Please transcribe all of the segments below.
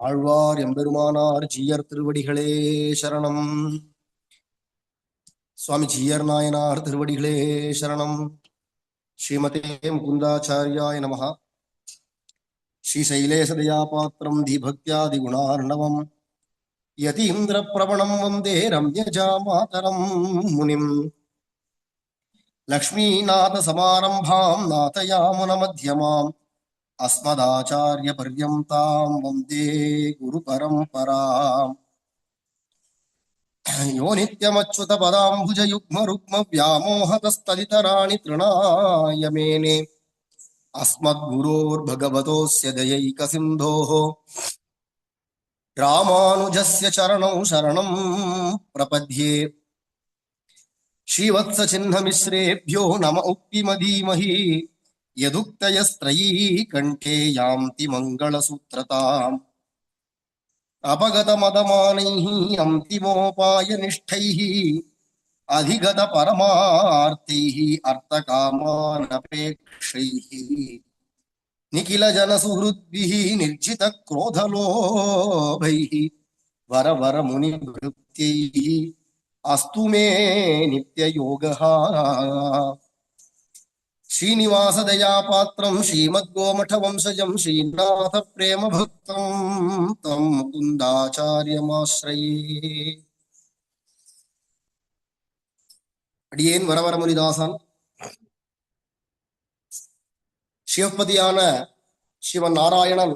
ஆழ்வார் எம்பெருமானார் ஜீயர் திருவடிகளே சரணம். சுவாமி ஜீயர் நாயனார் திருவடிகளே சரணம். ஸ்ரீமதே முகுந்தாச்சாரியாய நமஹ. ஸ்ரீசைலேசதயா பாத்திரம் தீபக்தியாதிகுணார்ணவம் யதீந்திர பிரவணம் வந்தே ரம்யஜா மாதரம் முனிம். லக்ஷ்மீநாத சமாரம்பாம் நாதயாமுன மத்தியமாம் அஸ்மதாச்சாரிய பர்யந்தாம் வந்தே குரு பரம்பராம். யோ நித்யமச்சுத பதாம்புஜ யுக்ம ருக்ம வியாமோஹதஸ்ததிதராணி த்ருணாய மேனே அஸ்மத்குரோர் பகவதோஸ்ய தயைக சிந்தோஹ ராமானுஜஸ்ய சரணௌ சரணம் பிரபத்யே. ஸ்ரீவத்ஸ சின்னமிஸ்ரேभ्यो நம உக்திமதீமஹி யதுக்தயஸ்த்ரயீ கண்டே யாந்தி மங்களசூத்ரதாம். அபகதமதமானைः அந்திமோபாயநிஷ்டைः அதிகத பரமார்த்தைः அர்த்தகாமானபேக்ஷைः நிகில ஜனசுஹృద్భిः நிர்ஜித க்ரோதலோபைः வரவர முனிவ்ருத்யைः அஸ்து மே நித்யயோகः. ஸ்ரீனிவாசதயா பாத்திரம் ஸ்ரீமத்கோமடவம்சஜம் ஸ்ரீநாத பிரேம பக்தம் தம் முகுந்தாச்சாரியமாஸ்ரயே. அடியேன் வரவர முனிதாசன் சிவபதியான சிவன் நாராயணன்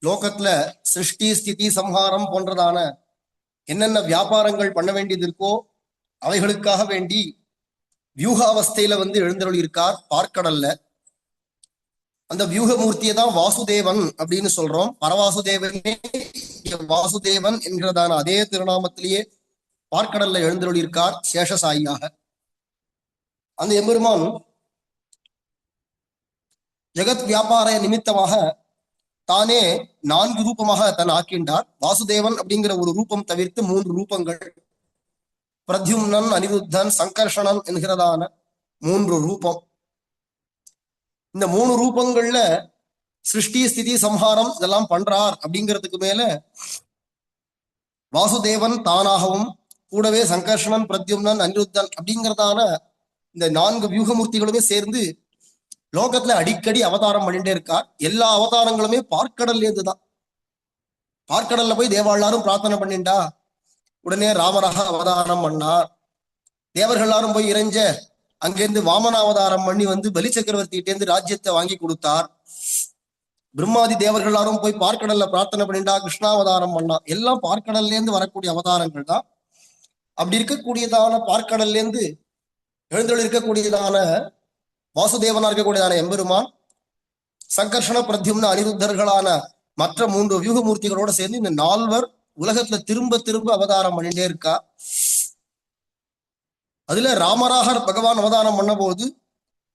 லோகத்துல சிருஷ்டி ஸ்திதி சம்ஹாரம் போன்றதான என்னென்ன வியாபாரங்கள் பண்ண வேண்டியது இருக்கோ அவைகளுக்காக வேண்டி வியூகாவஸ்தையில எழுந்தருள் இருக்கார் பார்க்கடல்ல. அந்த வியூகமூர்த்தியை தான் வாசுதேவன் அப்படின்னு சொல்றோம். பரவாசுதேவனே வாசுதேவன் என்கிறதான அதே திருநாமத்திலேயே பார்க்கடல்ல எழுந்தருள் இருக்கார் சேஷசாயியாக. அந்த எம்பெருமான் ஜெகத் வியாபார நிமித்தமாக தானே 4 ரூபமாக தன் ஆக்கின்றார். வாசுதேவன் அப்படிங்கிற ஒரு ரூபம் தவிர்த்து 3 ரூபங்கள், பிரத்யும்னன், அனிருத்தன், சங்கர்ஷணன் என்கிறதான 3 ரூபம். இந்த 3 ரூபங்கள்ல சிருஷ்டி ஸ்திதி சம்ஹாரம் இதெல்லாம் பண்றார். அப்படிங்கிறதுக்கு மேல வாசுதேவன் தானாகவும் கூடவே சங்கர்ஷணன், பிரத்யும்னன், அனிருத்தன் அப்படிங்கிறதான இந்த 4 வியூகமூர்த்திகளுமே சேர்ந்து லோகத்துல அடிக்கடி அவதாரம் பண்ணிட்டே இருக்கார். எல்லா அவதாரங்களுமே பார்க்கடல்ல இருந்துதான். பார்க்கடல்ல போய் தேவாளாரும் பிரார்த்தனை பண்ணிண்டா உடனே ராமராக அவதாரம் பண்ணார். தேவர்கள் எல்லாரும் போய் இறைஞ்ச அங்கிருந்து வாமன அவதாரம் பண்ணி பலி சக்கரவர்த்திகிட்டேருந்து ராஜ்யத்தை வாங்கி கொடுத்தார். பிரம்மாதி தேவர்கள் எல்லாரும் போய் பார்க்கடல்ல பிரார்த்தனை பண்ணிண்டா கிருஷ்ணாவதாரம் பண்ணா. எல்லாம் பார்க்கடல்ல இருந்து வரக்கூடிய அவதாரங்கள் தான். அப்படி இருக்கக்கூடியதான பார்க்கடல்ல இருந்து எழுந்தொழி இருக்கக்கூடியதான வாசுதேவனா இருக்கக்கூடியதான எம்பெருமான் சங்கர்ஷண, பிரத்யும்ன, அனிருத்தர்களான மற்ற 3 வியூகமூர்த்திகளோட சேர்ந்து இந்த 4 உலகத்துல திரும்ப திரும்ப அவதாரம் பண்ணிட்டே இருக்கா. அதுல ராமராக பகவான் அவதாரம் பண்ண போது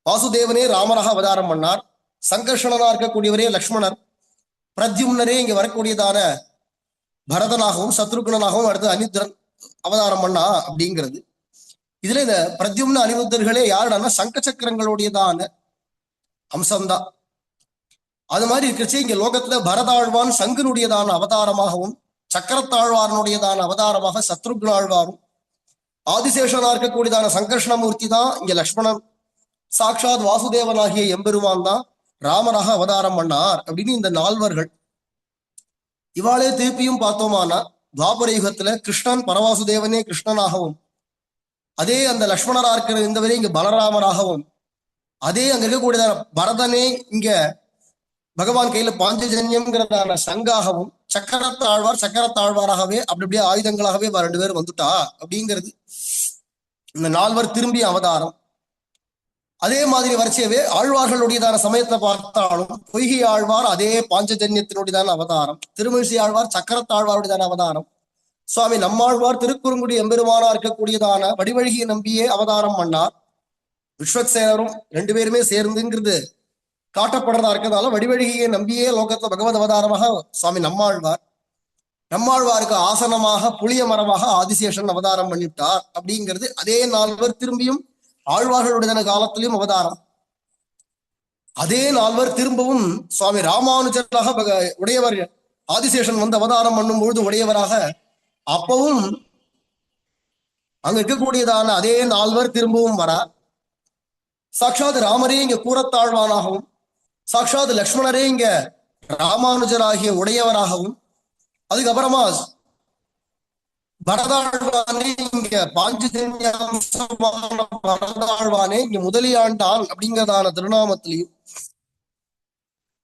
வாசுதேவனே ராமராக அவதாரம் பண்ணார். சங்கர்ஷணனா இருக்கக்கூடியவரே லக்ஷ்மணர், பிரத்யும்னரே இங்க வரக்கூடியதான பரதனாகவும் சத்ருகுணனாகவும் அடுத்து அனிருத்தன் அவதாரம் பண்ணா அப்படிங்கிறது. இதுல இந்த பிரத்யும்ன அனிருத்தர்களே யாருடான்னா சங்க சக்கரங்களுடையதான அம்சம்தான். அது மாதிரி இருக்கிறச்சு இங்க லோகத்துல பரதாழ்வான் சங்கனுடையதான அவதாரமாகவும் சக்கரத்தாழ்வாரனுடையதான அவதாரமாக சத்ருக்னாழ்வாரும் ஆதிசேஷனா இருக்கக்கூடியதான சங்கர்ஷ்ணமூர்த்தி தான் இங்க லக்ஷ்மணன். சாட்சாத் வாசுதேவனாகிய எம்பெருமான் தான் ராமராக அவதாரம் பண்ணார் அப்படின்னு இந்த 4 இவாளே திருப்பியும் பார்த்தோமானா துவாபர யுகத்துல கிருஷ்ணன் பரவாசுதேவனே கிருஷ்ணனாகவும், அதே அந்த லக்ஷ்மணரா இருக்கிற இந்தவரே இங்க பலராமராகவும், அதே அங்க இருக்கக்கூடியதான பரதனே இங்க பகவான் கையில பாஞ்சஜன்யம்ங்கிறதான சங்காகவும், சக்கரத்தாழ்வாராகவே அப்படி அப்படியே ஆயுதங்களாகவே 2 பேர் வந்துட்டா அப்படிங்கிறது இந்த 4 திரும்பிய அவதாரம். அதே மாதிரி வரிசையவே ஆழ்வார்களுடையதான சமயத்தை பார்த்தாலும் பொய்கை ஆழ்வார் அதே பாஞ்சஜன்யத்தினுடையதான அவதாரம், திருமழிசை ஆழ்வார் சக்கரத்தாழ்வாருடையதான அவதாரம், சுவாமி நம்மாழ்வார் திருக்குறுங்குடி எம்பெருமானா இருக்கக்கூடியதான வடிவழகிய நம்பியே அவதாரம் பண்ணார். விஸ்வக்சேனரும் 2 பேருமே சேர்ந்துங்கிறது காட்டப்படுறதா இருக்கிறதால வடிவழகிய நம்பியே லோகத்துல பகவத் அவதாரமாக சுவாமி நம்மாழ்வாருக்கு ஆசனமாக புளிய மரமாக ஆதிசேஷன் அவதாரம் பண்ணிவிட்டார் அப்படிங்கிறது. அதே 4 திரும்பியும் ஆழ்வார்களுடைய காலத்திலையும் அவதாரம். அதே நால்வர் திரும்பவும் சுவாமி ராமானுஜராக உடையவர் ஆதிசேஷன் வந்து அவதாரம் பண்ணும் பொழுது உடையவராக அப்பவும் அங்க இருக்கக்கூடியதான அதே நால்வர் திரும்பவும் வர சாட்சாத் ராமரே இங்க கூறத்தாழ்வானாகவும் சாட்சாத் லக்ஷ்மணரே இங்க ராமானுஜராகிய உடையவராகவும் அதுக்கப்புறமா பரதாழ்வானே இங்க பரதாழ்வானே இங்க முதலியாண்டான் அப்படிங்கிறதான திருநாமத்திலையும்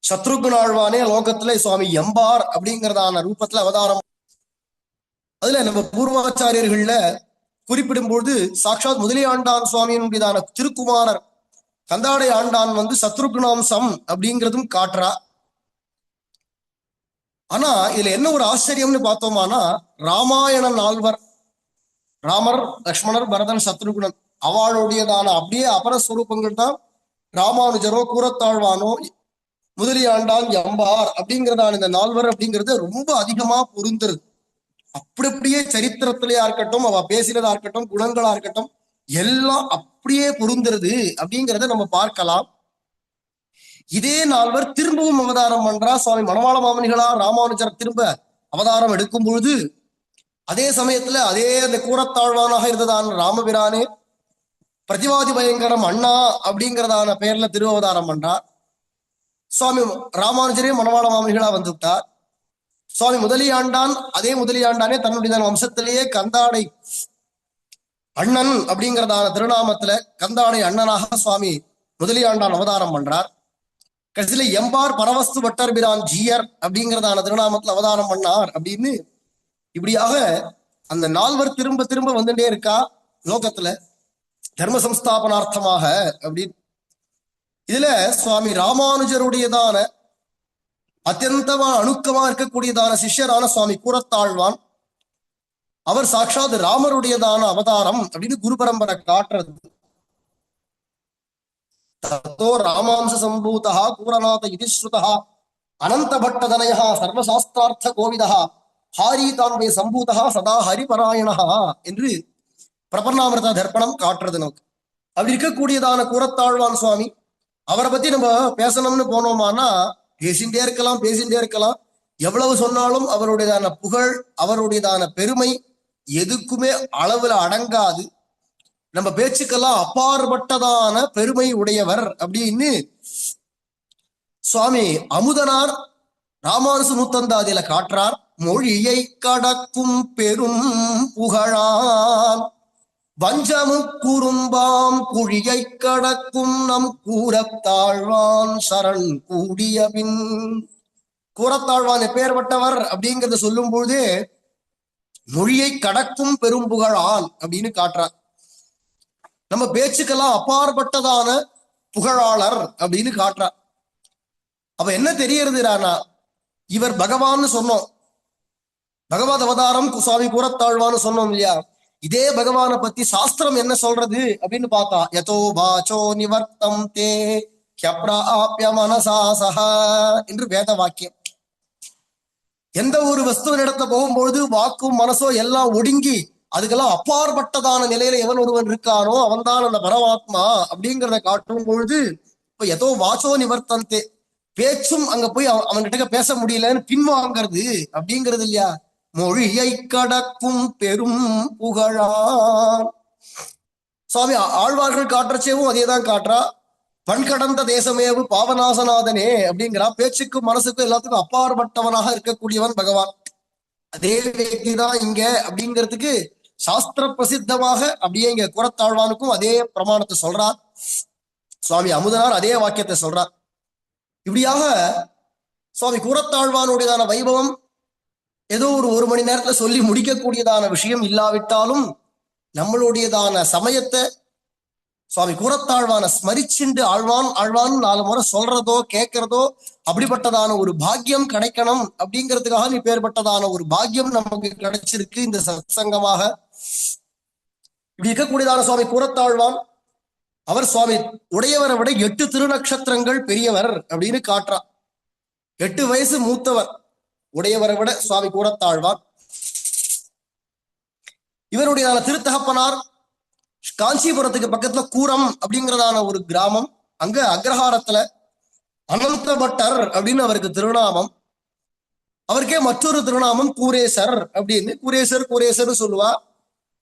சத்ருகுணாழ்வானே லோகத்துல சுவாமி எம்பார் அப்படிங்கிறதான ரூபத்துல அவதாரம். அதுல நம்ம பூர்வாச்சாரியர்கள்ல குறிப்பிடும் பொழுது சாட்சாத் முதலியாண்டான் சுவாமியினுடையதான திருக்குமாரர் கந்தாடை ஆண்டான் வந்து சத்ருகுணாம்சம் அப்படிங்கிறதும் காட்டுறா. ஆனா இதுல என்ன ஒரு ஆச்சரியம்னு பார்த்தோமானா ராமாயண நால்வர் ராமர் லக்ஷ்மணர் பரதன் சத்ருகுணன் அவளுடையதான அப்படியே அபரஸ்வரூபங்கள் தான் ராமானுஜரோ கூறத்தாழ்வானோ முதலியாண்டான் எம்பார் அப்படிங்கிறதான இந்த நால்வர் அப்படிங்கிறது ரொம்ப அதிகமா பொருந்துருது. அப்படியே சரித்திரத்திலேயா இருக்கட்டும் அவ பேசினதா இருக்கட்டும் குணங்களா இருக்கட்டும் எல்லாம் அப்படியே பொருந்துருது அப்படிங்கிறத நம்ம பார்க்கலாம். இதே நால்வர் திரும்பவும் அவதாரம் பண்றா. சுவாமி மணவாள மாமனிகளா ராமானுஜர் திரும்ப அவதாரம் எடுக்கும் பொழுது அதே சமயத்துல அதே அந்த கூறத்தாழ்வானாக இருந்ததான ராமபிரானே பிரதிவாதி பயங்கரம் அண்ணா அப்படிங்கிறதான பெயர்ல திருவவதாரம் பண்றார். சுவாமி ராமானுஜரே மணவாள மாமனிகளா வந்து விட்டார். சுவாமி முதலியாண்டான் அதே முதலியாண்டானே தன்னுடைய வம்சத்திலேயே கந்தாடை அண்ணன் அப்படிங்கிறதான திருநாமத்துல கந்தாடை அண்ணனாக சுவாமி முதலியாண்டான் அவதாரம் பண்றார். கடைசியில எம்பார் பரவஸ்து பட்டர்பிரான் ஜீயர் அப்படிங்கிறதான திருநாமத்துல அவதாரம் பண்ணார் அப்படின்னு இப்படியாக அந்த நால்வர் திரும்ப திரும்ப வந்துட்டே இருக்கா லோகத்துல தர்ம சம்ஸ்தாபனார்த்தமாக அப்படின்னு. இதுல சுவாமி ராமானுஜருடையதான அத்தியந்தமா அணுக்கமா இருக்கக்கூடியதான சிஷ்யரான சுவாமி கூறத்தாழ்வான் அவர் சாட்சாத் ராமருடையதான அவதாரம் அப்படின்னு குரு பரம்பரை காட்டுறது. தத்தோ ராமாம்ச சம்பூதா கூரநாத யுதிஸ்ருதா அனந்த பட்டதனயா சர்வசாஸ்திரார்த்த கோவிதா ஹாரீதானுடைய சம்பூதா சதா ஹரிபராயணா என்று பிரபன்னாமிரத தர்ப்பணம் காட்டுறது நமக்கு. அப்படி இருக்கக்கூடியதான கூறத்தாழ்வான் சுவாமி அவரை பத்தி நம்ம பேசணும்னு போனோமானா பேசிட்டே இருக்கலாம். எவ்வளவு சொன்னாலும் அவருடையதான புகழ் அவருடையதான பெருமை எதுக்குமே அளவுல அடங்காது. நம்ம பேச்சுக்கெல்லாம் அப்பாற்பட்டதான பெருமை உடையவர் அப்படின்னு சுவாமி அமுதனார் ராமானுச நூத்தந்தாதியில காட்டுறார். மொழியை கடக்கும் பெரும் புகழான் வஞ்சமு குறும்பாம் குழியை கடக்கும் நம் கூறத்தாழ்வான் சரண் கூடியபின். கூறத்தாழ்வான் எப்பேற்பட்டவர் அப்படிங்கிறத சொல்லும் பொழுதே மொழியை கடக்கும் பெரும் புகழான் அப்படின்னு காட்டுறார். நம்ம பேச்சுக்கெல்லாம் அப்பாற்பட்டதான புகழாளர் அப்படின்னு காட்டுறார். அப்ப என்ன தெரியறதுனா இவர் பகவான்னு சொன்னோம், பகவத் அவதாரம் சுவாமி கூறத்தாழ்வான்னு சொன்னோம் இல்லையா. இதே பகவானை பத்தி சாஸ்திரம் என்ன சொல்றது அப்படின்னு பார்த்தா யதோ வாச்சோ நிவர்த்தம் தே க்யப்ராப்ய மனசாசஹ என்று வேத வாக்கியம். எந்த ஒரு வஸ்துவின் இடத்துல போகும்பொழுது வாக்கும் மனசோ எல்லாம் ஒடுங்கி அதுக்கெல்லாம் அப்பாற்பட்டதான நிலையில எவன் ஒருவன் இருக்கானோ அவன் தான் அந்த பரமாத்மா அப்படிங்கிறத காட்டும் பொழுது இப்ப எதோ வாச்சோ நிவர்த்தந்தே பேச்சும் அங்க போய் அவன்கிட்ட பேச முடியலன்னு பின்வாங்கிறது அப்படிங்கிறது இல்லையா. மொழியை கடக்கும் பெரும் புகழான் சுவாமி ஆழ்வார்கள் காட்டுறச்சேவும் அதேதான் காட்டுறா. பண் கடந்த தேசமேவு பாவநாசநாதனே அப்படிங்கிறா. பேச்சுக்கும் மனசுக்கும் எல்லாத்துக்கும் அப்பாற்பட்டவனாக இருக்கக்கூடியவன் பகவான். அதே व्यक्ति தான் இங்க அப்படிங்கிறதுக்கு சாஸ்திர பிரசித்தமாக அப்படியே இங்க கூறத்தாழ்வானுக்கும் அதே பிரமாணத்தை சொல்றார். சுவாமி அமுதனார் அதே வாக்கியத்தை சொல்றார். இப்படியாக சுவாமி கூறத்தாழ்வானுடையதான வைபவம் ஏதோ ஒரு மணி நேரத்துல சொல்லி முடிக்கக்கூடியதான விஷயம் இல்லாவிட்டாலும் நம்மளுடையதான சமயத்தை சுவாமி கூறத்தாழ்வான ஸ்மரிச்சுண்டு ஆழ்வான் 4 முறை சொல்றதோ கேட்கிறதோ அப்படிப்பட்டதான ஒரு பாக்கியம் கிடைக்கணும் அப்படிங்கிறதுக்காக நீ பேர்பட்டதான ஒரு பாக்கியம் நமக்கு கிடைச்சிருக்கு இந்த சத்சங்கமாக. இப்படி இருக்கக்கூடியதான சுவாமி கூறத்தாழ்வான் அவர் சுவாமி உடையவரை விட 8 திருநக்ஷத்திரங்கள் பெரியவர் அப்படின்னு காட்டுறார். 8 வயசு மூத்தவர் உடையவரை விட சுவாமி கூறத்தாழ்வான். இவருடையதான திருத்தகப்பனார் காஞ்சிபுரத்துக்கு பக்கத்துல கூரம் அப்படிங்கிறதான ஒரு கிராமம். அங்க அக்ரஹாரத்துல அனந்த பட்டர் அப்படின்னு அவருக்கு திருநாமம். அவருக்கே மற்றொரு திருநாமம் கூரேசர் அப்படின்னு. கூரேசர் சொல்லுவா.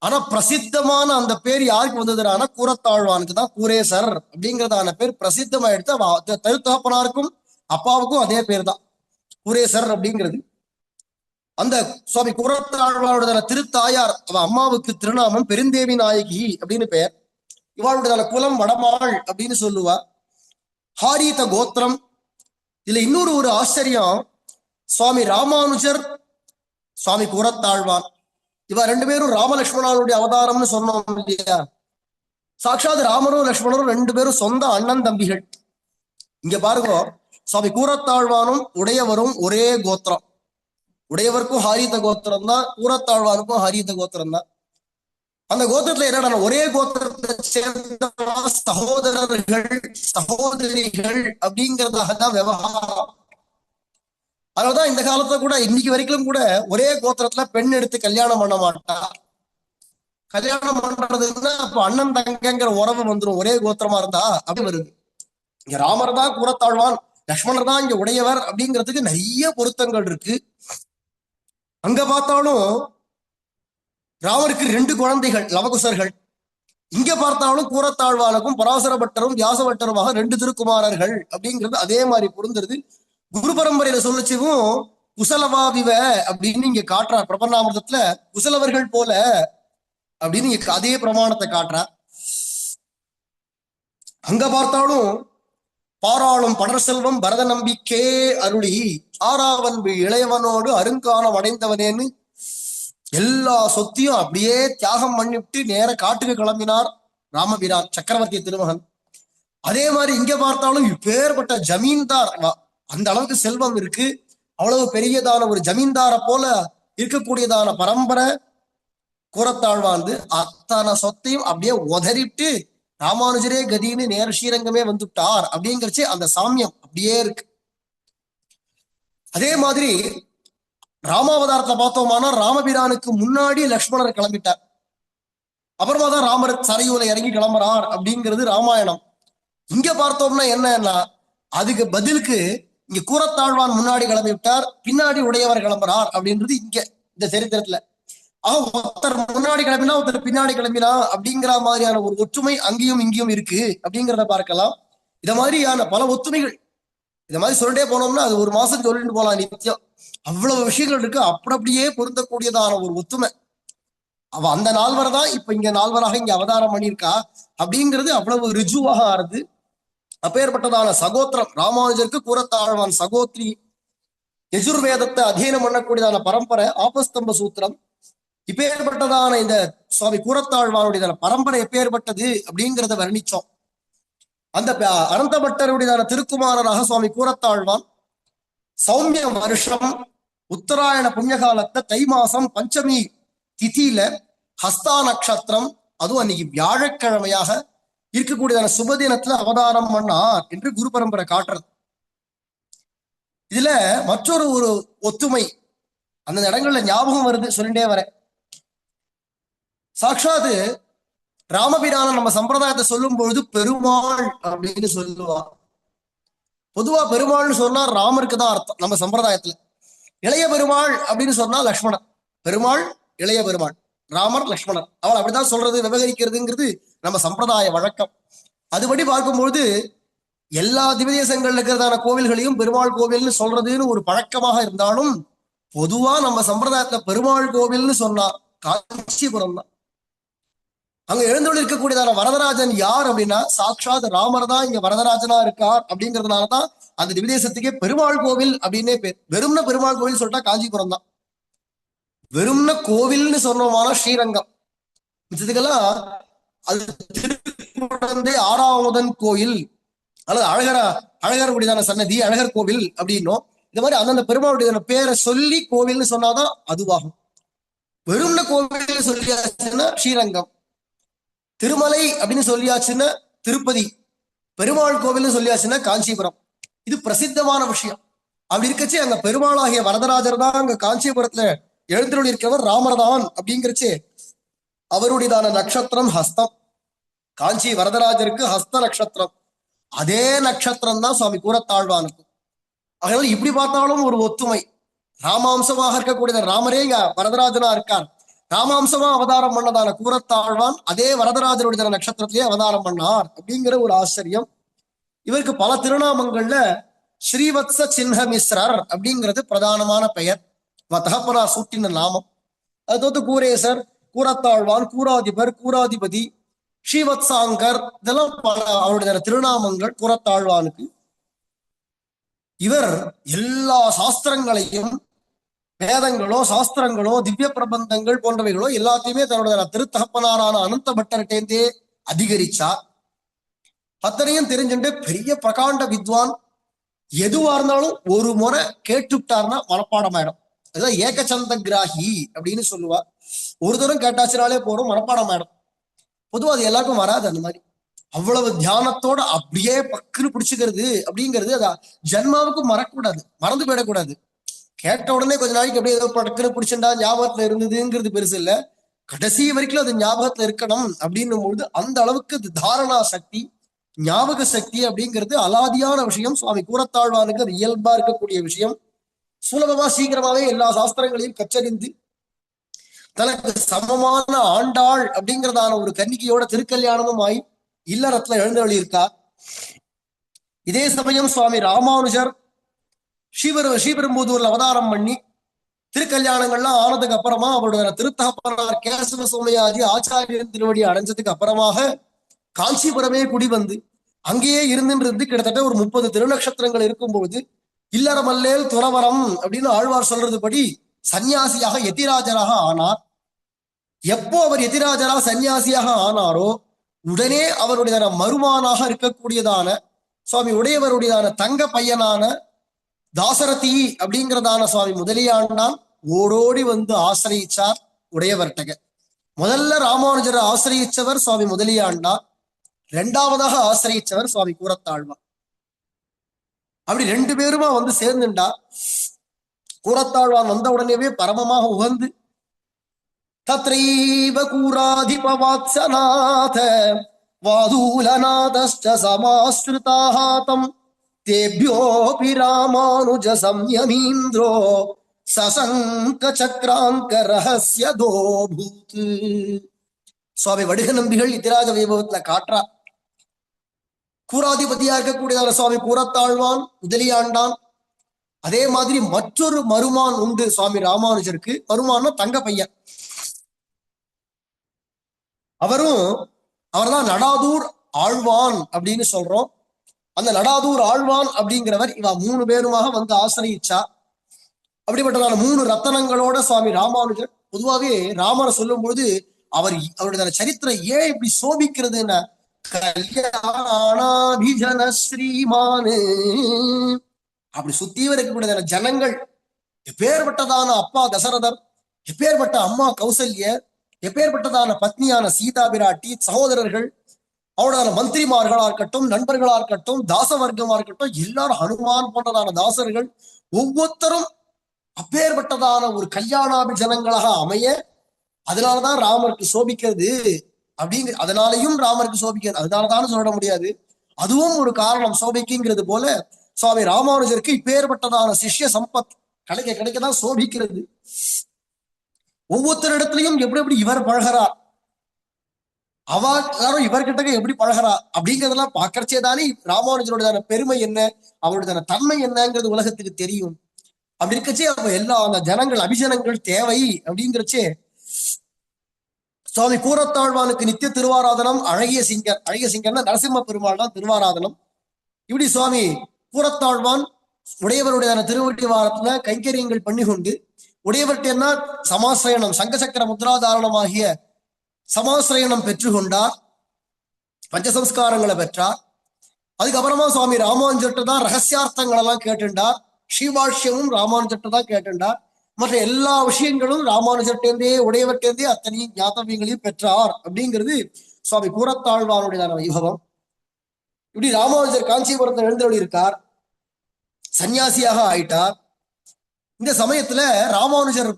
ஆனா பிரசித்தமான அந்த பேர் யாருக்கு வந்ததுன்னா கூரத்தாழ்வானுக்கு தான் கூரேசர் அப்படிங்கிறதான பேர் பிரசித்தமாயிடுத்து. தகுத்தகப்பனாருக்கும் அப்பாவுக்கும் அதே பேர் தான் கூரேசர் அப்படிங்கிறது. அந்த சுவாமி கூரத்தாழ்வானுடைய திருத்தாயார் அவ அம்மாவுக்கு திருநாமம் பெருந்தேவி நாயகி அப்படின்னு பெயர். இவாளுடைய குலம் வடமாள் அப்படின்னு சொல்லுவா. ஹாரீத கோத்திரம். இதுல இன்னொரு ஒரு ஆச்சரியம், சுவாமி ராமானுஜர், சுவாமி கூரத்தாழ்வான், இவ ரெண்டு பேரும் ராமலட்சுமணனுடைய அவதாரம்னு சொன்னோம் இல்லையா? சாட்சாத் ராமரும் லட்சுமணரும் ரெண்டு பேரும் சொந்த அண்ணன் தம்பிகள். இங்க பாருங்க, சுவாமி கூரத்தாழ்வானும் உடையவரும் ஒரே கோத்திரம். உடையவருக்கும் ஹாரீத கோத்திரம் தான், கூரத்தாழ்வானுக்கும் ஹாரீத கோத்திரம் தான். அந்த கோத்திரத்துல என்னடா ஒரே கோத்திரத்தை சேர்ந்த சகோதரர்கள் சகோதரிகள் அப்படிங்கிறதாக தான் விவகாரம். அதனாலதான் இந்த காலத்துல கூட இன்னைக்கு வரைக்கும் கூட ஒரே கோத்திரத்துல பெண் எடுத்து கல்யாணம் பண்ண மாட்டா. கல்யாணம் பண்றதுன்னா அப்ப அண்ணன் தங்கங்கிற உறவு வந்துடும், ஒரே கோத்திரமா இருந்தா அப்படி வருது. இங்க ராமர் தான் கூரத்தாழ்வான், லக்ஷ்மணர் தான் இங்க உடையவர் அப்படிங்கிறதுக்கு நிறைய பொருத்தங்கள் இருக்கு. அங்க பார்த்தாலும் ராமருக்கு ரெண்டு குழந்தைகள் லவகுசர்கள். இங்க பார்த்தாலும் கூரத்தாழ்வானுக்கும் பராசர பட்டரும் வியாசபட்டருமாக ரெண்டு திருக்குமாரர்கள் அப்படிங்கிறது அதே மாதிரி பொருந்துருது. குரு பரம்பரையில சொல்லிச்சுவும் குசலவாவிவ அப்படின்னு இங்க காட்டுறார் பிரபன்னாமிரதத்துல, குசலவர்கள் போல அப்படின்னு இங்க அதே பிரமாணத்தை காட்டுறார். அங்க பார்த்தாலும் பாராளும் படர் செல்வம் பரத நம்பிக்கே அருளி ஆறாவன் இளையவனோடு அருங்காலம் அடைந்தவனேன்னு எல்லா சொத்தையும் அப்படியே தியாகம் பண்ணிவிட்டு நேர காட்டுக்கு கிளம்பினார் ராமபிரான், சக்கரவர்த்தி திருமகன். அதே மாதிரி இங்க பார்த்தாலும் இப்பேற்பட்ட ஜமீன்தார், அந்த அளவுக்கு செல்வம் இருக்கு, அவ்வளவு பெரியதான ஒரு ஜமீன்தாரை போல இருக்கக்கூடியதான பரம்பரை கூரத்தாழ்வாந்து அத்தனை சொத்தையும் அப்படியே உதறிட்டு ராமானுஜரே கதின்னு நேர ஸ்ரீரங்கமே வந்துட்டார் அப்படிங்கிறச்சு அந்த சாமியம் அப்படியே இருக்கு. அதே மாதிரி ராமாவதாரத்தை பார்த்தோம்னா ராமபிரானுக்கு முன்னாடி லக்ஷ்மணர் கிளம்பிட்டார். அப்புறமா தான் ராமர் சரையூல இறங்கி கிளம்புறார் அப்படிங்கிறது ராமாயணம். இங்க பார்த்தோம்னா என்னன்னா அதுக்கு பதிலுக்கு இங்க கூரத்தாழ்வான் முன்னாடி கிளம்பி விட்டார், பின்னாடி உடையவர் கிளம்புறார் அப்படின்றது இங்க இந்த சரித்திரத்துல. ஒருத்தர் முன்னாடி கிளம்பினா ஒருத்தர் பின்னாடி கிளம்பினா அப்படிங்கிற மாதிரியான ஒரு ஒற்றுமை அங்கேயும் இங்கேயும் இருக்கு அப்படிங்கிறத பார்க்கலாம். இத மாதிரியான பல ஒத்துமைகள் இத மாதிரி சொல்லிட்டே போனோம்னா அது ஒரு மாசம் சொல்லிட்டு போலாம் நித்தியம். அவ்வளவு விஷயங்கள் இருக்கு, அப்படியே பொருந்தக்கூடியதான ஒரு ஒத்துமை. அவ அந்த நால்வர் தான் இப்ப இங்க நால்வராக இங்க அவதாரம் பண்ணியிருக்கா அப்படிங்கிறது அவ்வளவு ரிஜுவாக ஆறுது. அப்பேற்பட்டதான சகோத்திரம் ராமானுஜருக்கு கூரத்தாழ்வான் சகோத்ரி. யஜுர்வேதத்தை அத்தியனம் பண்ணக்கூடியதான பரம்பரை ஆபஸ்தம்ப சூத்திரம். இப்பேற்பட்டதான இந்த சுவாமி கூரத்தாழ்வானுடைய பரம்பரை எப்பேற்பட்டது அப்படிங்கிறத வர்ணிச்சோம். அந்த அனந்த பட்டருடையதான திருக்குமாரராக சுவாமி கூரத்தாழ்வான் சௌமிய வருஷம் உத்தராயண புண்ணியகாலத்தை தை மாசம் பஞ்சமி திதியில ஹஸ்தா நட்சத்திரம், அதுவும் அன்னைக்கு வியாழக்கிழமையாக இருக்கக்கூடியதான சுபதினத்துல அவதாரம் பண்ணார் என்று குரு பரம்பரை காட்டுறது. இதுல மற்றொரு ஒரு ஒத்துமை அந்த இடங்கள்ல ஞாபகம் வருது, சொல்லிட்டே வர. சாட்சாத்து ராமபிரான நம்ம சம்பிரதாயத்தை சொல்லும் பொழுது பெருமாள் அப்படின்னு சொல்லுவார். பொதுவா பெருமாள்னு சொன்னா ராமருக்கு தான் அர்த்தம் நம்ம சம்பிரதாயத்துல. இளைய பெருமாள் அப்படின்னு சொன்னா லக்ஷ்மணர். பெருமாள் இளைய பெருமாள், ராமர் லக்ஷ்மணர், அவள் அப்படிதான் சொல்றது விவகரிக்கிறதுங்கிறது நம்ம சம்பிரதாய வழக்கம். அதுபடி பார்க்கும்பொழுது எல்லா திவ்யதேசங்கள்ல இருக்கிறதான கோவில்களையும் பெருமாள் கோவில்னு சொல்றதுன்னு ஒரு பழக்கமாக இருந்தாலும் பொதுவா நம்ம சம்பிரதாயத்துல பெருமாள் கோவில்னு சொன்னா காஞ்சிபுரம் தான். அங்க எழுந்தொழி இருக்கக்கூடியதான வரதராஜன் யார் அப்படின்னா சாட்சாத் ராமர் தான் இங்க வரதராஜனா இருக்கார் அப்படிங்கிறதுனாலதான் அந்த திவ்யதேசத்துக்கே பெருமாள் கோவில் அப்படின்னே பேர். வெறும்ன பெருமாள் கோவில் சொல்லிட்டா காஞ்சிபுரம் தான். வெறும்ன கோவில்னு சொன்னோமான ஸ்ரீரங்கம். இதுக்கெல்லாம் அது திருக்குழந்தை ஆறாவதன் கோயில் அல்லது அழகர் உடையதான சன்னதி அழகர் கோவில் அப்படின்னும் இந்த மாதிரி அந்தந்த பெருமாளுடைய பேரை சொல்லி கோவில்னு சொன்னாதான் அதுவாகும். வெறும்ன கோவில் சொல்லியாச்சுன்னா ஸ்ரீரங்கம், திருமலை அப்படின்னு சொல்லியாச்சுன்னா திருப்பதி, பெருமாள் கோவில்னு சொல்லியாச்சுன்னா காஞ்சிபுரம். இது பிரசித்தமான விஷயம். அப்படி இருக்கச்சு அங்க பெருமாளாகிய வரதராஜர் தான் அங்க காஞ்சிபுரத்துல எழுந்தருள் இருக்கிறவர் ராமர் தான் அப்படிங்கிறச்சு அவருடையதான நட்சத்திரம் ஹஸ்தம். காஞ்சி வரதராஜருக்கு ஹஸ்த நட்சத்திரம். அதே நட்சத்திரம் தான் சுவாமி கூரத்தாழ்வானுக்கு. அதனால இப்படி பார்த்தாலும் ஒரு ஒத்துமை. ராமாம்சமாக இருக்கக்கூடிய ராமரே இங்க வரதராஜனா இருக்கார். ராமாம்சமா அவதாரம் பண்ணதான கூரத்தாழ்வான் அதே வரதராஜனுடைய நட்சத்திரத்திலேயே அவதாரம் பண்ணார் அப்படிங்கிற ஒரு ஆச்சரியம். இவருக்கு பல திருநாமங்கள்ல ஸ்ரீவத்ச சின்ஹமிஸ்ரர் அப்படிங்கிறது பிரதானமான பெயர், தகப்பனார் சூட்டின நாமம். அது தோத்து கூரேசர், கூரத்தாழ்வான், கூராதிபர், கூராதிபதி, ஸ்ரீவத்சாங்கர், இதெல்லாம் பல அவருடைய திருநாமங்கள் கூரத்தாழ்வானுக்கு. இவர் எல்லா சாஸ்திரங்களையும், வேதங்களோ சாஸ்திரங்களோ திவ்ய பிரபந்தங்கள் போன்றவைகளோ எல்லாத்தையுமே தன்னுடைய திருத்தகப்பனாரான அனந்த பட்டர்கிட்டேந்தே அதிகரிச்சார். அத்தனையும் தெரிஞ்சுட்டு பெரிய பிரகாண்ட வித்வான். எதுவா இருந்தாலும் ஒரு முறை கேட்டுட்டார்னா மனப்பாடம் ஆயிடும். அதுதான் ஏகச்சந்த கிராகி அப்படின்னு சொல்லுவா. ஒரு தரம் கேட்டாச்சுனாலே போறோம், மனப்பாடம் ஆயிடும். பொதுவா அது எல்லாருக்கும் வராது அந்த மாதிரி. அவ்வளவு தியானத்தோட அப்படியே பக்குன்னு பிடிச்சுக்கிறது அப்படிங்கிறது அது ஜென்மாவுக்கும் மறக்கூடாது, மறந்து போயிடக்கூடாது. கேட்ட உடனே கொஞ்ச நாளைக்கு அப்படியே ஏதோ படக்குன்னு பிடிச்சிருந்தா ஞாபகத்துல இருந்ததுங்கிறது பெருசு இல்ல, கடைசி வரைக்கும் அது ஞாபகத்துல இருக்கணும் அப்படின்னும் பொழுது அந்த அளவுக்கு அது தாரணா சக்தி, ஞாபக சக்தி அப்படிங்கிறது அலாதியான விஷயம். சுவாமி கூரத்தாழ்வானுக்கு அது இயல்பா இருக்கக்கூடிய விஷயம். சுலபமா சீக்கிரமாவே எல்லா சாஸ்திரங்களையும் கற்றறிந்து தனக்கு சமமான ஆண்டாள் அப்படிங்கிறதான ஒரு கன்னிகையோட திருக்கல்யாணமும் ஆகி இல்லறத்துல எழுந்தருளி இருக்கா. இதே சமயம் சுவாமி ராமானுஜர் ஸ்ரீபெரும்புதூர்ல அவதாரம் பண்ணி திருக்கல்யாணங்கள்லாம் ஆனதுக்கு அப்புறமா அவருடைய திருத்தகப்பனார் கேசவ சோமயாஜி ஆச்சாரியன் திருவடி அடைஞ்சதுக்கு அப்புறமாக காஞ்சிபுரமே குடி வந்து அங்கேயே இருந்து கிட்டத்தட்ட ஒரு 30 திருநக்ஷத்திரங்கள் இருக்கும்போது இல்லறமல்லேல் துறவரம் அப்படின்னு ஆழ்வார் சொல்றது படி சன்னியாசியாக யதிராஜராக ஆனார். எப்போ அவர் யதிராஜராக சன்னியாசியாக ஆனாரோ உடனே அவருடைய மருமானாக இருக்கக்கூடியதான சுவாமி உடையவருடையதான தங்க பையனான தாசரதி அப்படிங்கிறதான சுவாமி முதலியாண்டான் ஓடோடி வந்து ஆசிரியிச்சார் உடையவர்கிட்ட. முதல்ல ராமானுஜரை ஆசிரியிச்சவர் சுவாமி முதலியாண்டான், இரண்டாவதாக ஆசிரியிச்சவர் சுவாமி கூரத்தாழ்வான். அப்படி ரெண்டு பேருமா வந்து சேர்ந்துண்டா. கூரத்தாழ்வான் வந்த உடனேவே பரமமாக உகந்து தத்ரைவ கூராதிபவாத்சநாத வாதூலநாதஸ்ச சமாஸ்ருதாஹாதம் தேப்யோபி ராமானுஜ சம்யமீந்திரோ சசங்க சக்ராங்க ரகசிய தோபூத். சுவாமி வடுக நம்பிகள் இத்திராஜ வைபவத்துல காட்டுறா. கூராதிபதியா இருக்கக்கூடியதான சுவாமி கூரத்தாழ்வான் முதலியாண்டான். அதே மாதிரி மற்றொரு மருமான் உண்டு சுவாமி ராமானுஜருக்கு. மருமான்னா தங்க பையன். அவர்தான் நடாதூர் ஆழ்வான் அப்படின்னு சொல்றோம். அந்த நடாதூர் ஆழ்வான் அப்படிங்கிறவர் இவ 3 பேருமாக வந்து ஆசிரியிச்சா. அப்படிப்பட்டதான 3 ரத்தனங்களோட சுவாமி ராமானுஜர். பொதுவாகவே ராமரை சொல்லும் பொழுது அவருடைய சரித்திரம் ஏன் இப்படி சோபிக்கிறதுன்னா கல்யாணாபிஜன ஸ்ரீமானு அப்படி சுத்தீவ இருக்கக்கூடிய ஜனங்கள், எப்பேற்பட்டதான அப்பா தசரதர், எப்பேற்பட்ட அம்மா கௌசல்யர், எப்பேற்பட்டதான பத்னியான சீதா பிராட்டி, சகோதரர்கள், அவரோட மந்திரிமார்களா இருக்கட்டும், நண்பர்களா இருக்கட்டும், தாச வர்க்கமா இருக்கட்டும், எல்லாரும் ஹனுமான் போன்றதான தாசர்கள் ஒவ்வொருத்தரும் அப்பேற்பட்டதான ஒரு கல்யாணாபிஜனங்களாக அமைய அதனாலதான் ராமருக்கு சோபிக்கிறது அப்படிங்கிற. அதனாலையும் ராமருக்கு சோபிக்கிறது அதனாலதான் சொல்ல முடியாது, அதுவும் ஒரு காரணம் சோபிக்குங்கிறது போல சுவாமி ராமானுஜருக்கு இப்பேற்பட்டதான சிஷ்ய சம்பத் கிடைக்க கிடைக்கதான் சோபிக்கிறது. ஒவ்வொருத்தரிடத்திலையும் எப்படி எப்படி இவர் பழகிறார், எல்லாரும் இவர்கிட்ட எப்படி பழகிறா அப்படிங்கிறதெல்லாம் பார்க்கறச்சேதானே ராமானுஜருடைய பெருமை என்ன, அவருடைய தன்மை என்னங்கிறது உலகத்துக்கு தெரியும். அப்படி இருக்கச்சே அப்ப எல்லா அந்த ஜனங்கள் அபிஜனங்கள் தேவை அப்படிங்கிறச்சே சுவாமி கூரத்தாழ்வானுக்கு நித்திய திருவாராதனம் அழகிய சிங்கர். அழகிய சிங்கர்னா நரசிம்ம பெருமாள் தான் திருவாராதனம். இப்படி சுவாமி கூரத்தாழ்வான் உடையவருடைய திருவடி வாரத்துல கைங்கரியங்கள் பண்ணி கொண்டு உடையவர்கிட்ட சமாசிரயணம் சங்கசக்கர முத்ராதாரணமாகிய சமாசிரயணம் பெற்றுக்கொண்டார், பஞ்சசம்ஸ்காரங்களை பெற்றார். அதுக்கப்புறமா சுவாமி ராமானுஜர்கிட்ட தான் ரகசியார்த்தங்கள் எல்லாம் கேட்டுண்டார். ஸ்ரீபாஷ்யமும் ராமானுஜர்கிட்ட தான் கேட்டுண்டார். மற்ற எல்லா விஷயங்களும் ராமானுஜர்கிட்டேந்தே உடையவர்கிட்டேந்தே அத்தனையும் ஞாபகங்களையும் பெற்றார் அப்படிங்கிறது சுவாமி கூரத்தாழ்வானுடைய வைபவம். இப்படி ராமானுஜர் காஞ்சிபுரத்தில் எழுந்தருளி இருக்கார், சன்னியாசியாக ஆயிட்டார். இந்த சமயத்துல ராமானுஜர்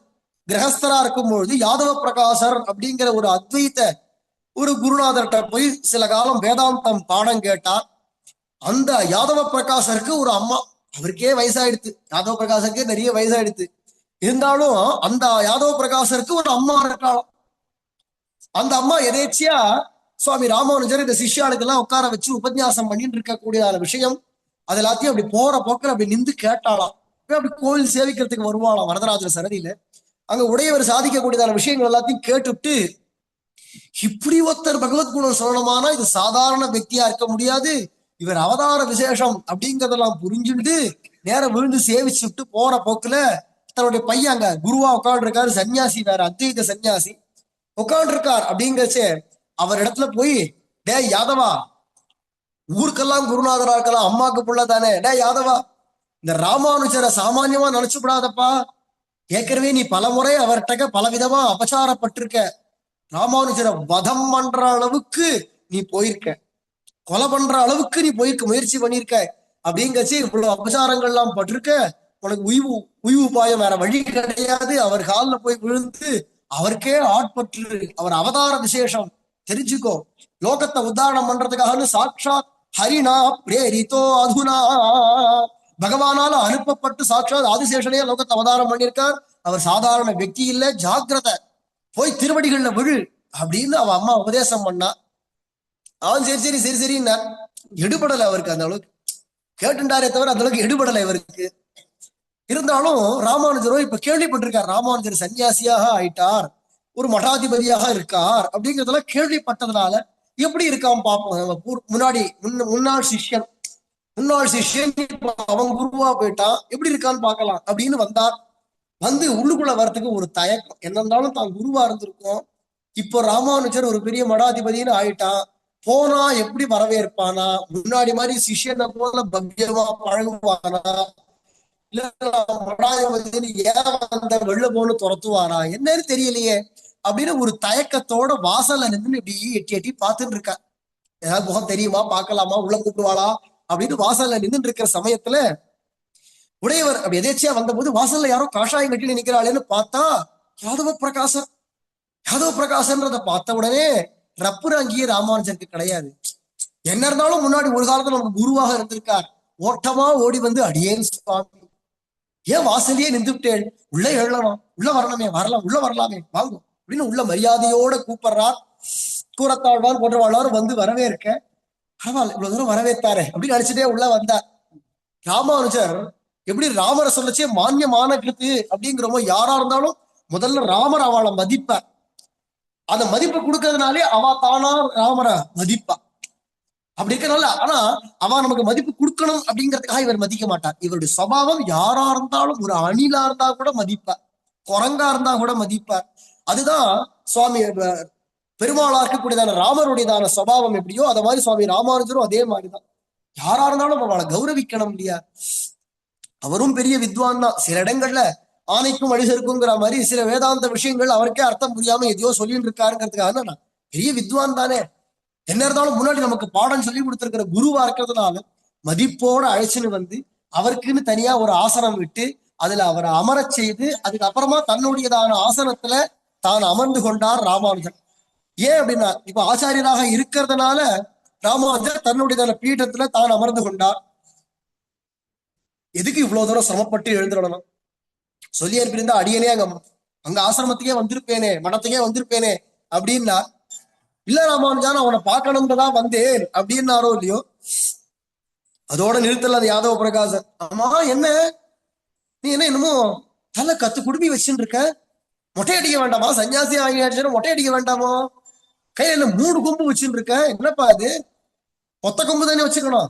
கிரகஸ்தரா இருக்கும் பொழுது யாதவ பிரகாசர் அப்படிங்கிற ஒரு அத்வைத்த ஒரு குருநாதர்கிட்ட போய் சில காலம் வேதாந்தம் பாடம் கேட்டார். அந்த யாதவ பிரகாசருக்கு ஒரு அம்மா, அவருக்கே வயசாயிடுத்து, யாதவ பிரகாசருக்கே நிறைய வயசாயிடுத்து, இருந்தாலும் அந்த யாதவ பிரகாசருக்கு ஒரு அம்மா இருக்காளாம். அந்த அம்மா எதேச்சியா சுவாமி ராமானுஜர் இந்த சிஷ்யாளுக்கெல்லாம் உட்கார வச்சு உபன்யாசம் பண்ணிட்டு இருக்கக்கூடியதான விஷயம் அது எல்லாத்தையும் அப்படி போற போக்கில் அப்படி நின்று கேட்டாளாம். அப்படி கோவில் சேவிக்கிறதுக்கு வருவாளாம் வரதராஜர் சரதியில. அங்க உடையவர் சாதிக்கக்கூடியதான விஷயங்கள் எல்லாத்தையும் கேட்டுட்டு, இப்படி ஒருத்தர் பகவத்குணம் சொல்லணுமானா இது சாதாரண వ్యక్తిயா இருக்க முடியாது, இவர் அவதார விசேஷம் அப்படிங்கறதெல்லாம் புரிஞ்சுட்டு நேரம் விழுந்து சேவிச்சுட்டு போற போக்குல தன்னுடைய பையன் அங்க குருவா உட்காந்து இருக்காரு, சன்னியாசி, வேற அத்வைத சன்னியாசி உட்காந்து இருக்கார். அப்படிங்கச்சே அவர் இடத்துல போய், டே யாதவா, ஊருக்கெல்லாம் குருநாதரா இருக்கலாம், அம்மாக்கு புள்ள தானே, டே யாதவா, இந்த ராமானுஜரை சாமானியமா நினைச்சு விடாதப்பா, ஏற்கனவே நீ பல முறை அவர்கிட்ட பல விதமா அபச்சாரப்பட்டிருக்க, ராமானுஜரை வதம் பண்ற அளவுக்கு நீ போயிருக்க, கொலை பண்ற அளவுக்கு நீ போயிருக்க, முயற்சி பண்ணிருக்க, அப்படிங்கச்சு இவ்வளவு அபச்சாரங்கள்லாம் பட்டிருக்க, உனக்கு உய்வு பாயம் வேற வழி கிடையாது, அவர் காலில் போய் விழுந்து அவருக்கே ஆட்பற்று, அவர் அவதார விசேஷம் தெரிஞ்சுக்கோ, லோகத்தை உத்தாரணம் பண்றதுக்காக சாட்சாத் ஹரிணா பிரேரித்தோ அதுனா, பகவானால அனுப்பப்பட்டு சாட்சாத் ஆதிசேஷனே லோகத்தை அவதாரம் பண்ணியிருக்கார், அவர் சாதாரண వ్యక్తి இல்ல, ஜாக்கிரத, போய் திருவடிகள்ல விழு அப்படின்னு அவ அம்மா உபதேசம் பண்ணா. அவன் சரி சரி சரி சரின்னா எடுபடலை அவருக்கு, அந்த அளவுக்கு கேட்டுண்டாரே தவிர அந்த அளவுக்கு எடுபடலை இவருக்கு. இருந்தாலும் ராமானுஜரோ இப்ப கேள்விப்பட்டிருக்கார், ராமானுஜர் சன்னியாசியாக ஆயிட்டார், ஒரு மடாதிபதியாக இருக்கார் அப்படிங்கிறதெல்லாம் கேள்விப்பட்டதுனால எப்படி இருக்காம பார்ப்போம். முன்னாள் சிஷ்யன் இப்ப அவன் குருவா போயிட்டான், எப்படி இருக்கான்னு பார்க்கலாம் அப்படின்னு வந்தார். வந்து உள்ளுக்குள்ள வர்றதுக்கு ஒரு தயக்கம், என்ன இருந்தாலும் தான் குருவா இருந்திருக்கும், இப்போ ராமானுஜர் ஒரு பெரிய மடாதிபதினு ஆயிட்டான், போனா எப்படி வரவேற்பானா, முன்னாடி மாதிரி சிஷ்யனை போல பவ்யமா பழகுவானா, மடாதிபதி ஏன் வந்த வெளில போன்னு துரத்துவாரா என்னன்னு தெரியலையே அப்படின்னு ஒரு தயக்கத்தோட வாசல்ல நின்று இப்படி எட்டி எட்டி பார்த்துட்டு இருக்கா. ஏதாவது முகம் தெரியுமா, பார்க்கலாமா, உள்ள கூப்பிடுவாளா அப்படின்னு வாசல்ல நின்று இருக்கிற சமயத்துல உடையவர் அப்படி எதேச்சியா வந்தபோது வாசல்ல யாரோ காஷாயம் கட்டி நிக்கிறாளேன்னு பார்த்தா யாதவ பிரகாசர். யாதவ பிரகாசன்றத பார்த்த உடனே ரப்புர அங்கேயே ராமானுஜருக்கு கிடையாது. என்ன இருந்தாலும் முன்னாடி ஒரு காலத்துல நமக்கு குருவாக இருந்திருக்கார், ஓட்டமா ஓடி வந்து அடியேன் சுவாமி, ஏன் வாசலையே நின்றுட்டேன், உள்ள எழலாம், உள்ள வரலாமே, உள்ள வரலாமே, வாங்கும் அப்படின்னு உள்ள மரியாதையோட கூப்பிடுறார். கூறத்தாழ்வார் போன்றவாழ்வாரும் வந்து வரவேற்க, பரவாயில்ல இவ்வளவு தூரம் வரவேற்பாரு அப்படின்னு நினைச்சிட்டே உள்ள வந்தார். ராமானுஜர் எப்படி ராமரை சொல்லச்சே மானியமான கிருத்து அப்படிங்கிறோமோ, யாரா இருந்தாலும் முதல்ல ராமர் அவளை மதிப்பார், அந்த மதிப்பை கொடுக்கறதுனாலே அவ தானா ராமரை மதிப்பா. அப்படி இருக்கனால ஆனா அவ நமக்கு மதிப்பு கொடுக்கணும் அப்படிங்கிறதுக்காக இவர் மதிக்க மாட்டார். இவருடைய சுபாவம் யாரா இருந்தாலும், ஒரு அணிலா இருந்தா கூட மதிப்பார், குரங்கா இருந்தா கூட மதிப்பார். அதுதான் சுவாமி பெருமாளா இருக்கக்கூடியதான ராமருடையதான சுபாவம் எப்படியோ அத மாதிரி சுவாமி ராமானுஜரும் அதே மாதிரிதான், யாரா இருந்தாலும் அவளை கௌரவிக்கணும் இல்லையா. அவரும் பெரிய வித்வான் தான், சில இடங்கள்ல ஆணைக்கும் மனிதருக்குங்கிற மாதிரி சில வேதாந்த விஷயங்கள் அவருக்கே அர்த்தம் புரியாம எதையோ சொல்லிட்டு இருக்காருங்கிறதுக்காக பெரிய வித்வான் தானே. என்ன இருந்தாலும் முன்னாடி நமக்கு பாடம் சொல்லி கொடுத்திருக்கிற குருவா இருக்கிறதுனால மதிப்போட அழைச்சுன்னு வந்து அவருக்குன்னு தனியா ஒரு ஆசனம் விட்டு அதுல அவரை அமரச் செய்து அதுக்கப்புறமா தன்னுடையதான ஆசனத்துல தான் அமர்ந்து கொண்டார் ராமானுஜர். ஏன் அப்படின்னா இப்ப ஆச்சாரியராக இருக்கிறதுனால ராமானுஜர் தன்னுடையதான பீഠத்துல தான் அமர்ந்து கொண்டார். எதுக்கு இவ்வளவு தூரம் சிரமப்பட்டு எழுந்துடணும், சொல்லி அனுப்பியிருந்தா அடியனே அங்க ஆசிரமத்துக்கே வந்திருப்பேனே, மடத்துக்கே வந்திருப்பேனே அப்படின்னா, இல்ல ராமானுஜான் அவனை பார்க்கணும்ன்றதான் வந்தேன் அப்படின்னாரோ இல்லையோ, அதோட நிறுத்தல அது யாதவ பிரகாசர். ஆமா என்ன நீ என்ன என்னமோ தலை கத்து குடுமி வச்சுட்டு இருக்க, மொட்டை அடிக்க வேண்டாமா, சன்னியாசி ஆகியாச்சு மொட்டை அடிக்க வேண்டாமோ, கையில என்ன 3 கொம்பு வச்சுட்டு இருக்க, என்னப்பா அது, மொத்த கொம்பு தானே வச்சுக்கணும்,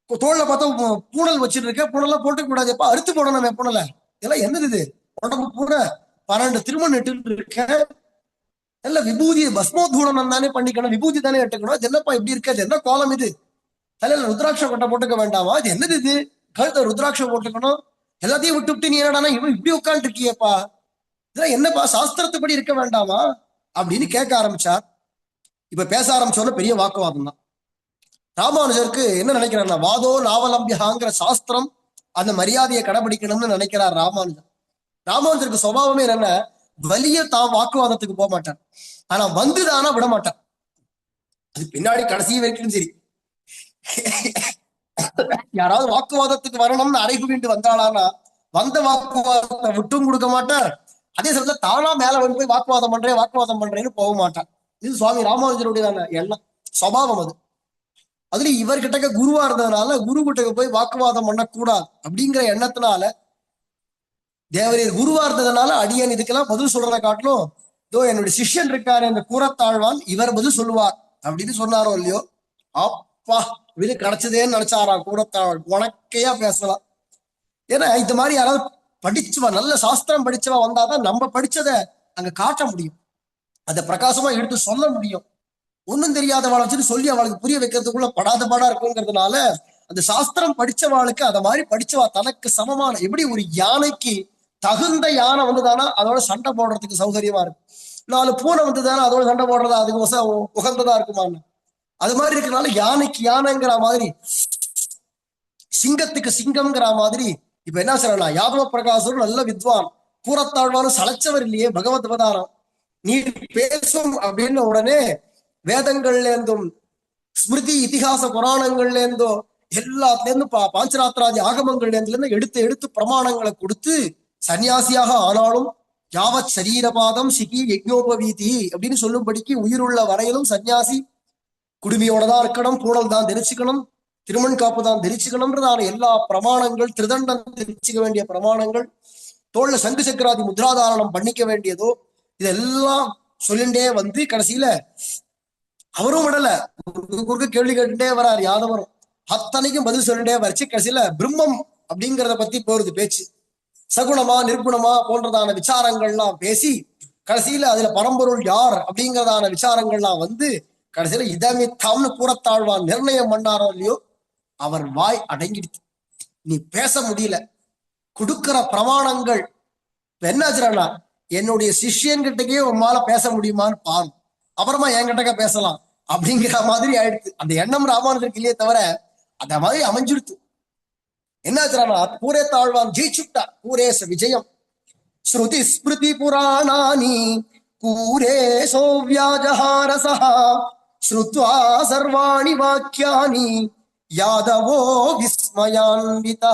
தோல்ல பார்த்தா பூனல் வச்சுட்டு இருக்க, பூனெல்லாம் போட்டுக்க கூடாதுப்பா, அறுத்து போடணும் பூனலை, இதெல்லாம் என்னது இது, உடம்பு பூனை 12 திருமணம் இட்டு இருக்க, இல்ல விபூதி பஸ்மோத்தூடனம் தானே பண்ணிக்கணும், விபூதி தானே எட்டுக்கணும், அது என்னப்பா இப்படி இருக்காது, என்ன கோலம் இது, தலையில ருத்ராட்ச கொட்டை போட்டுக்க வேண்டாமா, இது என்னது இது, கழுத்த ருத்ராட்சம் போட்டுக்கணும், எல்லாத்தையும் விட்டு விட்டு நீ என்னடானா இவன் இப்படி உட்காந்துட்டு இருக்கியப்பா, இதெல்லாம் என்னப்பா சாஸ்திரத்துப்படி இருக்க வேண்டாமா அப்படின்னு கேட்க ஆரம்பிச்சார். இப்ப பேச ஆரம்பிச்சோன்னா பெரிய வாக்குவாதம் தான். ராமானுஜருக்கு என்ன நினைக்கிறார்னா, வாதோ நாவலம்பியாங்கிற சாஸ்திரம் அந்த மரியாதையை கடைபிடிக்கணும்னு நினைக்கிறார் ராமானுஜர். ராமானுஜருக்கு சுபாவமே என்னன்னா, வலிய தான் வாக்குவாதத்துக்கு போக மாட்டார், ஆனா வந்துதானா விட மாட்டார், அது பின்னாடி கடைசி வரைக்கும் சரி. யாராவது வாக்குவாதத்துக்கு வரணும்னு அறைகு வீண்டு வந்தாளானா வந்த வாக்குவாதத்தை விட்டும் கொடுக்க மாட்டார். அதே சமயத்துல தானா மேல வந்து போய் வாக்குவாதம் பண்றேன்னு போக மாட்டான். இது சுவாமி ராமானுஜருடைய எண்ணம், சுபாவம் அது. அதுல இவர்கிட்ட குருவா இருந்ததுனால குரு கிட்ட போய் வாக்குவாதம் பண்ணக்கூடாது அப்படிங்கிற எண்ணத்தினால தேவரீர் குருவா இருந்ததுனால அடியன் இதுக்கெல்லாம் பதில் சொல்றதை காட்டிலும் இதோ என்னுடைய சிஷ்யன் இருக்காரு இந்த கூறத்தாழ்வான் இவர் பதில் சொல்லுவார் அப்படின்னு சொன்னாரோ இல்லையோ, அப்பா இது கிடைச்சதேன்னு நினைச்சாராம் கூறத்தாழ்வான். உனக்கையா பேசலாம். ஏன்னா இந்த மாதிரி யாராவது படிச்சவா நல்ல சாஸ்திரம் படிச்சவா வந்தாதான் நம்ம படிச்சதை அங்க காட்ட முடியும், அதை பிரகாசமா எடுத்து சொல்ல முடியும். ஒன்னும் தெரியாதவாளை வச்சுட்டு சொல்லி அவளுக்கு புரிய வைக்கிறதுக்குள்ள படாத பாடா இருக்குங்கிறதுனால அந்த சாஸ்திரம் படிச்சவாளுக்கு அதை மாதிரி படிச்சவா தனக்கு சமமான, எப்படி ஒரு யானைக்கு தகுந்த யானை வந்துதானா அதோட சண்டை போடுறதுக்கு சௌகரியமா இருக்கு, 4 பூனை வந்துதானே அதோட சண்டை போடுறதா அதுக்கு உகந்ததா இருக்குமான்னு, அது மாதிரி இருக்கிறனால யானைக்கு யானைங்கிற மாதிரி சிங்கத்துக்கு சிங்கம்ங்கிற மாதிரி. இப்ப என்ன சொல்லலாம், யாதவ பிரகாசரும் நல்ல வித்வான், கூறத்தாழ்வானும் சளைச்சவர் இல்லையே, பகவத் அவதாரம். நீ பேசும் அப்படின்னு உடனே வேதங்கள்ல இருந்தும் ஸ்மிருதி இதிகாச புராணங்கள்ல இருந்தோ எல்லாத்துல இருந்தும் பாஞ்சராத்திராதி ஆகமங்கள்ல இருந்து எடுத்து எடுத்து பிரமாணங்களை கொடுத்து சன்னியாசியாக ஆனாலும் யாவத் சரீரபாதம் சிகி யஜ்ஞோபவீதி அப்படின்னு சொல்லும்படிக்கு உயிருள்ள வரையிலும் சன்னியாசி குடுமியோட தான் இருக்கணும், பூணல் தான் தெரிச்சுக்கணும், திருமண் காப்பு தான் தெரிச்சுக்கணும்ன்றதான எல்லா பிரமாணங்கள், திருதண்டம் தெரிச்சுக்க வேண்டிய பிரமாணங்கள், தோல்ல சங்கு சக்கராதி முத்ராதாரணம் பண்ணிக்க வேண்டியதோ இதெல்லாம் சொல்லிண்டே வந்து கடைசியில அவரும் விடல, குறுக்க கேள்வி கேட்டுட்டே வராரு யாதவரும். அத்தனைக்கும் பதில் சொல்லிட்டே வரைச்சு கடைசியில பிரம்மம் அப்படிங்கிறத பத்தி போறது பேச்சு, சகுணமா நிர்குணமா போன்றதான விசாரங்கள்லாம் பேசி கடைசியில அதுல பரம்பொருள் யார் அப்படிங்கிறதான விசாரங்கள்லாம் வந்து கடைசியில இதமித்தாம்னு கூறத்தாழ்வான் நிர்ணயம் பண்ணாரோ இல்லையோ, அவர் வாய் அடங்கிடுச்சு. நீ பேச முடியல, கொடுக்கிற பிரமாணங்கள் என்னாச்சுன்னா என்னுடைய சிஷ்யன்கிட்டக்கே உம்மால பேச முடியுமான்னு பாரு, அப்புறமா என்கிட்டக்க பேசலாம் அப்படிங்கிற மாதிரி ஆயிடுச்சு. அந்த எண்ணம் ராமானுஜருக்கு இல்லையே தவிர அந்த மாதிரி அமைஞ்சிடுத்து. என்னாச்சுன்னா பூரே தாழ்வான் ஜெயிச்சுட்டா, பூரேச விஜயம். ஸ்ருதி ஸ்மிருதி புராணானி பூரேசோ வியாஜஹாரசா ஸ்ருத்வா சர்வாணி வாக்கியானி யாதவோ விஸ்மயான்விதா.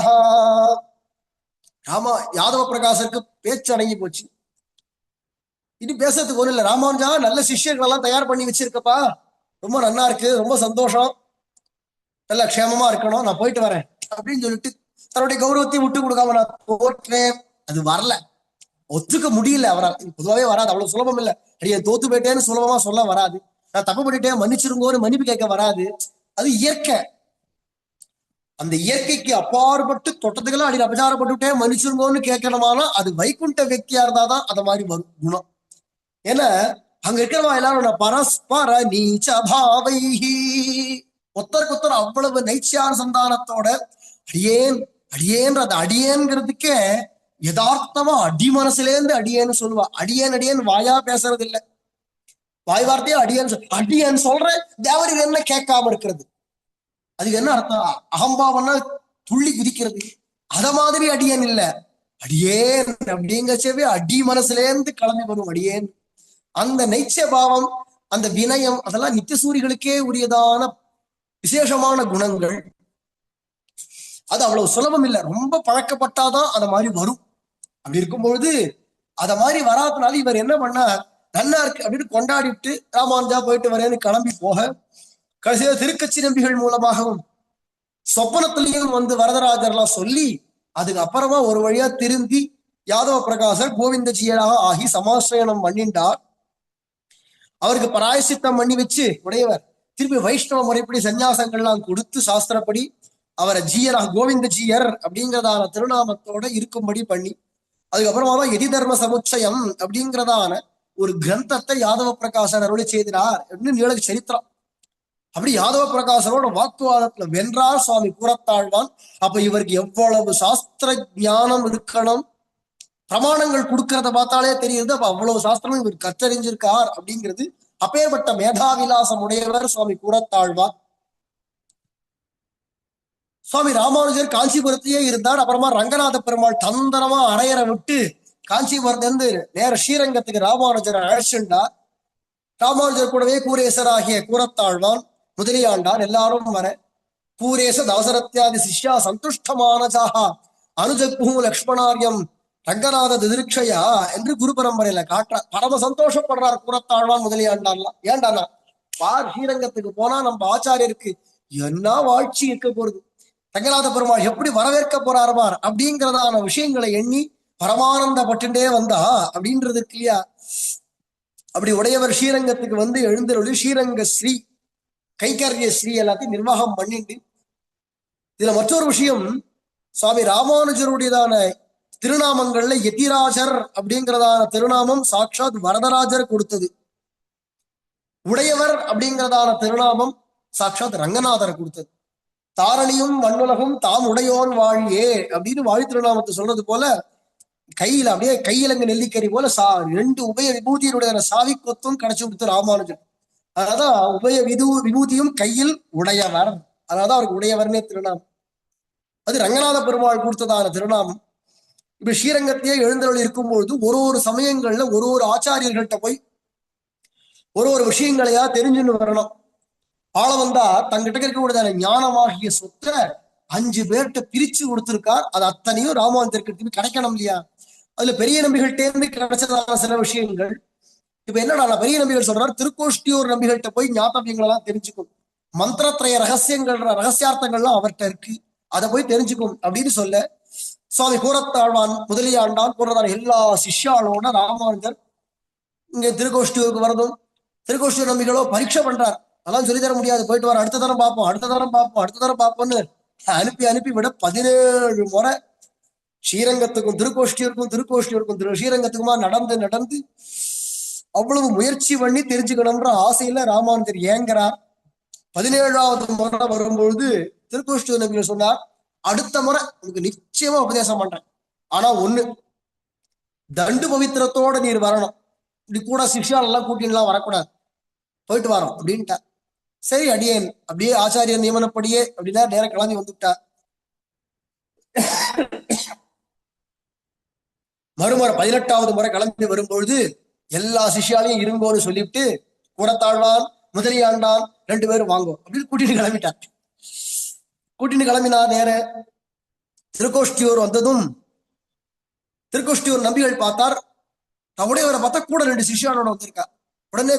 ராமா யாதவ பிரகாசருக்கு பேச்சு அடங்கி போச்சு. இனி பேசுறதுக்கு ஒண்ணு இல்லை. ராமானுஜா நல்ல சிஷ்யர்கள் எல்லாம் தயார் பண்ணி வச்சிருக்கப்பா, ரொம்ப நல்லா இருக்கு, ரொம்ப சந்தோஷம், நல்ல க்ஷேமமா இருக்கணும், நான் போயிட்டு வரேன் அப்படின்னு சொல்லிட்டு தன்னுடைய கௌரவத்தையும் விட்டு கொடுக்காம நான் தோற்றேன். அது வரல, ஒத்துக்க முடியல அவரால். பொதுவாகவே வராது, அவ்வளவு சுலபம் இல்லை. அடியே தோத்து போயிட்டேன்னு சுலபமா சொல்ல வராது, நான் தப்பு பண்ணிட்டேன் மன்னிச்சிருங்கோன்னு மன்னிப்பு கேட்க வராது. அது இயற்கை. அந்த இயற்கைக்கு அப்பாற்பட்டு தொட்டத்துக்கெல்லாம் அடி அபச்சாரப்பட்டுட்டேன் மன்னிச்சிருங்கோன்னு கேட்கணுமானா அது வைகுண்ட வியக்தியா இருந்தாதான் அதை மாதிரி வரும் குணம். ஏன்னா அங்க இருக்கிறவா எல்லாரும் பரஸ்பர நீச்ச பாவைஹி, ஒத்தருக்கு ஒத்தர் அவ்வளவு நைச்சியான சந்தானத்தோட அடியேன் அடியேன்ற அந்த அடியேன்கிறதுக்கே யதார்த்தமா அடி மனசுலேருந்து அடியேன்னு சொல்லுவா. அடியேன் அடியேன் வாயா பேசுறது இல்லை, வாய் வார்த்தையா அடியேன் சொல்றேன், தேவரி என்ன கேட்காம இருக்கிறது. அதுக்கு என்ன அர்த்தம்? அகம்பாவம்னா துள்ளி குதிக்கிறது, அத மாதிரி அடியேன் இல்ல, அடியேன் அப்படிங்கச்சவே அடி மனசுலேருந்து கிளம்பி வரும் அடியேன். அந்த நைச்ச பாவம், அந்த வினயம், அதெல்லாம் நித்தியசூரிகளுக்கே உரியதான விசேஷமான குணங்கள். அது அவ்வளவு சுலபம் இல்லை, ரொம்ப பழக்கப்பட்டாதான் அத மாதிரி வரும். அப்படி இருக்கும்பொழுது அத மாதிரி வராதனால இவர் என்ன பண்ணார், நன்னா இருக்கு அப்படின்னு கொண்டாடிட்டு ராமானுஜா போயிட்டு வரேன்னு கிளம்பி போக கடைசியில திருக்கச்சி நம்பிகள் மூலமாகவும் சொப்பனத்திலையும் வந்து வரதராஜர்லாம் சொல்லி அதுக்கு அப்புறமா ஒரு வழியா திருந்தி யாதவ பிரகாசர் கோவிந்தஜியராக ஆகி சமாசிரயணம் பண்ணிண்டார். அவருக்கு பராயசித்தம் பண்ணி வச்சு உடையவர் திருப்பி வைஷ்ணவ முறைப்படி சன்னியாசங்கள்லாம் கொடுத்து சாஸ்திரப்படி அவரை ஜீயராக கோவிந்த ஜீயர் அப்படிங்கிறதான திருநாமத்தோட இருக்கும்படி பண்ணி அதுக்கப்புறமா தான் எதி தர்ம சமுச்சயம் அப்படிங்கிறதான ஒரு கிரந்தத்தை யாதவ பிரகாசர் அருளி செய்தார் அப்படின்னு நீள சரித்திரம். அப்படி யாதவ பிரகாசரோட வாக்குவாதத்துல வென்றார் சுவாமி கூறத்தாழ்வான். அப்ப இவருக்கு எவ்வளவு சாஸ்திர ஞானம் இருக்கணும், பிரமாணங்கள் கொடுக்கறத பார்த்தாலே தெரியுது. அப்ப அவ்வளவு சாஸ்திரமும் இவர் கற்றறிஞ்சிருக்கார் அப்படிங்கிறது. அப்பேற்பட்ட மேதாவிலாசம் உடையவர் சுவாமி கூறத்தாழ்வார். சுவாமி ராமானுஜர் காஞ்சிபுரத்திலேயே இருந்தார். அப்புறமா ரங்கநாத பெருமாள் தந்திரமா அரையரை விட்டு காஞ்சிபுரத்துல இருந்து நேர ஸ்ரீரங்கத்துக்கு ராமானுஜரை அழைச்சுண்டார். ராமானுஜர் கூடவே கூரேசராகிய கூறத்தாழ்வான் முதலியாண்டான் எல்லாரும் வர பூரேச தாசரத்யாதி சிஷ்யா சந்துஷ்டமானசாக அனுஜக்பூ லக்ஷ்மணாரியம் ரங்கநாத திதிருக்ஷயா என்று குரு பரம்பரையில காட்டுறார். பரம சந்தோஷப்படுறார் கூறத்தாழ்வான் முதலியாண்டான்லாம். ஏண்டானா பார், ஸ்ரீரங்கத்துக்கு போனா நம்ம ஆச்சாரியருக்கு என்ன வாழ்ச்சி இருக்க போறது, ரங்கநாத பெருமாள் எப்படி வரவேற்க போறார் பார் அப்படிங்கிறதான விஷயங்களை எண்ணி பரமானந்தப்பட்டுட்டே வந்தா அப்படின்றதுக்கு இல்லையா. அப்படி உடையவர் ஸ்ரீரங்கத்துக்கு வந்து எழுந்தருளி ஸ்ரீரங்க ஸ்ரீ கைகரிய ஸ்ரீ எல்லாத்தையும் நிர்வாகம் பண்ணிட்டு, இதுல மற்றொரு விஷயம், சுவாமி ராமானுஜருடையதான திருநாமங்கள்ல யதிராஜர் அப்படிங்கிறதான திருநாமம் சாட்சாத் வரதராஜர் கொடுத்தது. உடையவர் அப்படிங்கிறதான திருநாமம் சாட்சாத் ரங்கநாதர் கொடுத்தது. தாரணியும் மண்ணுலகும் தாம் உடையோன் வாழியே அப்படின்னு வாழி திருநாமத்தை சொல்றது போல, கையில அப்படியே கையிலங்க நெல்லிக்கறி போல ரெண்டு உபய விபூதியினுடைய சாவி கொத்தும் கிடைச்சு கொடுத்து ராமானுஜன். அதனாலதான் உபய விபூதியும் கையில் உடையவர், அதனாலதான் அவருக்கு உடையவர்னே திருநாமம். அது ரங்கநாத பெருமாள் கொடுத்ததான திருநாமம். இப்ப ஸ்ரீரங்கத்தையே எழுந்தருள் இருக்கும்பொழுது ஒரு ஒரு சமயங்கள்ல ஒரு ஒரு ஆச்சாரியர்கள்ட்ட போய் ஒரு ஒரு விஷயங்களையா தெரிஞ்சுன்னு வரணும். ஆள வந்தா தங்கிட்ட இருக்கக்கூடியதான ஞானமாகிய சொத்தை 5 பேர்கிட்ட பிரிச்சு கொடுத்திருக்கார். அது அத்தனையும் ராமானுஜருக்கு கிடைக்கணும் இல்லையா. அதுல பெரிய நம்பிகள்கிட்டேருந்து கிடைச்சதான சில விஷயங்கள். இப்ப என்னடா பெரிய நம்பிகள் சொல்றாரு, திருக்கோஷ்டியூர் நம்பிகள்கிட்ட போய் ஞாபகங்கள் எல்லாம் தெரிஞ்சுக்கும், மந்திரத்திரய ரகசியார்த்தங்கள்லாம் அவர்கிட்ட இருக்கு, அதை போய் தெரிஞ்சுக்கும் அப்படின்னு சொல்ல, சுவாமி கூரத்தாழ்வான் முதலியாண்டான் போடுறதான எல்லா சிஷ்யாளோட ராமானுஜர் இங்க திருக்கோஷ்டியூருக்கு வரதும், திருக்கோஷ்டியூர் நம்பிகளோ பரீட்சை பண்றார். அதெல்லாம் சொல்லித்தர முடியாது, போயிட்டு வர, அடுத்த தரம் பார்ப்போம், அடுத்த தரம் பார்ப்போம், அடுத்த தரம் பார்ப்போம்னு அனுப்பி அனுப்பி விட 17 முறை ஸ்ரீரங்கத்துக்கும் திருக்கோஷ்டியூருக்கும் ஸ்ரீரங்கத்துக்குமா நடந்து நடந்து அவ்வளவு முயற்சி பண்ணி தெரிஞ்சுக்கணும்ன்ற ஆசையில ராமானுஜர் ஏங்குறார். 17வது முறை வரும்பொழுது திருக்கோஷ்டியூர் நம்பிகள் சொன்னார், அடுத்த முறை உங்களுக்கு நிச்சயமா உபதேசம் பண்றேன், ஆனா ஒண்ணு, தண்டு பவித்திரத்தோட நீர் வரணும், இப்படி கூட சிஷ்யால் எல்லாம் கூட்டின்லாம் வரக்கூடாது, போயிட்டு வரோம் அப்படின்ட்டா. சரி அடியேன் அப்படியே ஆச்சாரியர் நியமனப்படியே அப்படின்னா நேரம் கிளம்பி வந்துட்டா. மறுமுறை 18வது முறை கிளம்பி வரும்பொழுது எல்லா சிஷ்யாலையும் இருங்கோன்னு சொல்லிவிட்டு கூடத்தாழ்வான் முதலியாண்டான் 2 பேரும் வாங்கும் அப்படின்னு கூட்டிட்டு கிளம்பிட்டார். கூட்டிட்டு கிளம்பினா நேர திருக்கோஷ்டியூர் வந்ததும் திருக்கோஷ்டியூர் நம்பிகள் பார்த்தார், உடையவரை பார்த்தா கூட 2 சிஷ்யானோட வந்திருக்கா. உடனே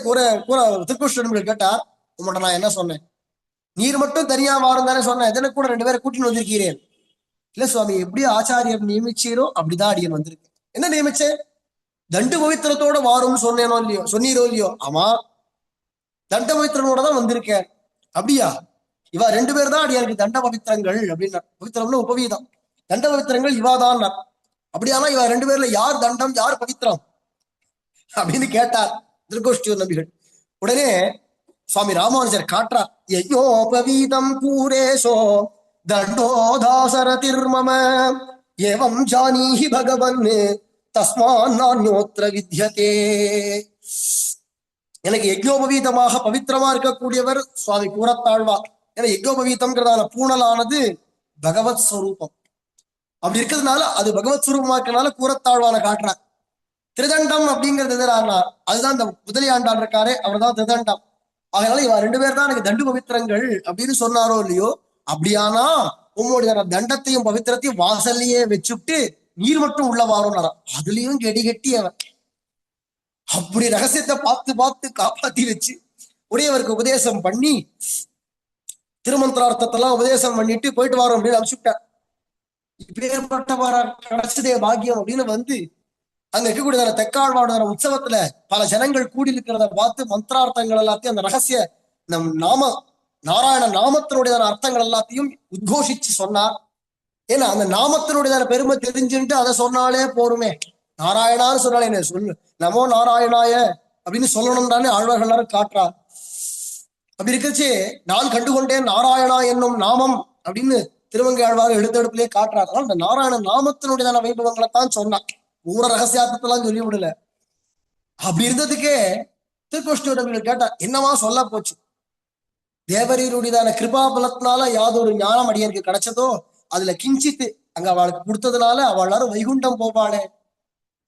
திருக்கோஷ்டியூர் நம்பிகள் கேட்டார், உங்கள்கிட்ட நான் என்ன சொன்னேன், நீர் மட்டும் தனியா வாரும் தானே சொன்னேன், எதனை கூட 2 பேரை கூட்டின்னு வந்திருக்கிறேன். இல்ல சுவாமி, எப்படி ஆச்சாரியர் நியமிச்சீரோ அப்படிதான் அடியன் வந்திருக்கு. என்ன நியமிச்சேன், தண்டு பவித்திரத்தோட வாரும்னு சொன்னேனோ இல்லையோ, சொன்னீரோ இல்லையோ. ஆமா, தண்ட பவித்திரனோட தான் வந்திருக்கேன். அப்படியா, இவா 2 பேர் தான் அடியாருக்கு தண்ட பவித்திரங்கள் அப்படின்னா, பவித்திரம்னு உபவீதம், தண்ட பவித்திரங்கள் இவாதான். அப்படியானா இவா 2 பேர்ல யார் தண்டம் யார் பவித்திரம் அப்படின்னு கேட்டார் திருக்கோஷ்டியூர் நம்பிகள். உடனே சுவாமி ராமானுஜர் காட்டுறார், யஜ்ஞோபவீதம் பூரேசோ தண்டோதாசரதிர்மம ஏவம் ஜானீஹி பகவன் தஸ்மான் நான்யோத்ர வித்யதே. எனக்கு யஜ்ஞோபவீதமாக பவித்திரமா இருக்கக்கூடியவர் சுவாமி கூரத்தாழ்வார். ஏன்னா யஜ்ஞோபவீதம்ங்கிறதான பூணலானது பகவத் ஸ்வரூபம். அப்படி இருக்கிறதுனால அது பகவத் ஸ்வரூபமா இருக்கிறதுனால கூரத்தாழ்வான காட்டுறார். திருதண்டம் அப்படிங்கிறது எதிரானா அதுதான் இந்த முதலியாண்டான் இருக்காரு, அவர் தான் திருதண்டம். அதனால இவ 2 பேர் தான் எனக்கு தண்டு பவித்திரங்கள் அப்படின்னு சொன்னாரோ இல்லையோ. அப்படியானா உங்களுடைய தண்டத்தையும் பவித்திரத்தையும் வாசல்லையே வச்சுட்டு நீர் மட்டும் உள்ள வாரோம், அதுலயும் கெடி கட்டி அவன் அப்படி ரகசியத்தை பார்த்து பார்த்து காப்பாத்தி வச்சு உடையவருக்கு உபதேசம் பண்ணி திருமந்திரார்த்தத்தெல்லாம் உபதேசம் பண்ணிட்டு போயிட்டு வரோம் அப்படின்னு அனுப்பிச்சுட்டார். இப்பேற்பட்டவாரா கிடைச்சதே பாக்கியம் அப்படின்னு வந்து அங்க இருக்கக்கூடிய தெக்காழ்வாட உற்சவத்துல பல ஜனங்கள் கூடி இருக்கிறத பார்த்து மந்திரார்த்தங்கள் எல்லாத்தையும் அந்த ரகசிய நம் நாராயண நாமத்தினுடைய அர்த்தங்கள் எல்லாத்தையும் உத்கோஷிச்சு சொன்னார். ஏன்னா அந்த நாமத்தினுடைய பெருமை தெரிஞ்சுட்டு அதை சொன்னாலே போருமே, நாராயணான்னு சொன்னாலே என்ன சொல்லு, நமோ நாராயணாய அப்படின்னு சொல்லணும்னு ஆழ்வார்கள் எல்லாரும் காட்டுறார். அப்படி இருக்கச்சு நான் கண்டுகொண்டேன் நாராயணா என்னும் நாமம் அப்படின்னு திருவங்கை ஆழ்வார் எழுத்தெடுப்பிலே காட்டுறார். அதனால இந்த நாராயண நாமத்தினுடைய வைபவங்களை தான் சொன்னான், ஊர ரகசியார்த்தத்தெல்லாம் சொல்லி விடல. அப்படி இருந்ததுக்கே திருக்கோஷ்டியூர் கேட்டா என்னவா சொல்ல போச்சு, தேவரீருடையதான கிருபா பலத்தினால யாதொரு ஞானம் அடியனுக்கு கிடைச்சதோ அதுல கிஞ்சித்து அங்க அவளுக்கு கொடுத்ததுனால அவள் எல்லாரும் வைகுண்டம் போவாளே,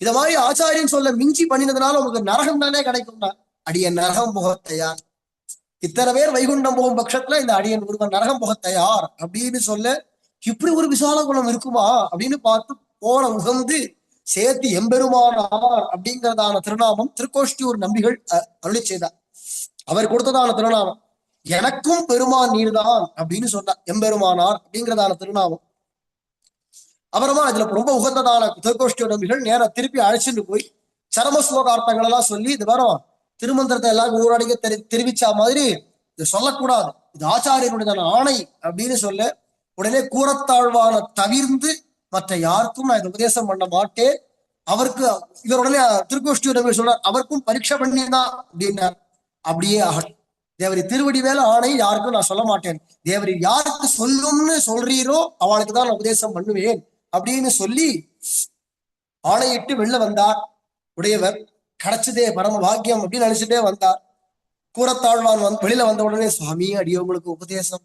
இத மாதிரி ஆச்சாரியன் சொல்ல மிஞ்சி பண்ணினதுனால உங்களுக்கு நரகம் தானே கிடைக்கும்னா, அடிய நரகம் முகத்தையார் இத்தனை பேர் வைகுண்டம் போகும் பட்சத்துல இந்த அடியன் ஒருவன் நரகம் போக தயார் அப்படின்னு சொல்ல, இப்படி ஒரு விசால குணம் இருக்குமா அப்படின்னு பார்த்து போன உகந்து சேர்த்து எம்பெருமானார் அப்படிங்கிறதான திருநாமம் திருக்கோஷ்டியூர் நம்பிகள் அருளி செய்தார். அவர் கொடுத்ததான திருநாமம் எனக்கும் பெருமான் நீர்தான் அப்படின்னு சொன்னார். எம்பெருமானார் அப்படிங்கிறதான திருநாமம். அப்புறமா இதுல ரொம்ப உகந்ததான திருக்கோஷ்டியூர் நம்பிகள் நேர திருப்பி அழைச்சிட்டு போய் சரம ஸ்லோகார்த்தங்கள் எல்லாம் சொல்லி, இது வரும் திருமந்திரத்தை எல்லாரும் ஊரடிக்க தெரிவிச்சா மாதிரி இது சொல்லக்கூடாது, இது ஆச்சாரியனுடைய ஆணை அப்படின்னு சொல்ல, உடனே கூறத்தாழ்வான தவிர்ந்து மற்ற யாருக்கும் நான் இதை உபதேசம் பண்ண மாட்டேன். அவருக்கு இவர் உடனே திருக்கோஷ்டியூர் சொல்றார், அவருக்கும் பரீட்சை பண்ணிதான் அப்படின்னார். அப்படியே ஆகட்டும், தேவரி திருவடி மேல ஆணை யாருக்கும் நான் சொல்ல மாட்டேன், தேவரி யாருக்கு சொல்லும்னு சொல்றீரோ அவளுக்கு தான் நான் உபதேசம் பண்ணுவேன் அப்படின்னு சொல்லி ஆணையிட்டு வெளில வந்தார். உடையவர் கிடைச்சதே பரம பாக்கியம் அப்படின்னு நினைச்சுட்டே வந்தார். கூறத்தாழ்வான் வெளியில வந்த உடனே, சுவாமி அடியவங்களுக்கு உபதேசம்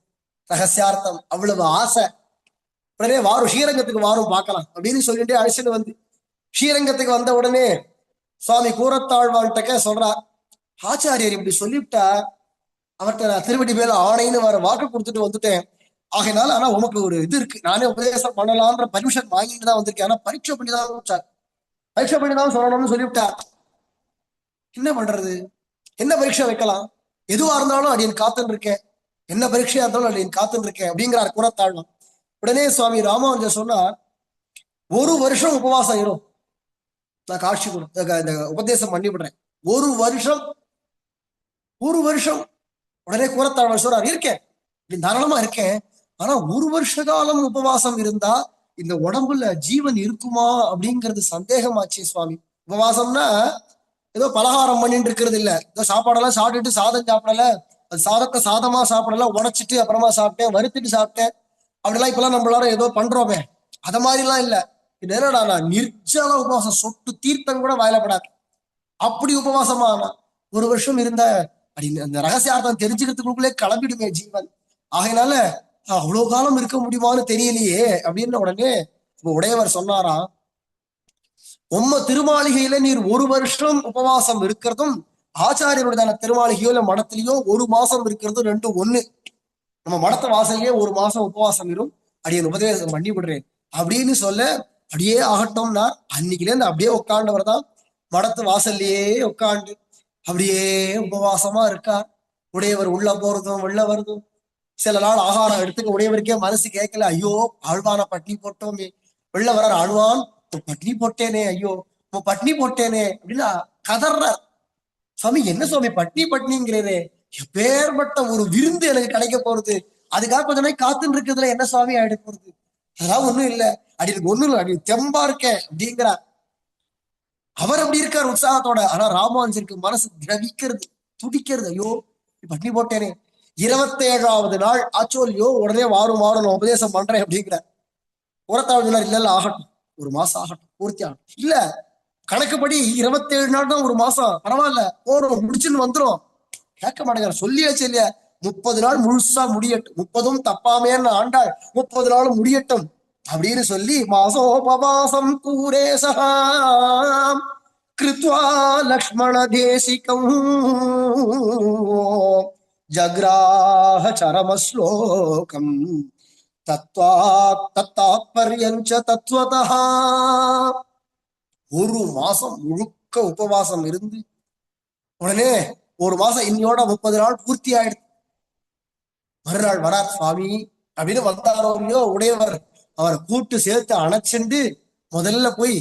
ரகசியார்த்தம் அவ்வளவு ஆசை, உடனே வாரும் ஸ்ரீரங்கத்துக்கு வாரும் பார்க்கலாம் அப்படின்னு சொல்லிட்டு அழைச்சிட்டு வந்து ஸ்ரீரங்கத்துக்கு வந்த உடனே சுவாமி கூறத்தாழ்வான்கிட்ட சொல்றார், ஆச்சாரியர் இப்படி சொல்லிவிட்டா அவர்கிட்ட நான் திருவடி மேல ஆணைன்னு வர வாக்கு கொடுத்துட்டு வந்துட்டேன், ஆகையினால ஆனா உனக்கு ஒரு இது இருக்கு, நானே உபதேசம் பண்ணலான்ற பர்மிஷன் வாங்கிட்டு தான் வந்திருக்கேன், ஆனா பரீட்சை பண்ணிதான் பரீட்சை பண்ணிதான் சொல்லணும்னு சொல்லிவிட்டா என்ன பண்றது, என்ன பரீட்சை வைக்கலாம், எதுவா இருந்தாலும் அடியன் காத்துன்னு இருக்கேன், என்ன பரீட்சையா இருந்தாலும் அடியன் காத்துன்னு இருக்கேன் அப்படிங்கிறார் கூறத்தாழ்வான். உடனே சுவாமி ராமானுஜர் சொன்னார், ஒரு வருஷம் உபவாசம் இரும், நான் காட்சி இந்த உபதேசம் பண்ணி விடுறேன், ஒரு வருஷம். உடனே கூறத்தாழ்வான் சொல்றார், இருக்கேன் தாராளமா இருக்கேன், ஆனா ஒரு வருஷ காலம் உபவாசம் இருந்தா இந்த உடம்புல ஜீவன் இருக்குமா அப்படிங்கிறது சந்தேகமாச்சு சுவாமி. உபவாசம்னா ஏதோ பலகாரம் பண்ணிட்டு இருக்கிறது இல்ல, ஏதோ சாப்பாடெல்லாம் சாப்பிட்டுட்டு சாதம் சாப்பிடல, அது சாதத்தை சாதமா சாப்பிடல, உடைச்சிட்டு அப்புறமா சாப்பிட்டேன், வறுத்துட்டு சாப்பிட்டேன், அப்படிலாம் இப்பெல்லாம் நம்மளால ஏதோ பண்றோமே, அத மாதிரிலாம் இல்ல. இது என்னடா நான் நிர்ஜல உபவாசம், சொட்டு தீர்த்தம் கூட வாயிலப்படாது அப்படி உபவாசமா ஒரு வருஷம் இருந்த அப்படின்னு அந்த ரகசியார்த்தம் தெரிஞ்சுக்கிறதுக்குள்ளே கிளம்பிடுமே ஜீவன், ஆகையினால அவ்வளவு காலம் இருக்க முடியுமான்னு தெரியலையே அப்படின்னு உடனே உடையவர் சொன்னாராம், உம்ம திருமாளிகையில நீர் ஒரு வருஷம் உபவாசம் இருக்கிறதும் ஆச்சாரியருடைய திருமாளிகையோ இல்ல மடத்திலேயோ ஒரு மாசம் இருக்கிறதும் ரெண்டும் ஒண்ணு, நம்ம மடத்த வாசலையே ஒரு மாசம் உபவாசம் இரும், அடியன் உபதேசம் பண்ணி விடுறேன் அப்படின்னு சொல்ல, அப்படியே ஆகட்டும்னா அன்னைக்குலேருந்து அப்படியே உட்காண்டவர் தான் மடத்து வாசல்லையே உட்காண்டு அப்படியே உபவாசமா இருக்கார். உடையவர் உள்ள போறதும் உள்ள வருதும், சில நாள் ஆகாரம் எடுத்துக்க உடையவருக்கே மனசு கேட்கல, ஐயோ ஆழ்வான பட்னி போட்டோமே, வெளில வர்றார், ஆழ்வான் பட்னி போட்டேனே, ஐயோ பட்னி போட்டேனே அப்படின்னா கதர்ற. சுவாமி என்ன சுவாமி பட்னிங்கிறே, எப்பேற்பட்ட ஒரு விருந்து எனக்கு கிடைக்க போறது, அதுக்காக கொஞ்ச நாள் காத்துன்னு இருக்கிறதுல என்ன சுவாமி ஆயிட போறது, அதெல்லாம் ஒண்ணும் இல்லை, அடி ஒண்ணும் இல்லை, அடி தெம்பா இருக்கேன் அப்படிங்கிறார். அவர் அப்படி இருக்கார் உற்சாகத்தோட, ஆனா ராமானுஜருக்கு மனசு திரவிக்கிறது, துடிக்கிறது, ஐயோ பட்னி போட்டேனே. 27வது நாள் ஆச்சோல்யோ, உடனே வாரும் நான் உபதேசம் பண்றேன் அப்படிங்கிறார். கூறத்தாழ்வார் இல்ல ஆகட்டும், ஒரு மாசம் ஆகட்டும், பூர்த்தி ஆகட்டும், இல்ல கணக்குப்படி 27 நாள் தான் ஒரு மாசம், பரவாயில்ல போறோம் முடிச்சுன்னு வந்துடும், கேட்க மாட்டேங்கிற, சொல்லியாச்சு இல்லையா, 30 நாள் முழுசா முடியட்டும், 30ம் தப்பாமேன்னு ஆண்டாள், 30 நாளும் முடியட்டும் அப்படின்னு சொல்லி மாசோபவாசம் கூரேசா கிருத்வா லக்ஷ்மண தேசிகம் ஜக்ராஹ சரமஸ்லோகம் தத்தாத்பர்யஞ்ச தத்துவதா. ஒரு மாசம் முழுக்க உபவாசம் இருந்து உடனே ஒரு மாசம் இன்னையோட 30 நாள் பூர்த்தி ஆயிடுது. மறுநாள் வரார் சுவாமி அப்படின்னு வந்தாரோ இல்லையோ, உடையவர் அவரை கூட்டு சேர்த்து அணைச்சுண்டு முதல்ல போய்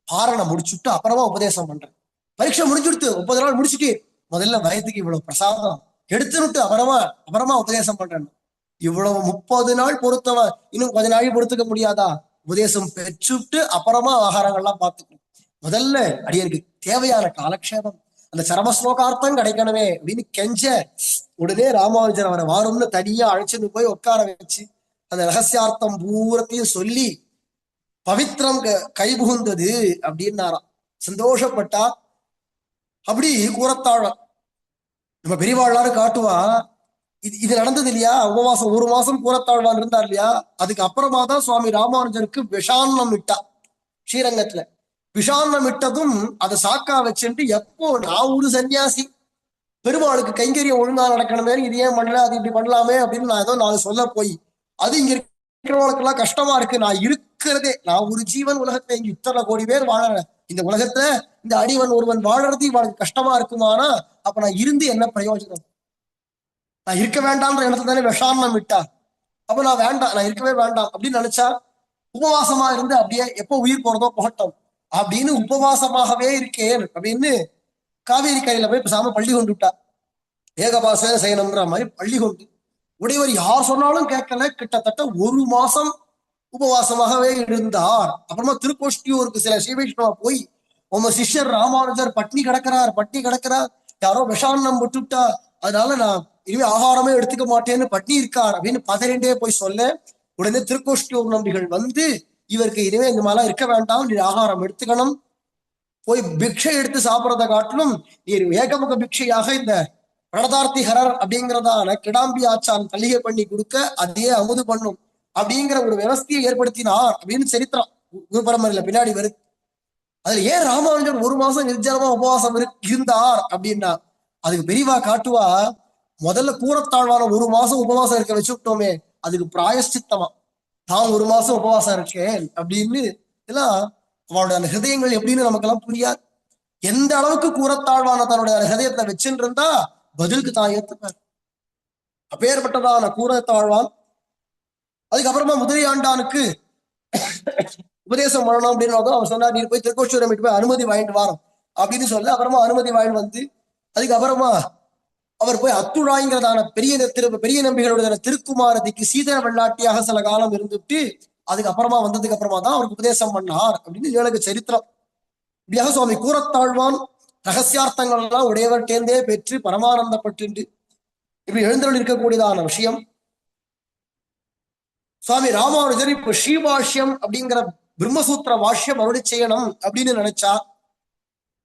பாரணை முடிச்சுட்டு அப்புறமா உபதேசம் பண்றேன். பரீட்சை முடிச்சுடுத்து 30 நாள் முடிச்சுட்டு முதல்ல வயதுக்கு இவ்வளவு பிரசாதம் எடுத்துனுட்டு அப்புறமா உபதேசம் பண்றேன். இவ்வளவு 30 நாள் பொறுத்தவன் இன்னும் கொஞ்ச நாளைக்கு பொறுத்துக்க முடியாதா, உபதேசம் பெற்றுட்டு அப்புறமா ஆகாரங்கள்லாம் பார்த்துக்கணும், முதல்ல அடியனுக்கு தேவையான காலக்ஷேபம் அந்த சரமஸ்லோகார்த்தம் கிடைக்கணுமே அப்படின்னு கெஞ்ச, உடனே ராமானுஜர் அவரை வாரும்னு தனியா அழைச்சிட்டு போய் உட்கார வச்சு அந்த ரகசியார்த்தம் பூரத்தையும் சொல்லி பவித்திரம் கைபுகுந்தது அப்படின்னாராம். சந்தோஷப்பட்டா. அப்படி கூறத்தாழ்வான் நம்ம பெரியவாழ்லாரும் காட்டுவா, இது நடந்தது இல்லையா, உபவாசம் ஒரு மாசம் கூறத்தாழ்வான் இருந்தார் இல்லையா, அதுக்கு அப்புறமா தான் சுவாமி ராமானுஜருக்கு விஷான்னம் விட்டா. ஸ்ரீரங்கத்துல விஷான்னம் விட்டதும் அதை சாக்கா வச்சுட்டு, எப்போ நான் ஒரு சன்னியாசி பெருமாளுக்கு கைங்கரியம் ஒழுங்கா நடக்கணுமே, இது ஏன் பண்ணல, அது இப்படி பண்ணலாமே அப்படின்னு நான் ஏதோ நான் சொல்ல போய் அது இங்க இருக்கிறவங்களுக்கெல்லாம் கஷ்டமா இருக்கு. நான் இருக்கிறதே, நான் ஒரு ஜீவன் உலகத்துல இங்க இத்தனை கோடி பேர் வாழறேன். இந்த உலகத்துல இந்த அடிவன் ஒருவன் வாழறது இவனுக்கு கஷ்டமா இருக்குமானா அப்ப நான் இருந்து என்ன பிரயோஜனம்? நான் இருக்க வேண்டாம்ன்ற இடத்துல தானே விஷாரணம் விட்டா. அப்ப நான் வேண்டாம், நான் இருக்கவே வேண்டாம் அப்படின்னு நினைச்சா உபவாசமா இருந்து அப்படியே எப்போ உயிர் போறதோ போகட்டும் அப்படின்னு உபவாசமாகவே இருக்கேன் அப்படின்னு காவேரி கரையில போய் பேசாம பள்ளி கொண்டு விட்டா. ஏகபாச சயனம்ன்ற மாதிரி பள்ளி கொண்டு உடையவர் யார் சொன்னாலும் கேட்கல. கிட்டத்தட்ட 1 மாசம் உபவாசமாகவே இருந்தார். அப்புறமா திருக்கோஷ்டியூருக்கு சில ஸ்ரீவைஷ்ணவா போய் உங்க சிஷ்யர் ராமானுஜர் பட்னி கிடக்கிறார், யாரோ விஷான்னம் விட்டுட்டா, அதனால நான் இனிமே ஆகாரமே எடுத்துக்க மாட்டேன்னு பட்னி இருக்கார் அப்படின்னு பதறிண்டே போய் சொல்ல, உடனே திருக்கோஷ்டியூர் நம்பிகள் வந்து இவருக்கு இனிமே இந்த மாதிரிலாம் இருக்க வேண்டாம், நீ ஆகாரம் எடுத்துக்கணும், போய் பிக்ஷை எடுத்து சாப்பிடறதை காட்டிலும் நீர் ஏகமுக பிக்ஷையாக இந்த பிரணதார்த்திகரர் அப்படிங்கிறதான கிடாம்பி ஆச்சான் தள்ளிகை பண்ணி கொடுக்க அதையே அமுது பண்ணும் அப்படிங்கிற ஒரு விவஸ்தையை ஏற்படுத்தினார் அப்படின்னு சரித்திரம் குரு பரம்பரையில பின்னாடி வருது. அதுல ஏன் ராமானுஜர் 1 மாசம் நிர்ஜலமா உபவாசம் இருந்தார் அப்படின்னா அதுக்கு பெரியவா காட்டுவா. முதல்ல கூறத்தாழ்வான 1 மாசம் உபவாசம் இருக்க வச்சுட்டோமே, அதுக்கு பிராயஷ்சித்தமா தான் 1 மாசம் உபவாசம் இருக்கேன் அப்படின்னு எல்லாம் அவளுடைய அந்த ஹிருதயங்கள் எப்படின்னு நமக்கெல்லாம் புரியாது. எந்த அளவுக்கு கூறத்தாழ்வான தன்னுடைய ஹிருதயத்தை வச்சுட்டு இருந்தா பதிலுக்கு தான் ஏத்துப்பார். அப்பேற்பட்டதான கூறத்தாழ்வான் அதுக்கப்புறமா முதலியாண்டானுக்கு உபதேசம் பண்ணணும் அப்படின்னு அவர் சொன்னார், நீர் போய் திருக்கோஷூரம் போய் அனுமதி வாங்கிட்டு வாரம் அப்படின்னு சொல்ல அப்புறமா அனுமதி வாங்கிட்டு வந்து அதுக்கப்புறமா அவர் போய் அத்துழாய்ங்கிறதான பெரிய நம்பிகளுடைய திருக்குமாரதிக்கு சீதா வெள்ளாட்டியாக சில காலம் இருந்துட்டு அதுக்கப்புறமா வந்ததுக்கு அப்புறமா தான் அவருக்கு உபதேசம் பண்ணார் அப்படின்னு ஏழு சரித்திரம். இப்படியாக சுவாமி கூறத்தாழ்வான் ரகசியார்த்தங்கள் எல்லாம் உடையவர்கிட்டே பெற்று பரமானந்தப்பட்டு இப்படி எழுந்தருள் இருக்கக்கூடியதான விஷயம். சுவாமி ராமானுஜர் இப்ப ஸ்ரீபாஷ்யம் அப்படிங்கிற பிரம்மசூத்திர வாஷ்யம் அருளி செய்யணும் அப்படின்னு நினைச்சா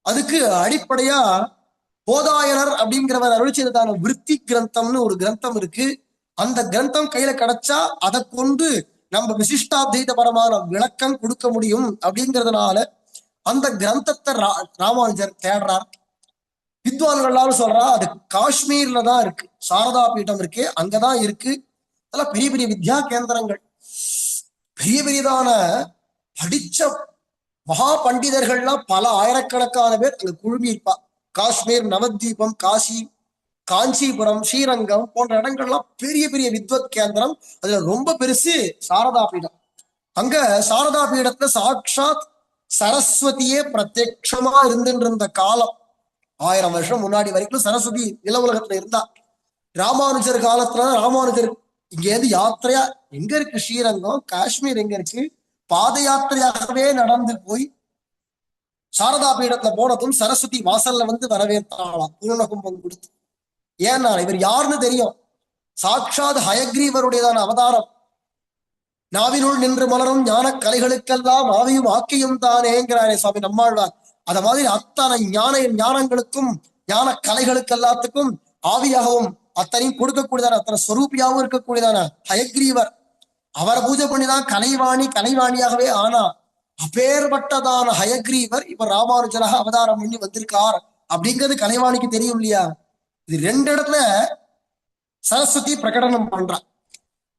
அதுக்கு அடிப்படையா போதாயனர் அப்படிங்கிறவர் அருளி செய்ததான விருத்தி கிரந்தம்னு ஒரு கிரந்தம் இருக்கு. அந்த கிரந்தம் கையில கிடைச்சா அதை கொண்டு நம்ம விசிஷ்டாத்வைத பரமான விளக்கம் கொடுக்க முடியும் அப்படிங்கிறதுனால அந்த கிரந்தத்தை ராமானுஜர் தேடுறார். வித்வான்கள்லாம் சொல்றா அது காஷ்மீர்ல தான் இருக்கு, சாரதா பீட்டம் இருக்கு, அங்கதான் இருக்கு. அதெல்லாம் பெரிய பெரிய வித்யா கேந்திரங்கள், பெரியதான படிச்ச மகா பண்டிதர்கள்லாம் பல ஆயிரக்கணக்கான பேர் அங்க குழுமி இருப்பா. காஷ்மீர், நவத்வீபம், காசி, காஞ்சிபுரம், ஸ்ரீரங்கம் போன்ற இடங்கள்லாம் பெரிய பெரிய வித்வத் கேந்திரம். அதுல ரொம்ப பெருசு சாரதா பீடம். அங்க சாரதா பீடத்துல சாட்சாத் சரஸ்வதியே பிரத்யட்சமா இருந்த காலம் 1000 வருஷம் முன்னாடி வரைக்கும் சரஸ்வதி நில உலகத்துல இருந்தா. ராமானுஜர் காலத்துல ராமானுஜர் இங்க இருந்து யாத்திரையா எங்க இருக்கு, ஸ்ரீரங்கம் காஷ்மீர் எங்க இருக்கு, பாத யாத்திரையாகவே நடந்து போய் சாரதா பீடத்துல போனதும் சரஸ்வதி வாசல்ல வந்து வரவேற்றாளாம் பூர்ணகும்பம் கொடுத்து. ஏன்னா இவர் யாருன்னு தெரியும், சாட்சாத் ஹயக்ரீவருடையதான அவதாரம். நாவினுள் நின்று மலரும் ஞான கலைகளுக்கெல்லாம் ஆவியும் ஆக்கியும் தானேங்கிறாரே சுவாமி நம்மாழ்வார். அத மாதிரி அத்தனை ஞானங்களுக்கும் ஞான கலைகளுக்கு எல்லாத்துக்கும் ஆவியாகவும் அத்தனையும் கொடுக்கக்கூடியதான அத்தனை ஸ்வரூபியாகவும் இருக்கக்கூடியதான ஹயக்ரீவர். அவரை பூஜை பண்ணிதான் கலைவாணியாகவே ஆனா. அப்பேற்பட்டதான ஹயக்ரீவர் இப்ப ராமானுஜராக அவதாரம் பண்ணி வந்திருக்கார் அப்படிங்கிறது கலைவாணிக்கு தெரியும் இல்லையா. இது 2 இடத்துல சரஸ்வதி பிரகடனம் பண்றான்.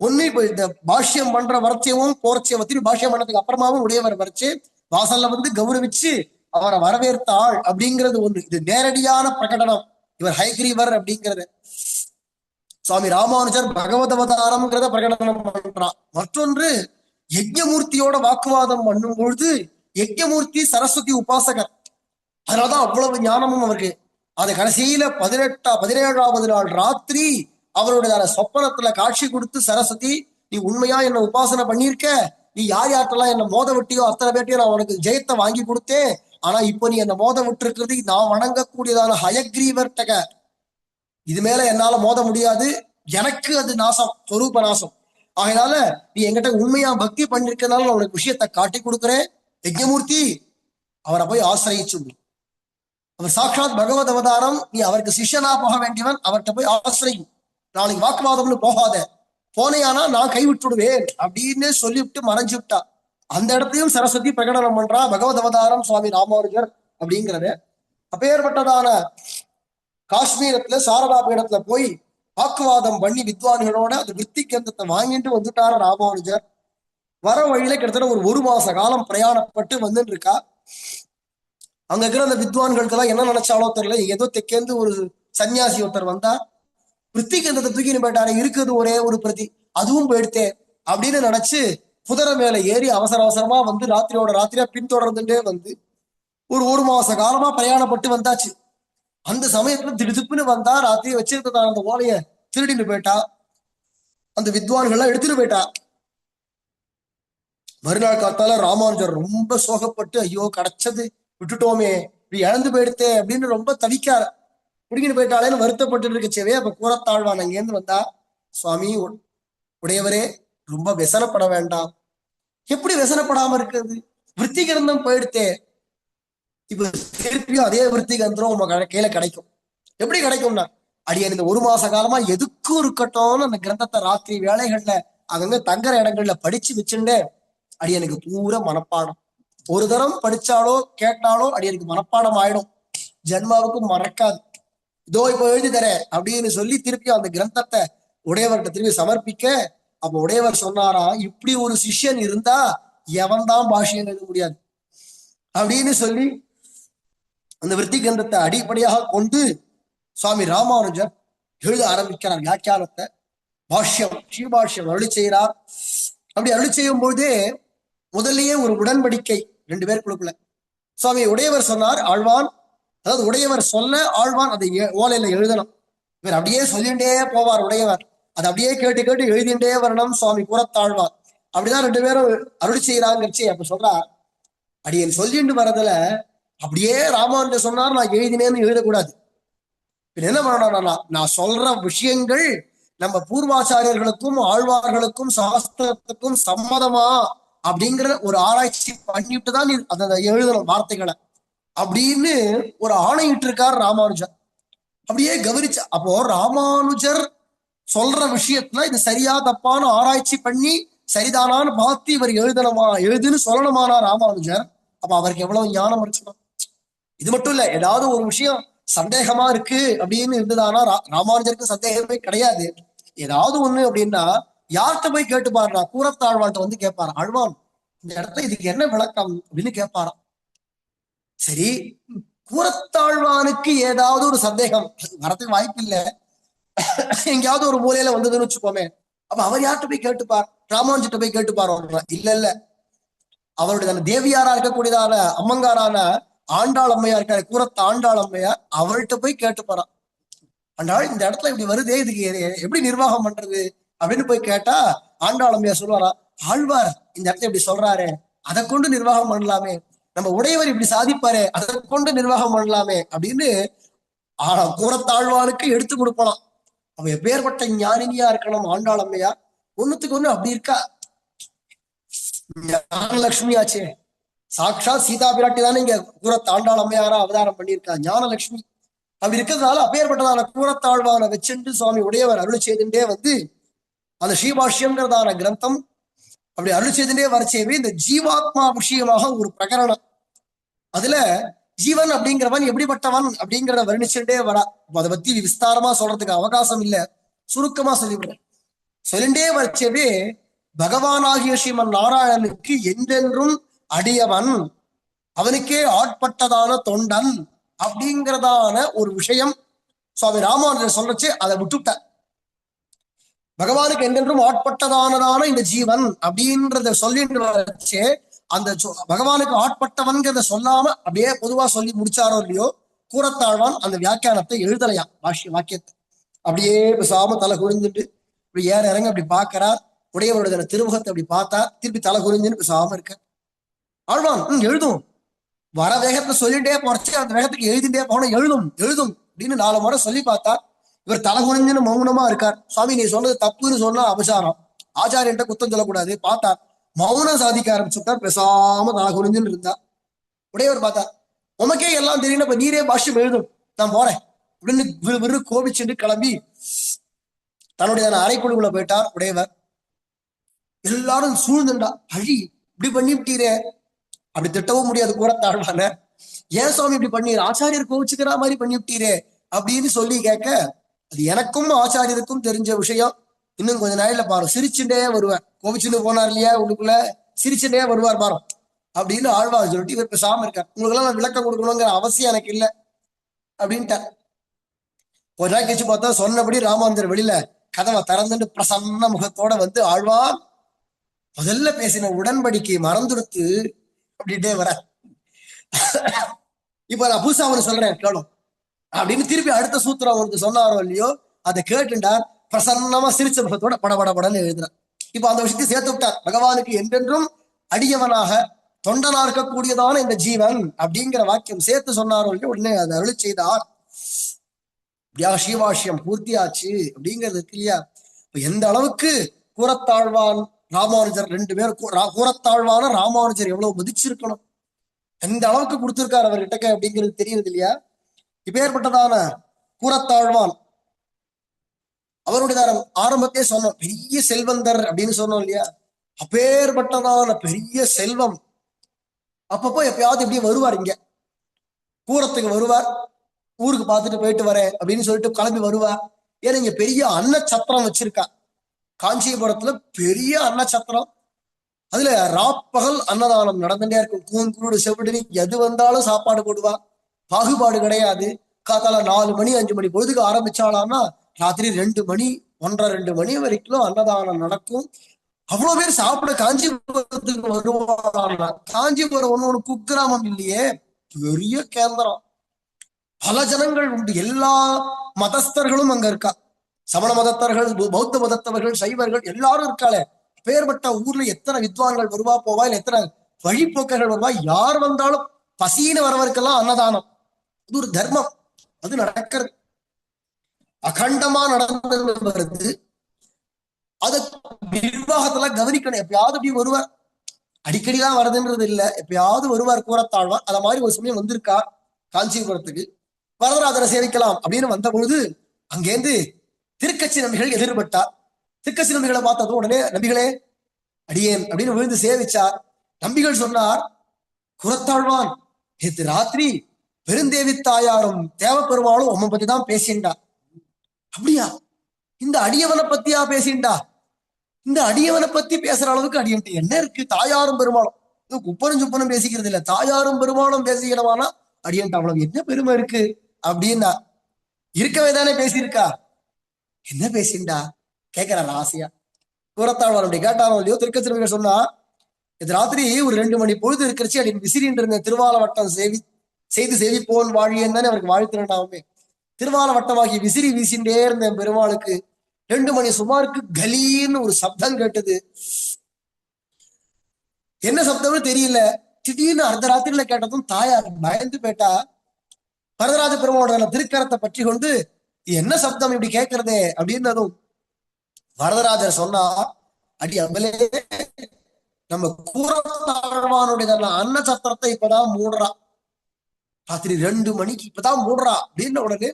ஒண்ணு இப்ப இந்த பாஷ்யம் பண்ற வர்த்தியமும் போர்ச்சியவத்தையும் பாஷ்யம் பண்ணதுக்கு அப்புறமாவும் உடையவர் வரைச்சு வாசல்ல வந்து கௌரவிச்சு அவரை வரவேற்றாள் அப்படிங்கிறது ஒண்ணு. இது நேரடியான பிரகடனம், இவர் ஹயக்ரீவர் அப்படிங்கிறது. சுவாமி ராமானுஜர் பகவத் அவதாரம்ங்கிறத பிரகடனம் பண்றான். மற்றொன்று யஜ்ஞமூர்த்தியோட வாக்குவாதம் பண்ணும் பொழுது யஜ்ஞமூர்த்தி சரஸ்வதி உபாசகர், அதனாலதான் அவ்வளவு ஞானமும் அவருக்கு. அது கடைசியில 17வது நாள் ராத்திரி அவருடைய சொப்பனத்துல காட்சி கொடுத்து, சரஸ்வதி நீ உண்மையா என்ன உபாசனை பண்ணியிருக்க, நீ யார்ட்டெல்லாம் என்ன மோத விட்டியோ அத்தனை பேர்ட்டையும் நான் உனக்கு ஜெயத்தை வாங்கி கொடுத்தேன், ஆனா இப்போ நீ என்ன மோத விட்டு இருக்கிறது நான் வணங்கக்கூடியதான ஹயக்ரீவர்டக, இது மேல என்னால மோத முடியாது, எனக்கு அது நாசம், சொரூப நாசம். ஆகையினால நீ என்கிட்ட உண்மையா பக்தி பண்ணிருக்கனால நான் உனக்கு விஷயத்தை காட்டி கொடுக்குறேன். யஜ்ஞமூர்த்தி அவரை போய் ஆசிரியிச்சு, அவர் சாட்சாத் பகவத் அவதாரம், நீ அவருக்கு சிஷ்யனா போக வேண்டியவன், அவர்கிட்ட போய் ஆசிரியும், நாளைக்கு வாக்குவாதம்னு போகாத, போனையானா நான் கைவிட்டுடுவேன் அப்படின்னு சொல்லிவிட்டு மறைஞ்சு விட்டா. அந்த இடத்தையும் சரஸ்வதி பிரகடனம் பண்றா, பகவத் அவதாரம் சுவாமி ராமானுஜர் அப்படிங்கிறது. அப்பேற்பட்டதான காஷ்மீரத்துல சாரதா பீடத்துல போய் வாக்குவாதம் பண்ணி வித்வான்களோட அந்த விருத்தி கேந்திரத்தை வாங்கிட்டு வந்துட்டாரு ராமானுஜர். வர வழியில கிட்டத்தட்ட ஒரு மாச காலம் பிரயாணப்பட்டு வந்துட்டு இருக்கா. அங்க இருக்கிற அந்த வித்வான்களுக்கெல்லாம் என்ன நினைச்சாலோ தெரியல, ஏதோ தெற்கேந்து ஒரு சன்னியாசி ஒருத்தர் வந்தா விருத்தி கேந்திரத்தை தூக்கின்னு போயிட்டாரு, இருக்குது ஒரே ஒரு பிரதி, அதுவும் போயிடுத்தே அப்படின்னு நினைச்சு குதிரை மேல ஏறி அவசர அவசரமா வந்து ராத்திரியோட ராத்திரியா பின்தொடர்ந்துட்டே வந்து ஒரு மாச காலமா பிரயாணப்பட்டு வந்தாச்சு. அந்த சமயத்துல திடுதிப்புன்னு வந்தா, ராத்திரி வச்சிருக்கதா அந்த ஓலைய திருடிட்டு போயிட்டா. அந்த வித்வான்கள்லாம் எடுத்துட்டு போயிட்டா. மறுநாள் காத்தால ராமானுஜர் ரொம்ப சோகப்பட்டு, ஐயோ கிடைச்சது விட்டுட்டோமே, இப்படி இழந்து போயிடுத்தே அப்படின்னு ரொம்ப தவிக்கார, குடிக்கிட்டு போயிட்டாலேன்னு வருத்தப்பட்டு இருக்கச்சேவே. அப்ப கூறத்தாழ்வான் அங்கேருந்து வந்தா, சுவாமி உடையவரே ரொம்ப व्यसனப்பட வேண்டாம். எப்படி व्यसனப்படாம இருக்கிறது, விருத்தி கிரந்தம் போயிடுத்தே, இப்ப திருப்பியும் அதே விருத்தி கிரந்தம் உங்க கையில கிடைக்கும். எப்படி கிடைக்கும்னா, அடியன் இந்த ஒரு மாச காலமா எதுக்கும் இருக்கட்டும்னு அந்த கிரந்தத்தை ராத்திரி வேலைகள்ல அங்கங்க தங்குற இடங்கள்ல படிச்சு வச்சுட்டே அடியனுக்கு பூரா மனப்பாடம். ஒரு தரம் படிச்சாலோ கேட்டாலோ அடியனுக்கு மனப்பாடம் ஆயிடும், ஜென்மாவுக்கு மறக்காது. இதோ இப்ப எழுதி தரேன் அப்படின்னு சொல்லி திருப்பி அந்த கிரந்தத்தை உடையவர்கிட்ட திருப்பி சமர்ப்பிக்க, அப்ப உடையவர் சொன்னாரா, இப்படி ஒரு சிஷ்யன் இருந்தா எவன் தான் பாஷ்யம் எழுத முடியாது அப்படின்னு சொல்லி அந்த விருத்தி கிரந்தத்தை அடிப்படையாக கொண்டு சுவாமி ராமானுஜர் எழுத ஆரம்பிக்கிறார் வியாக்கியானத்தை, பாஷ்யம் ஸ்ரீபாஷ்யம் அருளி செய்கிறார். அப்படி அருளி செய்யும் பொழுதே முதல்லயே ஒரு உடன்படிக்கை ரெண்டு பேருக்குள்ள. சுவாமி உடையவர் சொன்னார், ஆழ்வான், அதாவது உடையவர் சொல்ல ஆழ்வான் அதை ஓலையில எழுதணும். இவர் அப்படியே சொல்லிண்டே போவார் உடையவர், அதை அப்படியே கேட்டு கேட்டு எழுதிண்டே வரணும் சுவாமி கூறத்தாழ்வார். அப்படிதான் ரெண்டு பேரும் அருளி செய்யறாங்கச்சு. அப்ப சொல்றார், அடியன் சொல்லிட்டு வரதுல அப்படியே ராமானுஜர் சொன்னார் நான் எழுதினேன்னு எழுதக்கூடாது. என்ன பண்ணணும்னா, நான் சொல்ற விஷயங்கள் நம்ம பூர்வாச்சாரியர்களுக்கும் ஆழ்வார்களுக்கும் சாஸ்திரத்துக்கும் சம்மதமா அப்படிங்கிற ஒரு ஆராய்ச்சி பண்ணிட்டு தான் அதை எழுதணும் வார்த்தைகளை அப்படின்னு ஒரு ஆணையிட்டு இருக்கார் ராமானுஜர். அப்படியே கவனிச்ச அப்போ ராமானுஜர் சொல்ற விஷயத்துல இது சரியா தப்பான ஆராய்ச்சி பண்ணி சரிதானான்னு பார்த்து இவர் எழுதணுமா, எழுதுன்னு சொல்லணுமானா ராமானுஜர், அப்ப அவருக்கு எவ்வளவு ஞானம் இருக்கணும். இது மட்டும் இல்ல, ஏதாவது ஒரு விஷயம் சந்தேகமா இருக்கு அப்படின்னு இருந்ததானா ராமானுஜருக்கு சந்தேகமே கிடையாது. ஏதாவது ஒண்ணு அப்படின்னா யார்கிட்ட போய் கேட்டு பாருனா, கூறத்தாழ்வான்ட்ட வந்து கேட்பாரு, ஆழ்வான் இந்த இடத்துல இதுக்கு என்ன விளக்கம் அப்படின்னு கேட்பாராம். சரி, கூறத்தாழ்வானுக்கு ஏதாவது ஒரு சந்தேகம் வரதுக்கு வாய்ப்பு இல்லை, எங்கேயாவது ஒரு மூலையில வந்ததுன்னு வச்சுக்கோமே, அப்ப அவர் யார்கிட்ட போய் கேட்டுப்பார், ராமானுஜிட்ட போய் கேட்டுப்பாரு. இல்ல இல்ல, அவருடைய அந்த தேவியாரா இருக்கக்கூடியதான அம்மங்காரான ஆண்டாள் அம்மையா இருக்காரு, கூறத்த ஆண்டாள் அம்மையார், அவள்கிட்ட போய் கேட்டுப்பாராம். ஆண்டாள் இந்த இடத்துல இப்படி வருதே, இதுக்கு எப்படி நிர்வாகம் பண்றது அப்படின்னு போய் கேட்டா ஆண்டாள் அம்மையார் சொல்லுவாரா, ஆழ்வார் இந்த இடத்துல இப்படி சொல்றாரு, அதை கொண்டு நிர்வாகம் பண்ணலாமே, நம்ம உடையவர் இப்படி சாதிப்பாரு, அதை கொண்டு நிர்வாகம் பண்ணலாமே அப்படின்னு கூறத்தாழ்வானுக்கு எடுத்து கொடுக்கலாம். அவ எப்பேற்பட்ட ஞானினியா இருக்கணும் ஆண்டாள் அம்மையார், ஒண்ணுத்துக்கு ஒண்ணு அப்படி இருக்கா. ஞானலட்சுமி ஆச்சே, சாட்சாத் சீதா பிராட்டி தானே இங்க கூறத்தாண்டாள் அம்மையாரா அவதாரம் பண்ணியிருக்கா, ஞானலட்சுமி. அப்படி இருக்கிறதுனால அப்பேற்பட்டதான கூறத்தாழ்வான வச்சுட்டு சுவாமி உடையவர் அருளி செய்துட்டே வந்து அந்த ஸ்ரீபாஷ்யம்ங்கிறதான கிரந்தம் அப்படி அருளி செய்துட்டே வரச்சேவே இந்த ஜீவாத்மா விஷயமாக ஒரு பிரகரணம். அதுல ஜீவன் அப்படிங்கிறவன் எப்படிப்பட்டவன் அப்படிங்கிறத வர்ணிச்சுட்டே வரா. அதை பத்தி விஸ்தாரமா சொல்றதுக்கு அவகாசம் இல்லை, சுருக்கமா சொல்லிவிடுறேன். சொல்லிண்டே வரச்சேவே பகவானாகிய ஸ்ரீமன் நாராயணனுக்கு என்றென்றும் அடியவன், அவனுக்கே ஆட்பட்டதான தொண்டன் அப்படிங்கிறதான ஒரு விஷயம் சுவாமி ராமானுஜர் சொல்றச்சு. அதை விட்டுட்ட, பகவானுக்கு என்றென்றும் ஆட்பட்டதானதான இந்த ஜீவன் அப்படின்றத சொல்லிட்டு வச்சே, அந்த பகவானுக்கு ஆட்பட்டவன்கிறத சொல்லாம அப்படியே பொதுவா சொல்லி முடிச்சாரோ இல்லையோ, கூறத்தாழ்வான் அந்த வியாக்கியானத்தை எழுதலையா, வாக்கியத்தை அப்படியே பேசாம தலை குறிஞ்சிட்டு இப்படி ஏற இறங்க அப்படி பாக்குறார். உடையவருடைய திருமுகத்தை அப்படி பார்த்தா திருப்பி தலை குறிஞ்சுன்னு பேசாம இருக்க. ஆழ்வான் எழுதும், வர வேகத்தை சொல்லிட்டே போறச்சு, அந்த வேகத்துக்கு எழுதிட்டே போன எழுதும் எழுதும் அப்படின்னு 4 முறை சொல்லி பார்த்தா இவர் தலை குனிஞ்சுன்னு மௌனமா இருக்கார். சுவாமி நீ சொன்னது தப்புன்னு சொன்னா அபசாரம், ஆச்சாரியன்ட்ட குத்தம் சொல்லக்கூடாது. பார்த்தா மௌனம் சாதிக்க ஆரம்பிச்சுட்டார், பேசாம தலை குனிஞ்சுன்னு இருந்தா. உடையவர் பார்த்தா, உமக்கே எல்லாம் தெரியும், இப்ப நீரே பாஷ்யம் எழுதும், நான் போறேன் அப்படின்னு விறு கோபிச்சுட்டு கிளம்பி தன்னுடைய அறைக்குழுக்குள்ள போயிட்டார் உடையவர். எல்லாரும் சூழ்ந்துண்டா, அழி இப்படி பண்ணிவிட்டீரே, அப்படி திட்டவும் முடியாது கூறத்தாழ்வான, ஏன் சுவாமி இப்படி பண்ணீர், ஆச்சாரியர் கோவிச்சுக்கிற மாதிரி பண்ணிவிட்டீரே அப்படின்னு சொல்லி கேட்க, அது எனக்கும் ஆச்சாரியருக்கும் தெரிஞ்ச விஷயம். இன்னும் கொஞ்ச நாள்ல பாரு சிரிச்சுட்டே வருவேன். கோபிச்சுன்னு போனார் இல்லையா உள்ளுக்குள்ள, சிரிச்சுட்டே வருவார் பாரு அப்படின்னு ஆழ்வார் சொல்லிட்டு இவர் பேசாம இருக்கார். உங்களுக்கு எல்லாம் நான் விளக்கம் கொடுக்கணுங்கிற அவசியம் எனக்கு இல்லை அப்படின்ட்டார். ஒரு நாள் கழிச்சு பார்த்தா சொன்னபடி ராமாந்தர் வெளியில கதவை திறந்துட்டு பிரசன்ன முகத்தோட வந்து, ஆழ்வார் முதல்ல பேசின உடன்படிக்கை மறந்துடுத்து அப்படின்ட்டே வர, இப்ப நான் புதுசா அவனு சொல்றேன் கேளும் அப்படின்னு திருப்பி அடுத்த சூத்திரம் அவனுக்கு சொன்னாரோ இல்லையோ, அதை கேட்டுட்டார். பிரசன்னமா சிரிச்ச முகத்தோட படபடன்னு எழுதுறார். இப்ப அந்த விஷயத்தை சேர்த்து விட்டார். பகவானுக்கு என்றென்றும் அடியவனாக தொண்டனா இருக்கக்கூடியதான இந்த ஜீவன் அப்படிங்கிற வாக்கியம் சேர்த்து சொன்னாரோ இல்லையோ, உடனே அதை அருளி செய்தார். இப்படியா ஸ்ரீவாஷ்யம் பூர்த்தியாச்சு அப்படிங்கிறது இருக்கு இல்லையா. இப்ப எந்த அளவுக்கு கூரத்தாழ்வான் ராமானுஜர் ரெண்டு பேரும், கூரத்தாழ்வான ராமானுஜர் எவ்வளவு மதிச்சிருக்கணும், எந்த அளவுக்கு கொடுத்திருக்காரு அவர்கிட்ட அப்படிங்கிறது தெரியுது இல்லையா. இப்ப ஏற்பட்டதான கூரத்தாழ்வான் அவருடைய ஆரம்பத்தையே சொன்னோம், பெரிய செல்வந்தர் அப்படின்னு சொன்னோம் இல்லையா. அப்பேற்பட்டதான பெரிய செல்வம் அப்பப்போ எப்பயாவது இப்படியே வருவார், இங்க கூரத்துக்கு வருவார், ஊருக்கு பார்த்துட்டு போயிட்டு வரேன் அப்படின்னு சொல்லிட்டு கிளம்பி வருவார். ஏன்னா இங்க பெரிய அன்னச்சத்திரம் வச்சிருக்கா காஞ்சிபுரத்துல, பெரிய அன்னச்சத்திரம். அதுல ராப்பகல் அன்னதானம் நடந்துட்டே இருக்கும். கூங்குருடு செவிடு எது வந்தாலும் சாப்பாடு போடுவா, பாகுபாடு கிடையாது. காத்தால 4 மணி 5 மணி பொழுதுக்கு ஆரம்பிச்சாலாம்னா ராத்திரி 2 மணி 1:30-2 மணி வரைக்கும் அன்னதானம் நடக்கும். அவ்வளவு பேர் சாப்பிட காஞ்சிபுரத்துக்கு வருவாங்க. காஞ்சிபுரம் ஒண்ணு குக்கிராமம் இல்லையே, பெரிய கேந்திரம், பல ஜனங்கள் உண்டு, எல்லா மதஸ்தர்களும் அங்க இருக்கா. சமண மதத்தர்கள், பௌத்த மதத்தவர்கள், சைவர்கள் எல்லாரும் இருக்காளே. பேர்பட்ட ஊர்ல எத்தனை வித்வான்கள் வருவா போவா, இல்ல எத்தனை வழிபோக்கர்கள் வருவா. யார் வந்தாலும் பசின்னு வரவருக்கெல்லாம் அன்னதானம். அது ஒரு தர்மம், அது நடக்கிறது, அகண்டமா நடந்து வருது. அத நிர்வாகத்துல கவனிக்கணும். எப்பயாவது அப்படி வருவார், அடிக்கடிதான் வருதுன்றது இல்லை, எப்பயாவது வருவார் கூரத்தாழ்வார். அத மாதிரி ஒரு சமயம் வந்திருக்கா காஞ்சிபுரத்துக்கு, வரதராஜரை சேவிக்கலாம் அப்படின்னு வந்த பொழுது அங்கேருந்து திருக்கட்சி நம்பிகள் எதிர்பட்டார். திருக்கட்சி நம்பிகளை பார்த்ததும் உடனே, நம்பிகளே அடியேன் அப்படின்னு விழுந்து சேவிச்சார். நம்பிகள் சொன்னார், கூரத்தாழ்வான் நேற்று ராத்திரி பெருந்தேவி தாயாரும் தேவப்பெருமாளும் உம்மை பத்தி தான் பேசிண்டா. அப்படியா, இந்த அடியவனை பத்தியா பேசிண்டா? இந்த அடியவனை பத்தி பேசுற அளவுக்கு அடியன்ட்டு என்ன இருக்கு? தாயாரும் பெருமாளும் குப்பனும் சுப்பனும் பேசிக்கிறது இல்ல, தாயாரும் பெருமாளும் பேசிக்கிறவானா அடியன்ட்டு அவ்வளவு என்ன பெருமை இருக்கு அப்படின்னா, இருக்கவே தானே பேசியிருக்கா, என்ன பேசிண்டா கேட்கிறார் ஆசையா. கூரத்தாழ்வார் கேட்டாரோ இல்லையோ, திருக்கச்சிறுமிகள் சொன்னா, இது ராத்திரி ஒரு 2 மணி பொழுது இருக்கிறச்சு அப்படின்னு விசிறின்னு இருந்த திருவாலவட்டம் செய்து சேவிப்போன் வாழியன்னு தானே அவருக்கு வாழ்த்துறாமே. திருவாலவட்டமாகி விசிறி வீசிண்டே இருந்த பெருமாளுக்கு 2 மணி சுமாருக்கு கலீன்னு ஒரு சப்தம் கேட்டது. என்ன சப்தம்னு தெரியல. திடீர்னு அர்த்தராத்திரியில கேட்டதும் தாயார் பயந்து போயிட்டா. வரதராஜ பெருமாளோட திருக்கரத்தை பற்றி கொண்டு, என்ன சப்தம் இப்படி கேட்கறதே அப்படின்னதும் வரதராஜர் சொன்னா, அடி அம்பலே, நம்ம கூரத்தாழ்வானுடைய அன்ன சத்திரத்தை இப்பதான் மூடுறா, ராத்திரி 2 மணிக்கு இப்பதான் மூடுறா அப்படின்ன உடனே,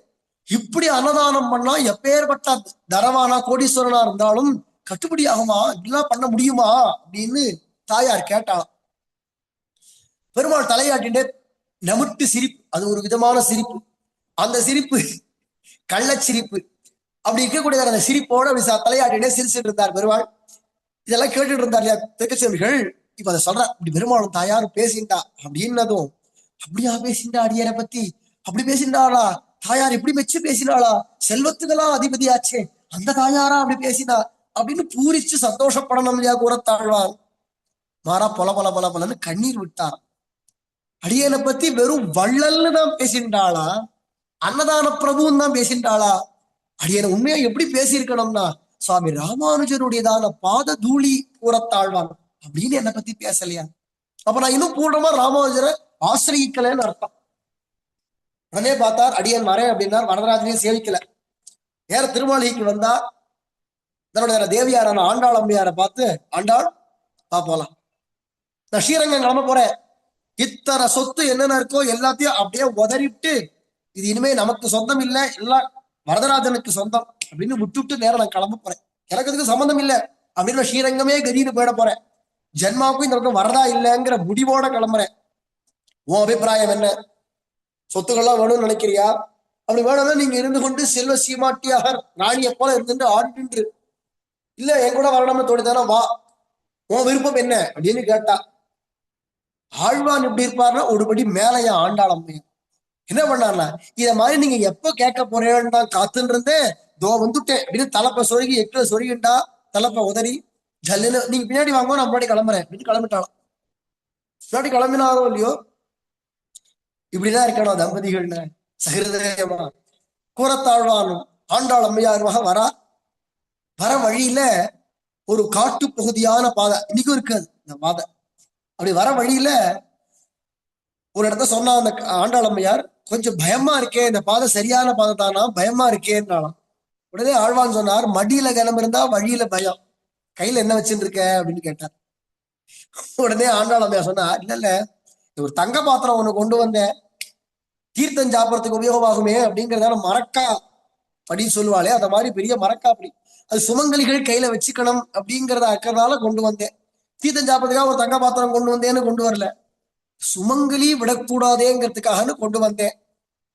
இப்படி அன்னதானம் பண்ணா எப்பேற்பட்ட தரவானா கோடீஸ்வரனா இருந்தாலும் கட்டுப்படி ஆகுமா, இப்படிலாம் பண்ண முடியுமா அப்படின்னு தாயார் கேட்டாளாம். பெருமாள் தலையாட்டின்டே நமுட்டு சிரிப்பு, அது ஒரு விதமான சிரிப்பு. அந்த சிரிப்பு கள்ளச்சிரிப்பு. அப்படி இருக்கக்கூடிய அந்த சிரிப்போட அப்படி தலையாட்டினே சிரிச்சுட்டு இருந்தார் பெருமாள். இதெல்லாம் கேட்டுட்டு இருந்தார் இல்லையா திருக்கச்சிறுமிகள். இப்ப அதை சொல்ற, இப்படி பெருமாளும் தாயாரும் பேசிண்டா அப்படின்னதும், அப்படியா பேசிண்டா அடியரை பத்தி, அப்படி பேசிண்டாளா தாயார், இப்படி மெச்சு பேசினாளா, செல்வத்துக்கெல்லாம் அதிபதியாச்சே அந்த தாயாரா அப்படி பேசினா அப்படின்னு பூரிச்சு சந்தோஷப்படணும் இல்லையா கூரத்தாழ்வார். மாறா பொல பொல பொல பொலன்னு கண்ணீர் விட்டார். அடியனை பத்தி வெறும் வள்ளல்னு தான் பேசிண்டாளா, அன்னதான பிரபுன்னு தான் பேசிண்டாளா, அடியனை உண்மையா எப்படி பேசியிருக்கணும்னா சுவாமி ராமானுஜருடையதான பாத தூளி கூரத்தாழ்வான் அப்படின்னு என்னை பத்தி பேசலையா, அப்ப நான் இன்னும் பூர்ணமா ராமானுஜரை ஆசிரியக்கலன்னு அர்த்தம். உடனே பார்த்தார், அடியன் வரேன் அப்படின்னார். வரதராஜனையும் சேவிக்கல. நேர திருமாளிகைக்கு வந்தா தன்னுடைய தேவியாரான ஆண்டாள் அம்மையாரை பார்த்து, ஆண்டாள் பா போலாம், நான் ஸ்ரீரங்கம் கிளம்ப போறேன், இத்தனை சொத்து என்னென்ன இருக்கோ எல்லாத்தையும் அப்படியே உதறிட்டு, இது இனிமே நமக்கு சொந்தம் இல்லை, எல்லாம் வரதராஜனுக்கு சொந்தம் அப்படின்னு விட்டுட்டு நேரம் நான் கிளம்ப போறேன், எனக்கு அதுக்கு சம்மந்தம் இல்லை அப்படின்னு ஸ்ரீரங்கமே கதின்னு போயிட போறேன், ஜென்மாவுக்கும் இந்த பக்கம் வரதா இல்லைங்கிற முடிவோட கிளம்புறேன். உன் அபிப்பிராயம் என்ன, சொத்துக்கள்லாம் வேணும்னு நினைக்கிறியா, அப்படி வேணும்னா நீங்க இருந்து கொண்டு செல்வ சீமாட்டியாக ராணியை போல இருந்துட்டு ஆடிட்டு இல்ல என் கூட வரணும்னு தோணிதானா வா, உன் விருப்பம் என்ன அப்படின்னு கேட்டா ஆழ்வான் எப்படி இருப்பாருன்னா ஒருபடி மேலையா ஆண்டாளம் என்ன பண்ணார்ல, இத மாதிரி நீங்க எப்ப கேட்க போறேன்னு தான் காத்துன்னு இருந்தேன், தோ வந்துட்டேன் அப்படின்னு தலைப்ப சொருகி எட்டு சொருகிண்டா, தலைப்ப உதறி ஜல்லுன்னு நீங்க பின்னாடி வாங்க நான் முன்னாடி கிளம்புறேன் அப்படின்னு கிளம்பிட்டாலும். முன்னாடி கிளம்பினாரோ இல்லையோ இப்படிதான் இருக்கணும் தம்பதிகள்னு சகிருதயமா. கூறத்தாழ்வானும் ஆண்டாள் அம்மையாருமாக வர வழியில ஒரு காட்டு பகுதியான பாதை இன்னைக்கும் இருக்காது இந்த பாதை. அப்படி வர வழியில ஒரு இடத்த சொன்னா அந்த ஆண்டாள் அம்மையார், கொஞ்சம் பயமா இருக்கே, இந்த பாதை சரியான பாதை தானா, பயமா இருக்கேன்னாலாம். உடனே ஆழ்வான் சொன்னார், மடியில கிளம்பு இருந்தா வழியில பயம், கையில என்ன வச்சுட்டு இருக்க அப்படின்னு கேட்டார். உடனே ஆண்டாள் அம்மையார் சொன்னா, இல்ல இல்ல ஒரு தங்க பாத்திரம் ஒண்ணு கொண்டு வந்தேன், தீர்த்தம் சாப்பிடறதுக்கு உபயோகமாகுமே அப்படிங்கிறதால மரக்கா அப்படின்னு சொல்லுவாளே, அந்த மாதிரி பெரிய மரக்கா அப்படி அது சுமங்கலிகள் கையில வச்சுக்கணும் அப்படிங்கிறத அக்கறதால கொண்டு வந்தேன். தீர்த்தம் சாப்பிட்றதுக்காக ஒரு தங்க பாத்திரம் கொண்டு வந்தேன்னு கொண்டு வரல, சுமங்கலி விடக்கூடாதேங்கிறதுக்காகன்னு கொண்டு வந்தேன்,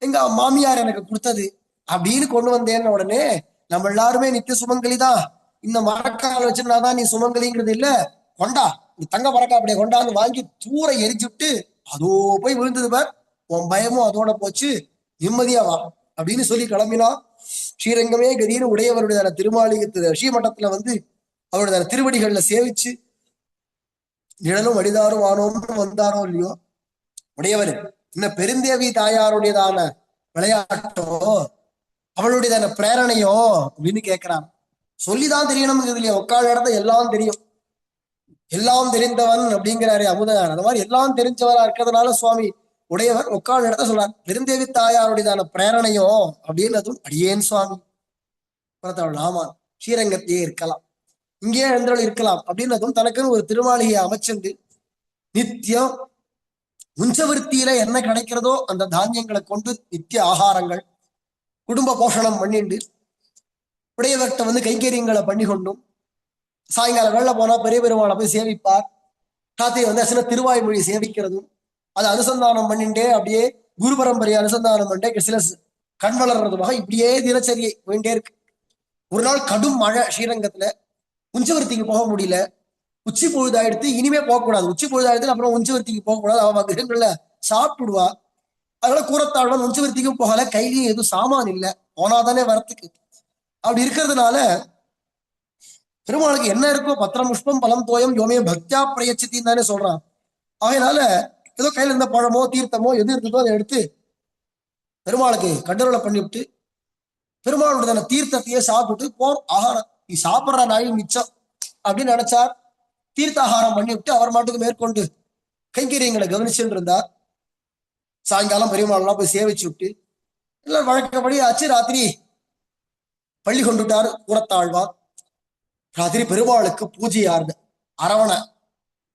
எங்க மாமியார் எனக்கு கொடுத்தது அப்படின்னு கொண்டு வந்தேன்னு. உடனே நம்ம எல்லாருமே நித்திய சுமங்கலி தான், இந்த மரக்கால் வச்சிருந்தாதான் நீ சுமங்கலிங்கிறது இல்ல, கொண்டா நீ தங்க மரக்கா அப்படியே கொண்டாந்து வாங்கி தூர எரிச்சு விட்டு அதோ போய் விழுந்தது பார், உன் பயமும் அதோட போச்சு, நிம்மதியா வா அப்படின்னு சொல்லி கிளம்பினா. ஸ்ரீரங்கமே கதின்னு உடையவருடைய திருமாளிகை ஸ்ரீமட்டத்துல வந்து அவருடைய திருவடிகள்ல சேவிச்சு நிழலும் வடிதாரும் ஆனோம்னு வந்தாரோ இல்லையோ, உடையவர் இன்னும் பெருந்தேவி தாயாருடையதான விளையாட்டோ அவளுடையதான பிரேரணையோ அப்படின்னு கேட்கிறான். சொல்லிதான் தெரியணும்ங்கிறது இல்லையா, உட்கார இடத்த எல்லாம் தெரியும், எல்லாம் தெரிந்தவன் அப்படிங்கிறாரு அமுதனார். அந்த மாதிரி எல்லாம் தெரிஞ்சவரா இருக்கிறதுனால சுவாமி உடையவர் உட்கார இடத்த சொல்றார், பெருந்தேவி தாயாருடையதான பிரேரணையோ அப்படின்னதும் அடியேன் சுவாமி ஆமா ஸ்ரீரங்கத்தையே இருக்கலாம், இங்கேயே எழுந்தருள் இருக்கலாம் அப்படின்னதும் தனக்குன்னு ஒரு திருமாளிகையை அமைச்சுண்டு நித்தியம் உஞ்சவருத்தியில என்ன கிடைக்கிறதோ அந்த தானியங்களை கொண்டு நித்திய ஆகாரங்கள் குடும்ப போஷணம் பண்ணிண்டு உடையவர்கிட்ட வந்து கைங்கரியங்களை பண்ணி கொண்டும் சாயங்காலம் வெள்ள போனா பெரிய பெருமாளை போய் சேவிப்பார். கார்த்திகை வந்து சின்ன திருவாய்மொழி சேவிக்கிறதும் அதை அனுசந்தானம் பண்ணிட்டே அப்படியே குரு பரம்பரையை அனுசந்தானம் பண்ணிட்டே சில கண் வளர்றதுமாக இப்படியே தினச்சரியை போயிட்டே இருக்கு. ஒரு நாள் கடும் மழை ஸ்ரீரங்கத்துல, உஞ்சவர்த்திக்கு போக முடியல, உச்சி பொழுதாயிடுத்து, இனிமே போகக்கூடாது, உச்சி பொழுதாயிடுத்து அப்புறம் உஞ்சவர்த்திக்கு போகக்கூடாது, அவன் கிரகங்கள்ல சாப்பிடுவா. அதனால கூறத்தாழ்வான் உஞ்சவர்த்திக்கும் போகல, கையிலையும் எதுவும் சாமான் இல்லை, போனாதானே வரத்துக்கு. அப்படி இருக்கிறதுனால பெருமாளுக்கு என்ன இருக்கோ பத்திரம் புஷ்பம் பலம் தோயம் யோமே பக்தியா பிரயச்சித்தின்னு தானே சொல்றான். அதனால ஏதோ கையில இருந்த பழமோ தீர்த்தமோ எது இருந்ததோ அதை எடுத்து பெருமாளுக்கு கண்டரோலை பண்ணிவிட்டு பெருமாளுடைய தீர்த்தத்தையே சாப்பிட்டு போர் ஆகாரம் நீ சாப்பிட்ற நாள் மிச்சம் அப்படின்னு நினைச்சார். தீர்த்தாகாரம் பண்ணிவிட்டு அவர் மாட்டுக்கு மேற்கொண்டு கைங்கரியங்களை கவனிச்சுட்டு இருந்தார். சாயங்காலம் பெருமாள்லாம் போய் சேவிச்சு விட்டு எல்லாம் வழக்கப்படி ஆச்சு. ராத்திரி பள்ளி கொண்டுட்டார் கூறத்தாழ்வார். ராத்திரி பெருமாளுக்கு பூஜையாருது, அரவணை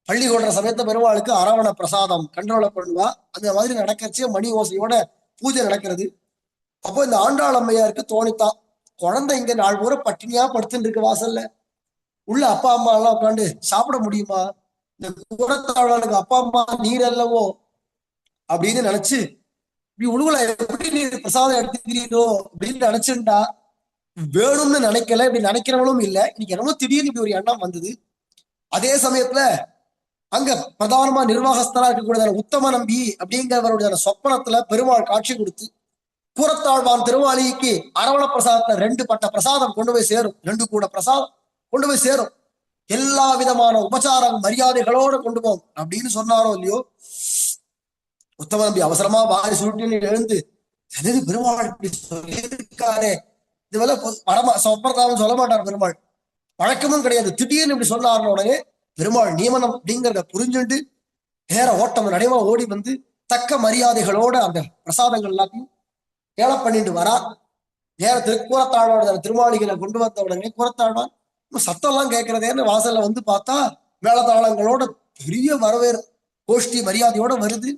பள்ளி கொள்ற சமயத்த பெருமாளுக்கு அரவணை பிரசாதம் கண்ட்ரோலை பண்ணுவா. அந்த மாதிரி நடக்கச்சு மணி ஓசையோட பூஜை நடக்கிறது. அப்போ இந்த ஆண்டாள் அம்மையாருக்கு தோணித்தான், குழந்தை இங்க நாள் பூரா பட்டினியா படுத்துட்டு இருக்கு வாசல்ல, உள்ள அப்பா அம்மா எல்லாம் உட்காந்து சாப்பிட முடியுமா, இந்த கூறத்தாழ்வானுக்கு அப்பா அம்மா நீர் அல்லவோ அப்படின்னு நினைச்சு இப்படி உழுவுல எப்படி நீர் பிரசாதம் எடுத்துக்கிறீரோ அப்படின்னு நினைச்சுட்டா. வேணும்னு நினைக்கல, இப்படி நினைக்கிறவளும் இல்லை, இன்னைக்கு என்னமோ திடீர்னு இப்படி ஒரு எண்ணம் வந்தது. அதே சமயத்துல அங்க பிரதானமா நிர்வாகஸ்தரா இருக்கக்கூடியதான உத்தம நம்பி அப்படிங்கிறவருடைய சொப்பனத்துல பெருமாள் காட்சி கொடுத்து கூறத்தாழ்வான் திருவாளிக்கு அரவண பிரசாதத்துல 2 பட்ட பிரசாதம் கொண்டு போய் சேரும், 2 கூட பிரசாதம் கொண்டு போய் சேரும், எல்லா விதமான உபச்சாரம் மரியாதைகளோடு கொண்டு போகும் அப்படின்னு சொன்னாரோ இல்லையோ, உத்தம நம்பி அவசரமா வாரி சுருட்டின்னு எழுந்து எனது பெருமாள் இப்படி சொல்லியிருக்காரே, இதுவரை சொப்பனத்தாவும் சொல்ல மாட்டார் பெருமாள், வழக்கமும் கிடையாது, திடீர்னு இப்படி சொன்னார்ன உடனே பெருமாள் நியமனம் அப்படிங்கிறத புரிஞ்சுட்டு நேர ஓட்டம் நடைமா ஓடி வந்து தக்க மரியாதைகளோட அந்த பிரசாதங்கள் எல்லாத்தையும் ஏழை பண்ணிட்டு வரா. நேர கூறத்தாழ்வான திருமாளிகளை கொண்டு வந்த உடனே கூறத்தாழ்வான் சத்தம் எல்லாம் கேட்கிறதேன்னு வாசல்ல வந்து பார்த்தா மேளதாளங்களோட பெரிய வரவேறு கோஷ்டி மரியாதையோட வருது.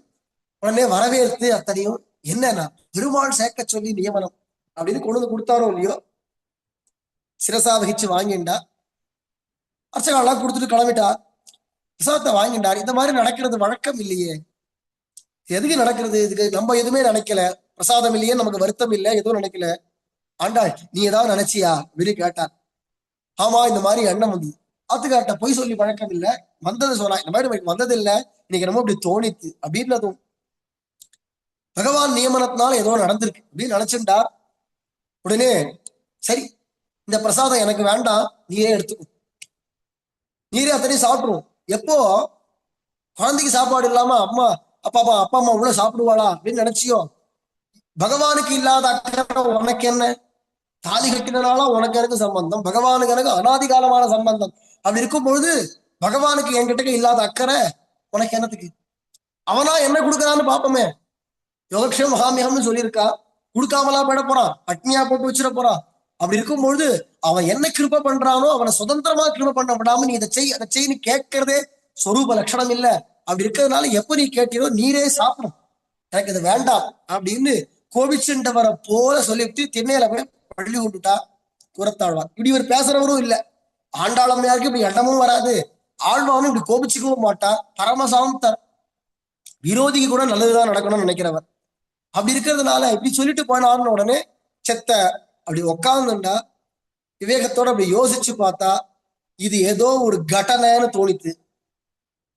உடனே வரவேற்று அத்தனையும் என்னன்னா பெருமாள் சேர்க்க சொல்லி நியமனம் அப்படின்னு கொண்டு வந்து கொடுத்தாரோ இல்லையோ, சிரசா வகிச்சு வாங்கிண்டா, அர்ச்சகாலாம் கொடுத்துட்டு கிளம்பிட்டா, பிரசாதத்தை வாங்கிட்டார். இந்த மாதிரி நடக்கிறது வழக்கம் இல்லையே, எதுக்கு நடக்கிறது, இதுக்கு நம்ம எதுவுமே நினைக்கல, பிரசாதம் இல்லையே, நமக்கு வருத்தம் இல்லை, எதுவும் நினைக்கல. ஆண்டாள் நீ ஏதாவது நினைச்சியா விரு கேட்டார். ஆமா இந்த மாதிரி எண்ணம் வந்து ஆத்துக்கார்ட்ட பொய் சொல்லி பழக்கம் இல்லை, வந்தது சொன்னா இந்த மாதிரி வந்தது இல்லை, இன்னைக்கு ரொம்ப இப்படி தோணித்து அப்படின்னதும் பகவான் நியமனத்தினால ஏதோ நடந்திருக்கு அப்படின்னு நினைச்சுட்டார். உடனே சரி இந்த பிரசாதம் எனக்கு வேண்டாம், நீரே எடுத்துக்கும், நீரே அத்தனையும் சாப்பிட்டுருவோம். எப்போ குழந்தைக்கு சாப்பாடு இல்லாம அப்பா அம்மா உள்ள சாப்பிடுவாளா அப்படின்னு நினைச்சியோ, பகவானுக்கு இல்லாத அக்கறை உனக்கு என்ன? தாலி கட்டினால உனக்கு எனக்கு சம்பந்தம், பகவானுக்கு எனக்கு அனாதி காலமான சம்பந்தம். அப்படி இருக்கும் பொழுது பகவானுக்கு என்கிட்ட இல்லாத அக்கறை உனக்கு என்னத்துக்கு? அவனா என்ன கொடுக்குறான்னு பாப்போமே. யோகக்ஷேம் மகாமியம்னு சொல்லியிருக்கா, கொடுக்காமலா போயிட போறான், அக்னியா போட்டு வச்சிட போறான். அப்படி இருக்கும் பொழுது அவன் என்ன கிருப பண்றானோ அவனை சுதந்திரமா கிருப பண்ண விடாம நீ இதை செய்யு கேட்கறதே சொரூப லட்சணம் இல்லை. அப்படி இருக்கிறதுனால எப்ப நீ கேட்டீரோ நீரே சாப்பிடும், எனக்கு இது வேண்டாம் அப்படின்னு கோபிச்சுண்டவரை போல சொல்லிட்டு திண்ணையில போய் பள்ளி விட்டுட்டா குரத்தாழ்வான். இப்படி இவர் பேசுறவரும் இல்லை, ஆண்டாளம்மையாருக்கு இப்படி எண்ணமும் வராது, ஆழ்வானும் இப்படி கோபிச்சுக்கவும் மாட்டா, பரமசாந்தர், விரோதிக்கு கூட நல்லதுதான் நடக்கணும்னு நினைக்கிறவர். அப்படி இருக்கிறதுனால இப்படி சொல்லிட்டு போனான்னு உடனே செத்த அப்படி உக்காந்துண்டா விவேகத்தோட அப்படி யோசிச்சு பார்த்தா இது ஏதோ ஒரு கடனைன்னு தோணித்து.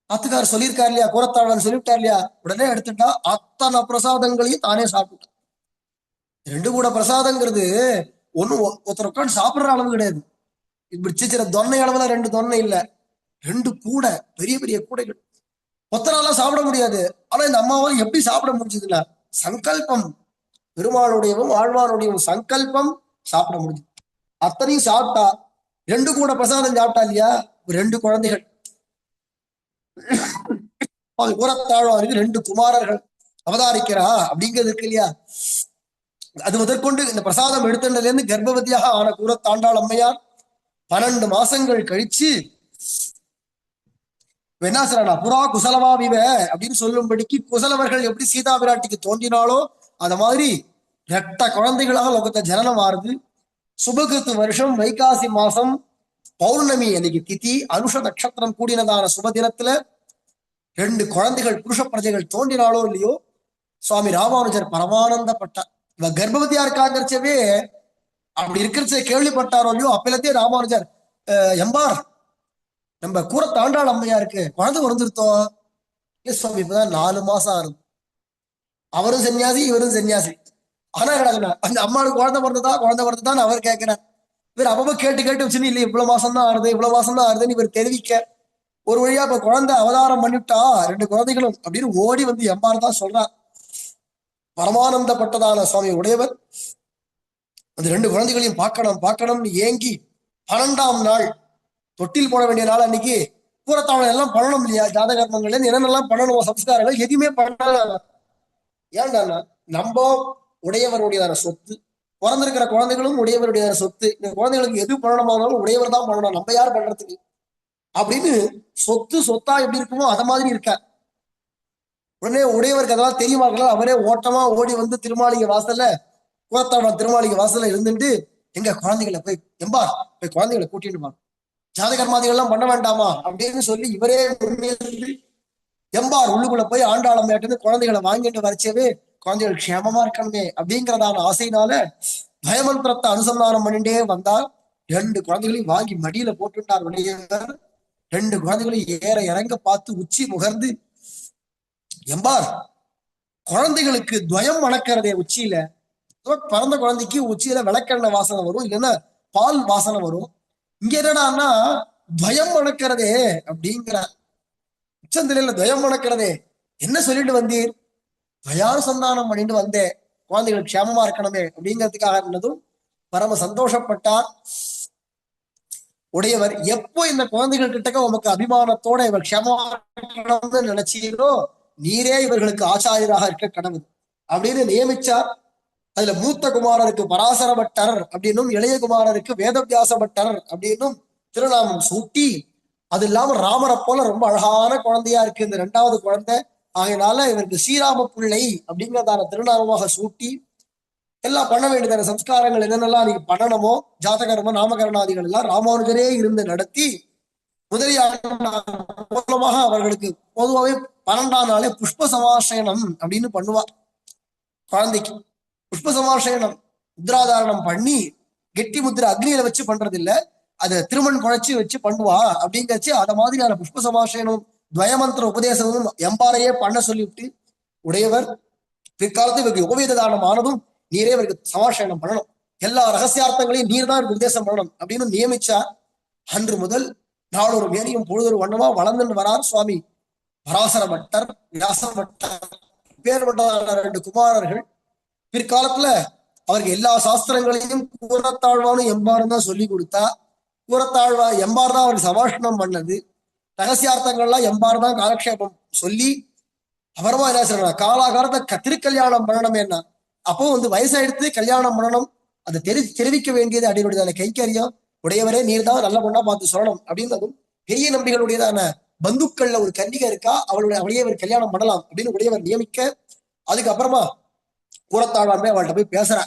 ஆத்துக்கார் சொல்லியிருக்காரு இல்லையா, கூரத்தாழ்வான் சொல்லிவிட்டார் இல்லையா, உடனே எடுத்துட்டா அத்தனை பிரசாதங்களையும் தானே சாப்பிட்டுட்டான். ரெண்டு கூட பிரசாதங்கிறது ஒண்ணு ஒருத்தர் உட்காந்து சாப்பிடுற அளவு கிடையாது, இப்படி சின்ன தொன்னை அளவுல ரெண்டு தொன்னை இல்லை, ரெண்டு கூட பெரிய பெரிய கூடைகள். ஒத்தனாலாம் சாப்பிட முடியாது, ஆனா இந்த அம்மாவால் எப்படி சாப்பிட முடிஞ்சதுன்னா சங்கல்பம், பெருமாளுடையவும் ஆழ்வாருடையவும் சங்கல்பம் சாப்பிட முடிஞ்சது. அத்தனையும் சாப்பிட்டா, ரெண்டு கூட பிரசாதம் சாப்பிட்டா இல்லையா, ரெண்டு குழந்தைகள், கூரத்தாழ்வாருக்கு ரெண்டு குமாரர்கள் அவதாரிக்கிறா அப்படிங்கிறது இருக்கு இல்லையா. அது முதற்கொண்டு இந்த பிரசாதம் எடுத்துட்டதுல இருந்து கர்ப்பவதியாக ஆன கூரத்தாண்டாள் அம்மையார் 12 மாசங்கள் கழிச்சு என்ன சொல்றா, புறா குசலவா விவ அப்படின்னு சொல்லும்படிக்கு குசலவர்கள் எப்படி சீதா விராட்டிக்கு தோன்றினாலோ அந்த மாதிரி ரெட்ட குழந்தைகளாக லோகத்தை ஜனனம் ஆறுது. சுபகிருத்து வருஷம் வைகாசி மாசம் பௌர்ணமி அன்னைக்கு திதி அனுஷ நட்சத்திரம் கூடினதான சுப தினத்துல ரெண்டு குழந்தைகள் புருஷ பிரஜைகள் தோன்றினாலோ இல்லையோ சுவாமி ராமானுஜர் பரமானந்தப்பட்டார். இவ கர்ப்பவதியா இருக்காங்கிறச்சவே அப்படி இருக்கிறச்ச கேள்விப்பட்டாரோ இல்லையோ அப்பலத்தே ராமானுஜர் எம்பார் நம்ம கூரத்தாண்டாள் அம்மையா இருக்கு குழந்தை பிறந்துருத்தோம். சுவாமி இப்பதான் 4 மாசம் ஆறுது, அவரும் சன்னியாசி இவரும் சன்னியாசி. ஆனா கிடக்குண்ணா அந்த அம்மாவுக்கு குழந்தை பிறந்ததான் அவர் கேட்கிறார். இவர் அப்பப்போ கேட்டு வச்சுன்னு இல்லை இவ்வளவு மாசம் தான் ஆறுது இவ்வளவு மாசம் தான் ஆறுதுன்னு இவர் தெரிவிக்க ஒரு வழியா இப்ப குழந்தை அவதாரம் பண்ணிவிட்டா ரெண்டு குழந்தைகளும் அப்படின்னு ஓடி வந்து எம்பார் தான் சொல்றார். பரமானந்தப்பட்டதான சுவாமி உடையவர் அந்த ரெண்டு குழந்தைகளையும் பார்க்கணும்னு ஏங்கி 12ஆம் நாள் தொட்டில் போட வேண்டிய நாள் அன்னைக்கு கூரத்தாவளை எல்லாம் பண்ணணும் இல்லையா, ஜாதகர்மங்கள்ல என்னென்னலாம் பண்ணணும் சம்ஸ்காரங்கள் எதுவுமே பண்ணல. ஏன்டா நம்ம உடையவருடையதான சொத்து, பிறந்திருக்கிற குழந்தைகளும் உடையவருடைய சொத்து, இந்த குழந்தைகளுக்கு எது பண்ணணுமானாலும் உடையவர் தான் பண்ணணும், நம்ம யார் பண்றதுக்கு அப்படின்னு சொத்தா எப்படி இருக்குமோ அத மாதிரி இருக்க. உடனே உடையவருக்கு அதெல்லாம் தெரியுமா, அவரே ஓட்டமா ஓடி வந்து திருமாளிகை வாசல்ல கூரத்தாழ்வான் திருமாளிகை வாசல்ல இருந்துட்டு எங்க குழந்தைகளை போய் போய் குழந்தைகளை கூட்டிட்டு வாங்க, ஜாதகர்மாதிகள் எல்லாம் பண்ண வேண்டாமா அப்படின்னு சொல்லி இவரே எம்பார் உள்ளுக்குள்ள போய் ஆண்டாளம்மையாட்டு குழந்தைகளை வாங்கிட்டு வரைச்சவே குழந்தைகள் க்ஷேமமா இருக்கணுமே அப்படிங்கிறதான ஆசையினால பயமந்திரத்தை அனுசந்தானம் பண்ணிட்டே வந்தா ரெண்டு குழந்தைகளையும் வாங்கி மடியில போட்டுட்டார் உடையவர். ரெண்டு குழந்தைகளையும் ஏற இறங்க பார்த்து உச்சி முகர்ந்து எம்பார் குழந்தைகளுக்கு துவயம் மணக்கிறதே உச்சியில, பிறந்த குழந்தைக்கு உச்சியில விளக்கெண்ணெய் வாசனை வரும், இல்லைன்னா பால் வாசனை வரும், இங்க என்னடான்னா துவயம் மணக்கிறதே அப்படிங்கிறார். உச்சந்தில துவயம் மணக்கிறதே என்ன சொல்லிட்டு வந்தீர், துவயானுசந்தானம் பண்ணிட்டு வந்தேன் குழந்தைகள் க்ஷேமமா இருக்கணுமே அப்படிங்கிறதுக்காக இருந்ததும் பரம சந்தோஷப்பட்டார் உடையவர். எப்போ இந்த குழந்தைகள் கிட்டக்க உமக்கு அபிமானத்தோட இவர் க்ஷேமமா இருக்கணும்னு நினைச்சீங்களோ நீரே இவர்களுக்கு ஆச்சாரியராக இருக்க கடவுள் அப்படின்னு நியமிச்சார். அதுல மூத்த குமாரருக்கு பராசர பட்டர் அப்படின்னும் இளைய குமாரருக்கு வேதவியாச பட்டர் அப்படின்னும் திருநாமம் சூட்டி, அது இல்லாம ராமரை போல ரொம்ப அழகான குழந்தையா இருக்கு இந்த 2வது குழந்தை, ஆகையினால இவருக்கு ஸ்ரீராம பிள்ளை அப்படிங்கிறதான திருநாமமாக சூட்டி எல்லாம் பண்ண வேண்டியதான சம்ஸ்காரங்கள் என்னென்னலாம் நீங்க பண்ணணுமோ ஜாதகர்ம நாமகரணாதிகள் எல்லாம் ராமானுஜரே இருந்து நடத்தி மூலமாக அவர்களுக்கு பொதுவாகவே 12ஆம் நாளே புஷ்ப சமாசயனம் அப்படின்னு பண்ணுவா குழந்தைக்கு. புஷ்ப சமாசயனம் முத்ராதாரணம் பண்ணி கெட்டி முத்திரை அக்னியில வச்சு பண்றது இல்ல, அதை திருமண் குழைச்சி வச்சு பண்ணுவா அப்படிங்கச்சு. அத மாதிரியான புஷ்ப சமாசயனம் துவயமந்திர உபதேசமும் எம்பாரையே பண்ண சொல்லிவிட்டு உடையவர் பிற்காலத்து இவருக்கு உபவேத தானம் ஆனதும் நீரே இவருக்கு சமாசயனம் பண்ணணும், எல்லா ரகசியார்த்தங்களையும் நீர் தான் உபதேசம் பண்ணணும் அப்படின்னு நியமிச்சா. அன்று முதல் நாளொரு மேலையும் பொழுதொரு வண்ணமா வளர்ந்துன்னு வரார் சுவாமி பராசர பட்டர், வியாச பட்டர். பேர்பட்டதான 2 குமாரர்கள். பிற்காலத்துல அவருக்கு எல்லா சாஸ்திரங்களையும் கூறத்தாழ்வானும் எம்பாரும் தான் சொல்லி கொடுத்தா. கூறத்தாழ்வா எம்பார் தான் அவருக்கு சபாஷணம் பண்ணது. ரகசியார்த்தங்கள்லாம் எம்பார் தான் காலக்ஷேபம் சொல்லி அப்புறமா என்ன சொல்றாங்க, காலாகாலத்தை திருக்கல்யாணம் பண்ணணும். என்ன அப்போ வயசாயிடுத்து கல்யாணம் பண்ணணும், அதை தெரிவிக்க வேண்டியது அடியுடையதான கைக்கரியம். உடையவரே நீர் தான் நல்ல பொண்ணா பார்த்து சொல்லணும் அப்படின்னதும் பெரிய நம்பிகளுடையதான பந்துக்கள்ல ஒரு கன்னிகை இருக்கா, அவளையே இவர் கல்யாணம் பண்ணலாம் அப்படின்னு உடையவர் நியமிக்க. அதுக்கப்புறமா கூறத்தாழ்வான் அவள்கிட்ட போய் பேசுறா.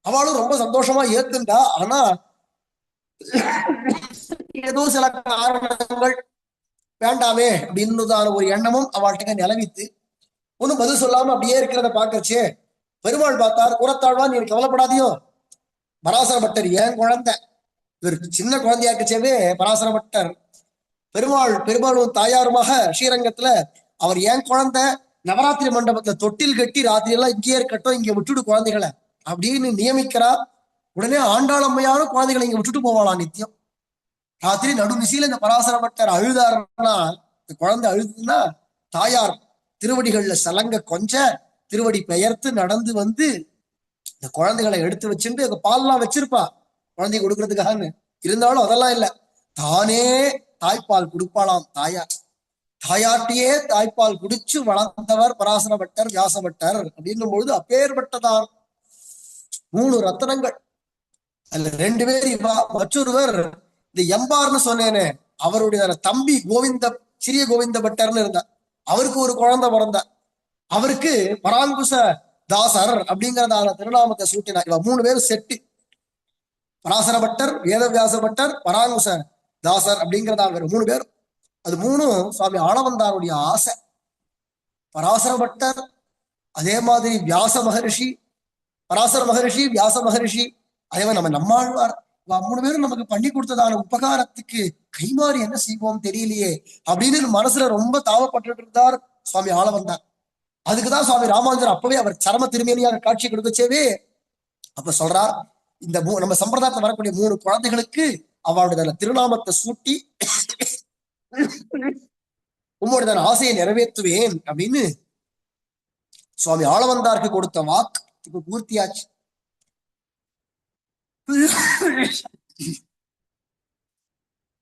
அவளும் ரொம்ப சந்தோஷமா ஏத்துண்டா. ஆனா ஏதோ சில காரணங்கள் வேண்டாமே அப்படின்றதான ஒரு எண்ணமும் அவள்கிட்ட நிலவித்து ஒன்னும் பதில் சொல்லாம அப்படியே இருக்கிறத பாக்கச்சே பெருமாள் பார்த்தார். கூறத்தாழ்வான் நீ கவலைப்படாதியோ, பராசர பட்டர் ஏன் குழந்தை, இவர் சின்ன குழந்தையா இருக்கச்சேவே பராசர பட்டர் பெருமாளும் தாயாருமாக ஸ்ரீரங்கத்துல அவர் ஏன் குழந்தை, நவராத்திரி மண்டபத்துல தொட்டில் கட்டி ராத்திரி எல்லாம் இங்கேயே இருக்கட்டும், இங்க விட்டுடு குழந்தைகளை அப்படின்னு நியமிக்கிறார். உடனே ஆண்டாளம்மையான குழந்தைகளை இங்க விட்டுட்டு போவாளாம் நித்தியம். ராத்திரி நடுநிசையில இந்த பராசர பட்டர் அழுதாருன்னா, இந்த குழந்தை அழுதுன்னா தாயார் திருவடிகள்ல சலங்க கொஞ்ச திருவடி பெயர்த்து நடந்து வந்து இந்த குழந்தைகளை எடுத்து வச்சுட்டு அங்க பால்லாம் வச்சிருப்பா குழந்தை கொடுக்கறதுக்காகன்னு. இருந்தாலும் அதெல்லாம் இல்லை, தானே தாய்ப்பால் கொடுப்பாளாம் தாயார். தாயாட்டியே தாய்ப்பால் குடிச்சு வளர்ந்தவர் பராசர பட்டர் வியாசபட்டர் அப்படின்னும் பொழுது அப்பேற்பட்டதார் 3 ரத்தனங்கள். அதுல 2 பேர் இவா, மற்றொருவர் இந்த எம்பார்னு சொன்னேனே அவருடைய தம்பி சிறிய கோவிந்த பட்டர்னு இருந்தார். அவருக்கு ஒரு குழந்தை பிறந்தார். அவருக்கு பராங்குச தாசர் அப்படிங்கிறதான திருநாமத்தை சூட்டினார். இவ 3 பேரும் செட்டு, பராசர பட்டர், வேதவியாச பட்டர், பராங்குச தாசர் அப்படிங்கிறதான 3 பேர். அது 3 சுவாமி ஆளவந்தாருடைய ஆசை. பராசர பட்டர், அதே மாதிரி வியாச மகரிஷி, பராசர மகரிஷி, வியாச மகரிஷி, அதே மாதிரி நம்மாழ்வார். 3 பேரும் நமக்கு பண்ணி கொடுத்ததான உபகாரத்துக்கு கைமாறி என்ன செய்வோம் தெரியலையே அப்படின்னு மனசுல ரொம்ப தாவப்பட்டு இருந்தார் சுவாமி ஆளவந்தார். அதுக்குதான் சுவாமி ராமானுஜர் அப்பவே அவர் சரம திருமேனியாக காட்சி கொடுக்கச்சேவே அப்ப சொல்றார், இந்த நம்ம சம்பிரதாயத்தில் வரக்கூடிய 3 குழந்தைகளுக்கு அவளுடைய திருநாமத்தை சூட்டி உங்களுடைய ஆசையை நிறைவேற்றுவேன் அப்படின்னு சுவாமி ஆளவந்தாருக்கு கொடுத்த வாக்கு இப்ப பூர்த்தியாச்சு.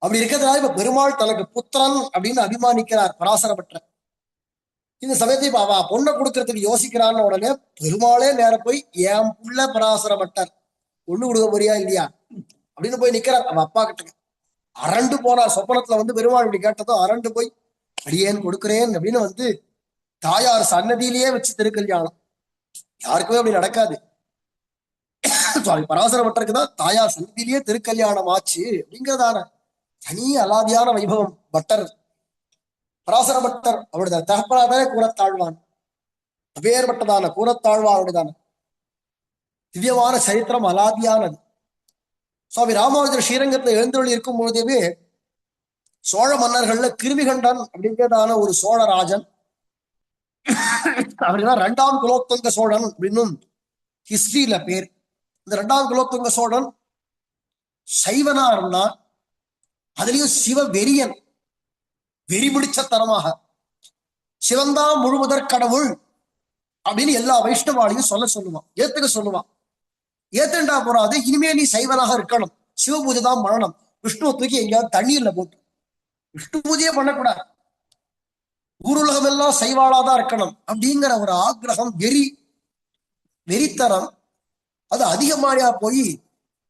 அப்படி இருக்கிறதுனால இப்ப பெருமாள் தனக்கு புத்திரன் அப்படின்னு அபிமானிக்கிறார் பராசர பட்டர். இந்த சமயத்தை இப்ப அவ பொண்ணை கொடுக்கறதுக்கு யோசிக்கிறான்னு உடனே பெருமாளே நேர போய் என் புள்ள பராசர பட்டர் பொண்ணு கொடுக்க போறியா இல்லையா அப்படின்னு போய் நிக்கிறார் அவ அப்பா கிட்ட. அரண்டு போனார். சொப்பனத்துல பெருமாள் இப்படி கேட்டதும் அரண்டு போய் அடியேன் கொடுக்கிறேன் அப்படின்னு தாயார் சன்னதியிலேயே வச்சு திருக்கல்யாணம். யாருக்குமே அப்படி நடக்காது. சுவாமி பராசர பட்டருக்கு தான் தாயார் சன்னதியிலேயே திருக்கல்யாணம் ஆச்சு அப்படிங்கிறதான தனி அலாதியான வைபவம். பட்டர் பராசர பட்டர் அவருடைய தகப்பனாதானே கூறத்தாழ்வான். அப்பேற்பட்டதான கூறத்தாழ்வானுடையதான திவ்யமான சரித்திரம் அலாதியானது. சுவாமி ராமானுஜர் ஸ்ரீரங்கத்துல எழுந்தருளி இருக்கும் பொழுதே சோழ மன்னர்கள்ல கிருமிகண்டன் அப்படிங்கிறதான ஒரு சோழராஜன், அவருதான் 2ஆம் குலோத்துங்க சோழன் அப்படின்னும் ஹிஸ்டரியில பேர். இந்த 2ஆம் குலோத்துங்க சோழன் சைவனா இருந்தான். அதுலயும் சிவ வெறியன், வெறி பிடிச்ச தரமாக சிவன்தான் முழுமுதற் கடவுள் அப்படின்னு எல்லா வைஷ்ணவாலையும் சொல்லுவான், ஏத்துக்க சொல்லுவான். ஏத்துண்டா போறாது, இனிமே நீ சைவனாக இருக்கணும், சிவ பூஜை தான் பண்ணணும், விஷ்ணுவை தூக்கி எங்கேயாவது தண்ணீர்ல போட்டு விஷ்ணு பூஜையே பண்ணக்கூடாது, ஊருலகம் எல்லாம் சைவாளாதான் இருக்கணும் அப்படிங்கிற ஒரு ஆக்ரகம், வெறித்தனம் அது அதிகமானியா போய்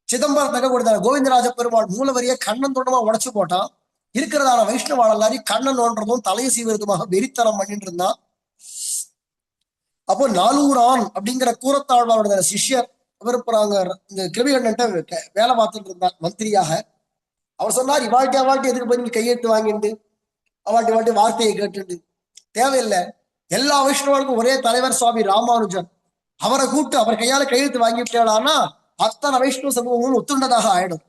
சிதம்பரத்தக கொடுத்த கோவிந்தராஜ பெருமாள் மூலவரியை கண்ணன் தோட்டமா உடைச்சு போட்டான். இருக்கிறதான வைஷ்ணவாள் எல்லாரையும் கண்ணன் நோன்றதும் தலையை சீவிரதுமாக வெறித்தனம் பண்ணிட்டு இருந்தான். அப்போ நாலூரான் அப்படிங்கிற கூறத்தாழ்வாரோட சிஷ்யர் அவர் இந்த கிருமிகண்டன் வேலை பார்த்துட்டு இருந்தார் மந்திரியாக. அவர் சொன்னார், இவாழ்ட்டி எதுக்கு போய் கையெழுத்து வாங்கிட்டு அவாட்டி வார்த்தையை கேட்டுட்டு தேவையில்லை, எல்லா வைஷ்ணவர்களுக்கும் ஒரே தலைவர் சுவாமி ராமானுஜன், அவரை கூப்பிட்டு அவர் கையால கையெழுத்து வாங்கிவிட்டாளான்னா அத்தனை வைஷ்ணவ சமூகமும் ஒத்துண்டதாக ஆயிடும்.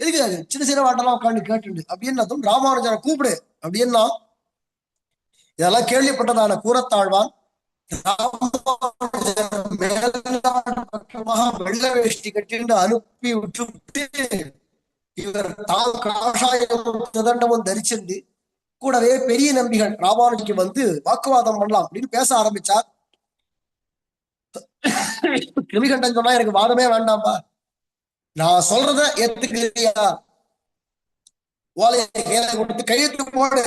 எதுக்கு அது சின்ன சின்ன வாட்டெல்லாம் உட்காந்து கேட்டு அப்படின்னு ராமானுஜரை கூப்பிடு அப்படின்னா இதெல்லாம் கேள்விப்பட்டதான கூறத்தாழ்வான் பட்சமாக வெள்ள வேஷ்டி கட்டிண்டு அனுப்பி விட்டு இவர் தான் காஷாயமும் திதண்டமும் தரிச்சிருந்து கூடவே பெரிய நம்பிகள் ராமானுஜிக்கு வந்து வாக்குவாதம் பண்ணலாம் அப்படின்னு பேச ஆரம்பிச்சார். கிருமிகண்டன் சொன்னா எனக்கு வாதமே வேண்டாம்பா, நான் சொல்றத ஏத்துக்கிறியா, ஓலையை கையில கொடுத்து கையெழுத்து போடு,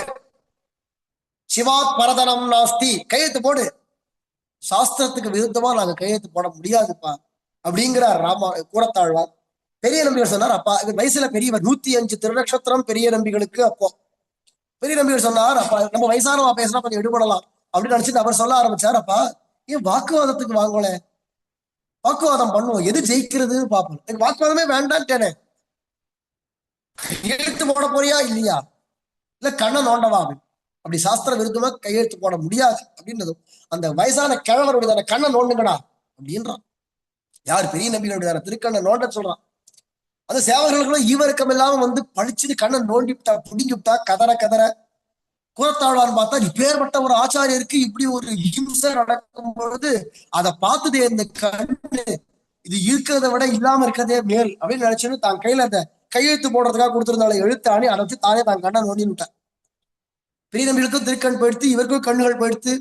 சிவாத் பரதனம் நாஸ்தி, கையெழுத்து போடு, சாஸ்திரத்துக்கு விருத்தமா நாங்க கையெழுத்து போட முடியாதுப்பா அப்படிங்கிறார் கூறத்தாழ்வார். பெரிய நம்பிகள் சொன்னார், அப்பா வயசுல பெரியவர் 105 திருநக்ஷத்திரம் பெரிய நம்பிகளுக்கு. அப்போ பெரிய நம்பிகள் சொன்னார், அப்பா நம்ம வயசானவா பேசினா கொஞ்சம் எடுபடலாம் அப்படின்னு நினைச்சிட்டு அவர் சொல்ல ஆரம்பிச்சார், அப்பா ஏன் வாக்குவாதத்துக்கு வாங்கல, வாக்குவாதம் பண்ணுவோம், எது ஜெயிக்கிறதுன்னு பார்ப்போம், எனக்கு வாக்குவாதமே வேண்டான்ட்டேனே, கையெழுத்து போட போறியா இல்லையா, இல்ல கண்ணை நோண்டவா, அப்படி சாஸ்திர விருத்தமா கையெழுத்து போட முடியாது அப்படின்றதும் அந்த வயசான கிழவருடைய கண்ணை நோண்டுங்கடா அப்படின்றான். யார் பெரிய நம்பிகளுடைய திருக்கண்ணை நோண்ட சொல்றான். அந்த சேவர்களும் ஈவருக்கம் இல்லாம வந்து பழிச்சுட்டு கண்ணை நோண்டி விட்டா புடிங்கி விட்டா கதற கதற. கூறத்தாழ்வான்னு பார்த்தா இப்பேற்பட்ட ஒரு ஆச்சாரியருக்கு இப்படி ஒரு ஹிம்சை நடக்கும் பொழுது அதை பார்த்துதே இந்த கண்ணு இது இருக்கிறத விட இல்லாம இருக்கிறதே மேல் அப்படின்னு நினைச்சுன்னு தான் கையில அந்த கையெழுத்து போடுறதுக்காக கொடுத்திருந்தால எழுத்தாணி அதை வச்சு தானே தான் கண்ணை நோண்டி விட்டான். பெரிய நம்பிகளுக்கும் திருக்கண் போயிடுத்து, இவருக்கும் கண்ணுகள் போயிடுத்து.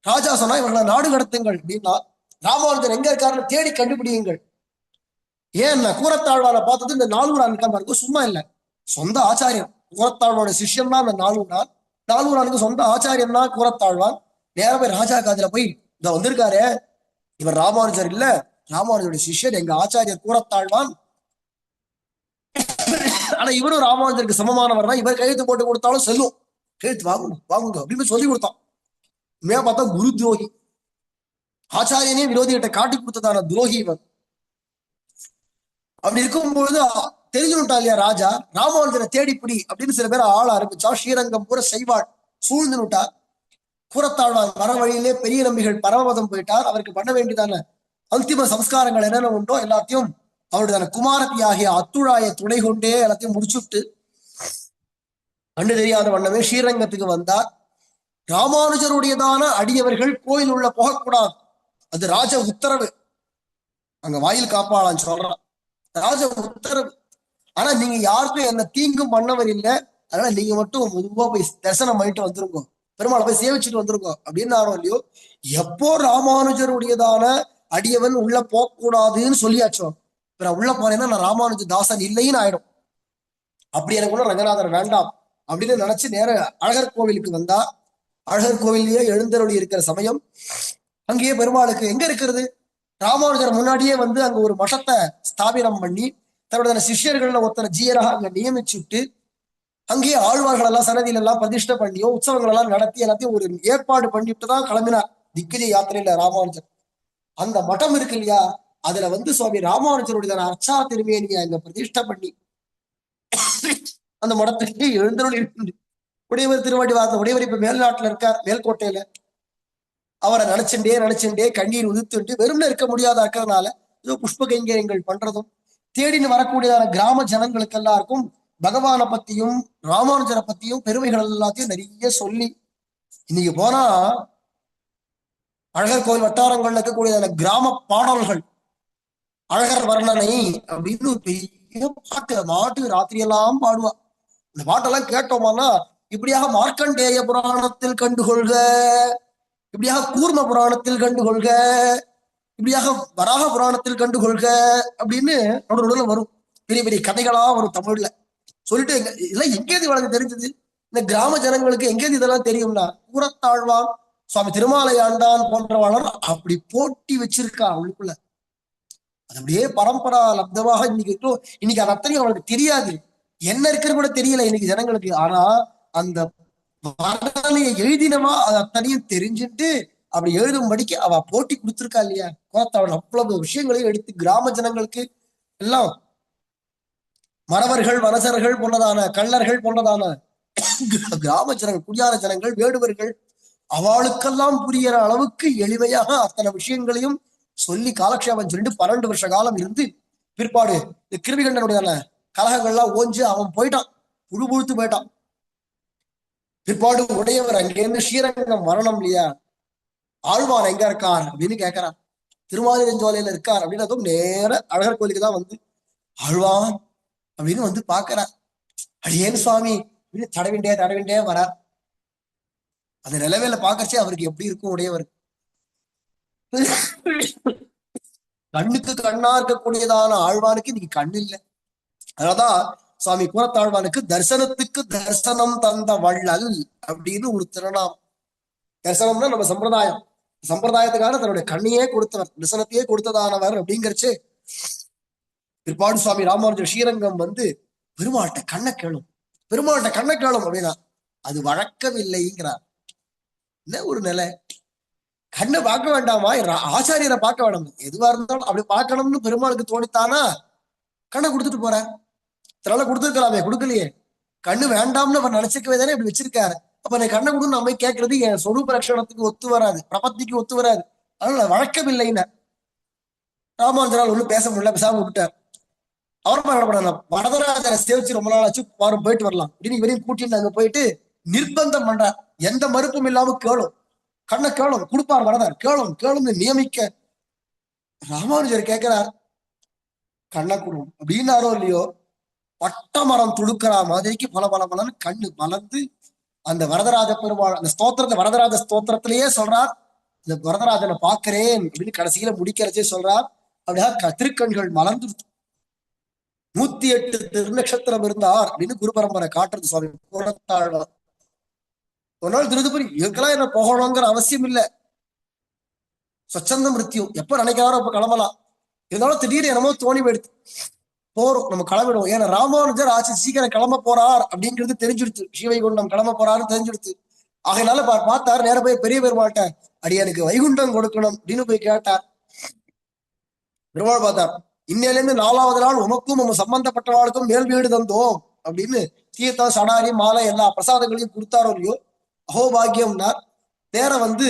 ராஜா சொன்னா இவர்களை நாடு கடத்துங்கள் அப்படின்னா, ராமானுஜர் எங்க இருக்காருன்னு தேடி கண்டுபிடியுங்கள். ஏன்னா கூறத்தாழ்வான பார்த்தது இந்த நாலூரான் இருக்காம சும்மா இல்லை, சொந்த ஆச்சாரியன் கூறத்தாழ்வானோட சிஷ்யம் தான் இந்த நாலூரான். நாலூரானுக்கு சொந்த ஆச்சாரியன் தான் கூறத்தாழ்வான். நேரம் போய் ராஜா காதுல போய் இத வந்திருக்காரு, இவர் ராமானுஜர் இல்ல, ராமானுஜருடைய சிஷ்யர் எங்க ஆச்சாரியர் கூறத்தாழ்வான், ஆனா இவரும் ராமானுஜருக்கு சமமானவர் தான், இவர் கையெழுத்து போட்டு கொடுத்தாலும் செல்லும், கையெழுத்து வாங்கணும் வாங்குங்க அப்படின்னு சொல்லி கொடுத்தான். உண்மையா பார்த்தா குரு துரோகி, ஆச்சாரியனே விரோதிகிட்ட காட்டி கொடுத்ததான துரோகி இவர். அப்படி இருக்கும்பொழுது தெரிஞ்சுட்டா இல்லையா ராஜா, ராமானுஜரை தேடிப்பிடி அப்படின்னு சில பேர் ஆள ஆரம்பிச்சா. ஸ்ரீரங்கம் பூரா செய்வாள் சூழ்ந்து விட்டார். கூறத்தாழ்வார் வர வழியிலே பெரிய நம்பிகள் பரமபதம் போயிட்டார். அவருக்கு பண்ண வேண்டியதான அந்திம சம்ஸ்காரங்கள் என்னென்ன உண்டோ எல்லாத்தையும் அவருடைய குமாரத்தி ஆகிய அத்துழாய துணை கொண்டே எல்லாத்தையும் முடிச்சுட்டு கண்டு தெரியாத வண்ணமே ஸ்ரீரங்கத்துக்கு வந்தார். ராமானுஜருடையதான அடியவர்கள் கோயில் உள்ள போகக்கூடாது, அது ராஜ உத்தரவு, அங்க வாயில் காப்பாளான்னு சொல்றான், ராஜ உத்தரவு. ஆனா நீங்க யாருக்கும் என்ன தீங்கும் பண்ணவர் இல்லை, அதனால நீங்க மட்டும் பொதுவா போய் தரிசனம் பண்ணிட்டு வந்துருங்க, பெருமாளை போய் சேவிச்சுட்டு வந்துருங்க அப்படின்னு ஆரோ இல்லையோ. எப்போ ராமானுஜருடையதான அடியவன் உள்ள போகக்கூடாதுன்னு சொல்லியாச்சோ, உள்ள போனேன்னா நான் ராமானுஜ தாசன் இல்லைன்னு ஆயிடும். அப்படி எனக்கு கூட ரங்கநாதர் வேண்டாம் அப்படின்னு நினைச்சு நேர அழகர் கோவிலுக்கு வந்தா. அழகர் கோவிலேயே எழுந்தருளி இருக்கிற சமயம் அங்கேயே பெருமாளுக்கு எங்க இருக்கிறது, ராமானுஜர் முன்னாடியே வந்து அங்க ஒரு மஷத்தை ஸ்தாபிதம் பண்ணி தன்னுடைய சிஷ்யர்கள்ல ஒருத்தனை ஜீயராக அங்க நியமிச்சுட்டு அங்கேயே ஆழ்வார்கள் எல்லாம் சன்னதியில எல்லாம் பிரதிஷ்டை பண்ணியோ உற்சவங்கள் எல்லாம் நடத்தி எல்லாத்தையும் ஒரு ஏற்பாடு பண்ணிட்டு தான் கிளம்பினார் திக்கிலி யாத்திரையில ராமானுஜர். அந்த மட்டம் இருக்கு இல்லையா, அதுல வந்து சுவாமி ராமானுஜருடைய அர்ச்சா திருமேனியை அங்க பிரதிஷ்டை பண்ணி அந்த மடத்துக்கு எழுந்தருள் இருக்கு. உடையவர் திருவாடி வார்த்தை, உடையவர் இப்ப மேல்நாட்டுல இருக்கார், மேல்கோட்டையில. அவரை நினைச்சுட்டே கண்ணீர் உதித்துட்டு வெறும்னு இருக்க முடியாத இருக்கிறதுனால ஏதோ புஷ்ப கைங்கரியங்கள் பண்றதும் தேடின்னு வரக்கூடியதான கிராம ஜனங்களுக்கு எல்லாருக்கும் பகவானை பத்தியும் ராமானுஜரை பத்தியும் பெருமைகள் எல்லாத்தையும் நிறைய சொல்லி இன்னைக்கு போனா அழகர் கோயில் வட்டாரங்கள்ல இருக்கக்கூடியதான கிராம பாடல்கள், அழகர் வர்ணனை அப்படின்னு ஒரு பெரிய பாட்டு, மாட்டு ராத்திரியெல்லாம் பாடுவா. இந்த பாட்டெல்லாம் கேட்டோமானா இப்படியாக மார்க்கண்டேய புராணத்தில் கண்டுகொள்க, இப்படியாக கூர்ம புராணத்தில் கண்டுகொள்க, இப்படியாக வராக புராணத்தில் கண்டுகொள்க அப்படின்னு நடுவில் வரும். பெரிய பெரிய கதைகளா வரும் தமிழ்ல. சொல்லிட்டு இதெல்லாம் எங்கேது வழக்கு தெரிஞ்சது, இந்த கிராம ஜனங்களுக்கு எங்கேது இதெல்லாம் தெரியும்னா கூறத்தாழ்வான் சுவாமி திருமாலையாண்டான் போன்றவாளர் அப்படி போட்டி வச்சிருக்கா அவளுக்குள்ள. அது அப்படியே பரம்பரா லப்தமாக இன்னைக்கு அது அத்தனையும் அவளுக்கு தெரியாது, என்ன இருக்குன்னு கூட தெரியல இன்னைக்கு ஜனங்களுக்கு. ஆனா அந்த வர்ணனையை எழுதினவா அது அத்தனையும் தெரிஞ்சுட்டு அப்படி எழுதும்படிக்கு அவ போட்டி கொடுத்துருக்கா இல்லையா. கோத்தாவள் அவ்வளவு விஷயங்களையும் எடுத்து கிராம ஜனங்களுக்கு எல்லாம், மறவர்கள் வனசர்கள் போன்றதான கள்ளர்கள் போன்றதான கிராம ஜனங்கள், குடியார ஜனங்கள், வேடுவர்கள் அவளுக்கெல்லாம் புரியற அளவுக்கு எளிமையாக அத்தனை விஷயங்களையும் சொல்லி காலக்ஷேபம் சொல்லிட்டு 12 வருஷ காலம் இருந்து பிற்பாடு இந்த கிருமிகண்டனுடைய கலகங்கள்லாம் ஓஞ்சு அவன் போயிட்டான், புழுத்து போயிட்டான். பிற்பாடு உடையவர் அங்கிருந்து ஸ்ரீரங்கம் வரணும் இல்லையா, ஆழ்வான் எங்க இருக்கார் அப்படின்னு கேட்கிறார். திருமாலிரஞ்சோலையில இருக்கார் அப்படின்னு, அதுவும் நேர அழகர் கோயிலுக்கு தான் வந்து ஆழ்வான் அப்படின்னு வந்து பாக்குறார். அடியேன் சுவாமி அப்படின்னு தடவிண்டே வரார். அந்த நிலைமையில பாக்கறச்சே அவருக்கு எப்படி இருக்கும் உடையவர். கண்ணுக்கு கண்ணா இருக்கக்கூடியதான ஆழ்வானுக்கு இன்னைக்கு கண்ணு இல்லை. அதனாலதான் சுவாமி கூரத்தாழ்வானுக்கு தரிசனத்துக்கு தரிசனம் தந்த வள்ளல் அப்படின்னு ஒரு திருநாம். தரிசனம்னா நம்ம சம்பிரதாயத்துக்காக தன்னுடைய கண்ணையே கொடுத்தவர், தரிசனத்தையே கொடுத்ததானவர் அப்படிங்கிறச்சு. பிற்பாடு சுவாமி ராமானுஜர் ஸ்ரீரங்கம் வந்து பெருமாள்கிட்ட கண்ணை கேளும் அப்படின்னா அது வழக்கமில்லைங்கிறார். என்ன ஒரு நிலை! கண்ணை பார்க்க வேண்டாமா, ஆச்சாரியரை பார்க்க வேண்டாம், எதுவா இருந்தாலும் அப்படி பார்க்கணும்னு பெருமாளுக்கு தோணித்தானா கண்ணை கொடுத்துட்டு போற. இதனால கொடுத்துருக்கலாமே, கொடுக்கலையே. கண்ணு வேண்டாம்னு அவர் நினைச்சுக்கவே தானே இப்படி வச்சிருக்காரு. அப்ப நான் கண்ணை கொடுன்னு நம்ம கேட்கறது என் சொரூப லட்சணத்துக்கு ஒத்து வராது, பிரபத்திக்கு ஒத்து வராது. அதனால வழக்கம் இல்லைன்னு ராமானுஜரால் ஒண்ணும் பேச முடியல, பேசாம விட்டார். அவருமா என்ன பண்ணலாம், வரதராஜரை சேவிச்சு ரொம்ப நாள் ஆச்சு, வாரம் போயிட்டு வரலாம் அப்படின்னு இவரையும் கூட்டிட்டு அங்க போயிட்டு நிர்பந்தம் பண்றார். எந்த மறுப்பும் இல்லாம கேளும், கண்ணை கேளும் கொடுப்பார் வரதார், கேளும்னு நியமிக்க ராமானுஜர் கேட்கிறார், கண்ணை கொடுக்கும் அப்படின்னாரோ இல்லையோ, பட்ட மரம் துடுக்கிற மாதிரிக்கு பலன்னு கண்ணு மலர்ந்து அந்த வரதராஜ பெருமாள் அந்த ஸ்தோத்திரத்தை வரதராஜ ஸ்தோத்திரத்திலேயே சொல்றார், இந்த வரதராஜனை பாக்குறேன் அப்படின்னு கடைசியில முடிக்கிறச்சே சொல்றார். அப்படியா திருக்கண்கள் மலர்ந்து 108 திருநட்சத்திரம் இருந்தார் அப்படின்னு குரு பரம்பரை காட்டுறது சுவாமி கூரத்தாழ்வார். ஒரு நாள் திருதுபுரி இதுக்கெல்லாம் என்ன போகணுங்கிற அவசியம் இல்லை, சொச்சந்த மிருத்யு எப்ப நினைக்கிறாரோ அப்ப கிளம்பலாம். இருந்தாலும் திடீர்னு என்னமோ தோணி போயிடுது, போறோம் நம்ம கிளம்பிடுவோம். ஏன்னா ராமானுஜர் ஆச்சு சீக்கிரம் கிளம்ப போறார் அப்படிங்கிறது தெரிஞ்சுடுத்து, ஸ்ரீவைகுண்டம் கிளம்ப போறாருன்னு தெரிஞ்சுடுத்து. ஆகையினால பார்த்தார், நேர போய் பெரிய பெருமாள்கிட்ட அடியனுக்கு வைகுண்டம் கொடுக்கணும் அப்படின்னு போய் கேட்டார். பெருமாள் பார்த்தார், இன்னையில இருந்து 4வது நாள் உமக்கும் நம்ம சம்பந்தப்பட்டவாளுக்கும் மேல் வீடு தந்தோம் அப்படின்னு தீர்த்தம் சடாரி மாலை எல்லா பிரசாதங்களையும் கொடுத்தாரோ இல்லையோ, அகோபாகியம்னார். நேர வந்து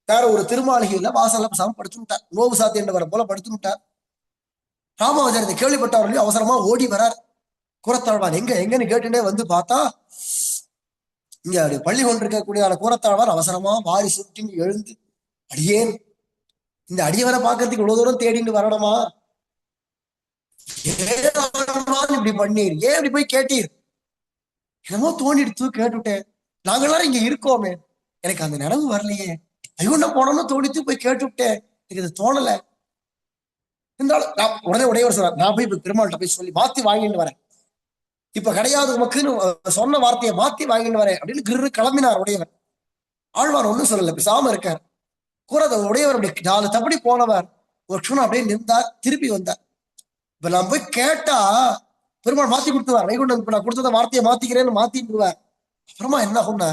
வேற ஒரு திருமாளிகையில வாசல்ல பிரசாதம் படுத்துட்டார், நோவு சாத்தியன்றவரை போல படுத்துட்டார். ராமானுஜர் இதை கேள்விப்பட்டார் இல்லையோ, அவசரமா ஓடி வரார். கூரத்தாழ்வான் எங்கன்னு கேட்டுட்டே வந்து பார்த்தா இங்க அப்படி பள்ளி கொண்டிருக்கக்கூடிய கூரத்தாழ்வான் அவசரமா வாரி சுட்டின்னு எழுந்து, அடியேன் இந்த அடியவரை பார்க்கறதுக்கு இவ்வளவு தூரம் தேடிட்டு வரணுமா, இப்படி பண்ணீர், ஏன் இப்படி போய் கேட்டீர், என்னமோ தோண்டிடுத்து கேட்டுட்டேன், நாங்க எல்லாரும் இங்க இருக்கோமே, எனக்கு அந்த நினைவு வரலையே, வைகுண்டம் போனோம்னு தோணித்து போய் கேட்டுவிட்டேன், எனக்கு இது தோணல. இருந்தாலும் நான் உடனே சொல்றேன், நான் போய் பெருமாள்கிட்ட போய் சொல்லி மாத்தி வாங்கிட்டு வரேன், இப்ப கிடையாது உமக்குன்னு சொன்ன வார்த்தையை மாத்தி வாங்கிட்டு வரேன் அப்படின்னு கிரு கிளம்பினார் உடையவர். ஆழ்வார் ஒண்ணும் சொல்லல, பேசாம இருக்கார். கூறத உடையவர் அப்படி 4 தப்படி போனவர் ஒரு க்ஷணம் அப்படியே நின்றார், திருப்பி வந்தார். இப்ப நான் போய் கேட்டா பெருமாள் மாத்தி கொடுத்துவார், வைகுண்டம் இப்ப நான் கொடுத்தத வார்த்தையை மாத்திக்கிறேன்னு மாத்திடுவார். அப்புறமா என்ன சொன்ன,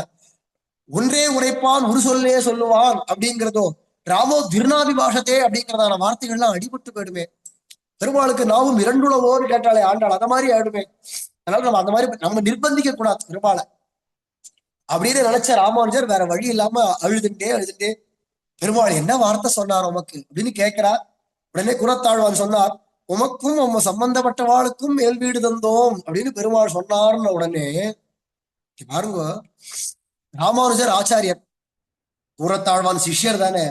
ஒன்றே உரைப்பான் ஒரு சொல்லே சொல்லுவான் அப்படிங்கிறதோ, ராமோ திருநாபிபாஷத்தே அப்படிங்கிறதான வார்த்தைகள்லாம் அடிபட்டு போயிடுமே. பெருமாளுக்கு நாவும் 2 உளவோன்னு கேட்டாலே ஆண்டாள், அத மாதிரி ஆயிடுமே. அதனால நம்ம அந்த மாதிரி நம்ம நிர்பந்திக்க கூடாது பெருமாளை அப்படின்னு நினைச்ச ராமானுஜர் வேற வழி இல்லாம அழுதுட்டே பெருமாள் என்ன வார்த்தை சொன்னார் உமக்கு அப்படின்னு கேட்கிறா. உடனே கூரத்தாழ்வான் சொன்னார், உமக்கும் உம்ம சம்பந்தப்பட்டவாளுக்கும் மேல் வீடு தந்தோம் அப்படின்னு பெருமாள் சொன்னார்னு உடனே பாருங்க, ராமானுஜர் ஆச்சாரியர், கூரத்தாழ்வான் சிஷ்யர் தானே,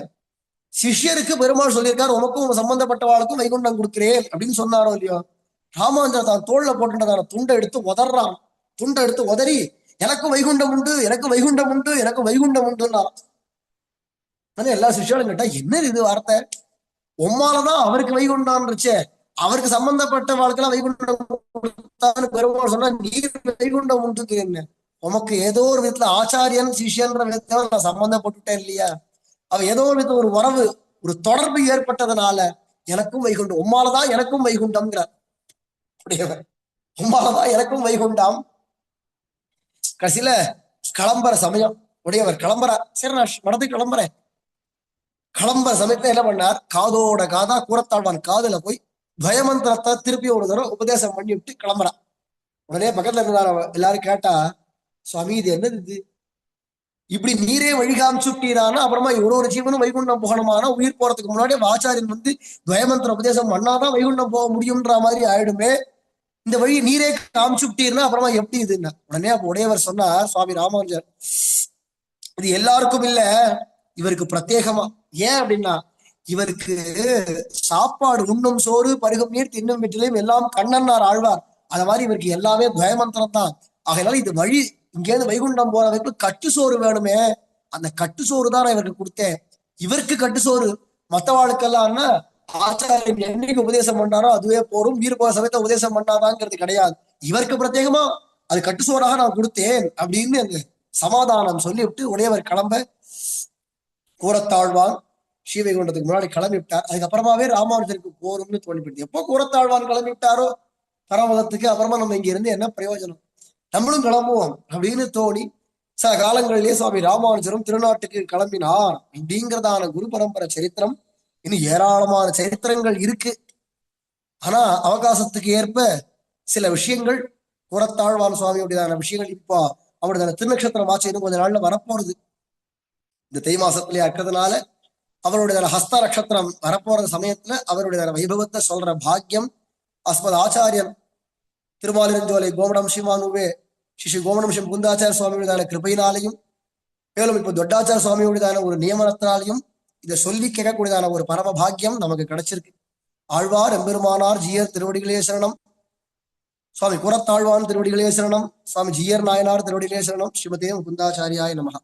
சிஷ்யருக்கு பெருமாள் சொல்லியிருக்காரு உமக்கும் உங்க சம்பந்தப்பட்டவாளுக்கும் வைகுண்டம் கொடுக்கிறேன் அப்படின்னு சொன்னாரோ இல்லையோ, ராமானுஜர் தான் தோல்ல போட்டுட்டதான துண்டை எடுத்து உதறான். துண்டை எடுத்து உதறி எனக்கும் வைகுண்டம் உண்டு, எனக்கும் வைகுண்டம் உண்டு, எனக்கும் வைகுண்டம் உண்டுன்னாராம். எல்லா சிஷ்யாலும் கேட்டா என்ன இது வார்த்தை, உம்மாலதான் அவருக்கு வைகுண்டான்னுச்சே, அவருக்கு சம்பந்தப்பட்ட வாழ்க்கைலாம் வைகுண்டம் கொடுத்தான்னு பெருமாள் சொன்னா நீர் வைகுண்டம் உண்டுக்கு என்ன, உமக்கு ஏதோ ஒரு விதத்துல ஆச்சாரியன் சிஷ்யன்ற விதத்துல நான் சம்பந்தப்பட்டுட்டேன் இல்லையா, அவ ஏதோ ஒரு விதத்துல ஒரு உறவு ஒரு தொடர்பு ஏற்பட்டதுனால எனக்கும் வைகுண்டம், உம்மாலதான் எனக்கும் வைகுண்டம்ங்கிறார் உடையவர், உம்மாலதான் எனக்கும் வைகுண்டம். கடைசியில கிளம்புற சமயம் உடையவர் கிளம்புறார், சரி நான் மடத்துக்கு கிளம்புறேன். கிளம்புற சமயத்துல என்ன பண்ணார், காதோட காதா கூரத்தாழ்வான் காதுல போய் பயமந்திரத்தை திருப்பி ஒரு தடவை உபதேசம் பண்ணி விட்டு கிளம்புறான். உடனே பக்கத்துல இருந்தார் எல்லாரும் கேட்டா, சுவாமி இது என்னது, இது இப்படி நீரே வழி காமிச்சுட்டீரானா அப்புறமா ஒரு ஜீவனும் வைகுண்டம் போகணுமானா உயிர் போறதுக்கு முன்னாடியே ஆச்சாரியன் வந்து துவயமந்திர உபதேசம் பண்ணாதான் வைகுண்டம் போக முடியும்ன்ற மாதிரி ஆயிடுமே. இந்த வழி நீரே காமிச்சுட்டீர்னா அப்புறமா எப்படி இதுன்னா உடனே அப்ப உடையவர் சொன்னார் சுவாமி ராமானுஜர், இது எல்லாருக்கும் இல்ல, இவருக்கு பிரத்யேகமா. ஏன் அப்படின்னா இவருக்கு சாப்பாடு உண்ணும் சோறு பருகும் நீர் தின்னும் வீட்டிலையும் எல்லாம் கண்ணன்னார் ஆழ்வார். அது மாதிரி இவருக்கு எல்லாமே துவயமந்திரம் தான். ஆகையினால இது வழி இங்கேருந்து வைகுண்டம் போற வரைக்கும் கட்டு சோறு வேணுமே, அந்த கட்டு சோறு தான் நான் இவருக்கு கொடுத்தேன். இவருக்கு கட்டு சோறு, மற்றவாளுக்கெல்லாம்னா ஆச்சாரியன் என்னைக்கு உபதேசம் பண்ணாரோ அதுவே போரும், வீர போற சமயத்தை உபதேசம் பண்ணாதாங்கிறது கிடையாது. இவருக்கு பிரத்யேகமா அது கட்டு சோறாக நான் கொடுத்தேன் அப்படின்னு அந்த சமாதானம் சொல்லிவிட்டு உடையவர் கிளம்ப கூரத்தாழ்வான் ஸ்ரீவைகுண்டத்துக்கு முன்னாடி கிளம்பி விட்டார். அதுக்கப்புறமாவே ராமானுஜருக்கு போரும்னு தோணிவிட்டு, எப்போ கூரத்தாழ்வான் கிளம்பி விட்டாரோ பரமதத்துக்கு, அப்புறமா நம்ம இங்க இருந்து என்ன பிரயோஜனம், நம்மளும் கிளம்புவோம் அப்படின்னு தோணி சில காலங்களிலேயே சுவாமி ராமானுஜரும் திருநாட்டுக்கு கிளம்பினார். அப்படிங்கிறதான குரு பரம்பரை சரித்திரம் இன்னும் ஏராளமான சரித்திரங்கள் இருக்கு. ஆனா அவகாசத்துக்கு ஏற்ப சில விஷயங்கள் கூரத்தாழ்வான் சுவாமியுடையதான விஷயங்கள் இப்போ அவருடைய திருநக்ஷத்திரம் ஆச்சு இன்னும் கொஞ்ச நாள்ல வரப்போறது. இந்த தை மாசத்திலேயே இருக்கிறதுனால அவருடைய ஹஸ்த நட்சத்திரம் வரப்போற சமயத்துல அவருடைய வைபவத்தை சொல்ற பாக்கியம் அஸ்மத் ஆச்சாரியன் திருமாலிருஞ்சோலை கோமடம் ஸ்ரீமானுவே ஸ்ரீ கோமடம் ஸ்ரீ முகுந்தாச்சார சுவாமியுடையதான கிருபையினாலையும் மேலும் இப்போ தொட்டாச்சார சுவாமியுடையதான ஒரு நியமனத்தினாலையும் இதை சொல்லி கேட்கக்கூடியதான ஒரு பரம பாக்கியம் நமக்கு கிடைச்சிருக்கு. ஆழ்வார் எம்பெருமானார் ஜீயர் திருவடிகளே சரணம், சுவாமி கூரத்தாழ்வான் திருவடிகளே சரணம், சுவாமி ஜீயர் நாயனார் திருவடிகளே சரணம், ஸ்ரீமதே முகுந்தாச்சாரியாய நமஹ.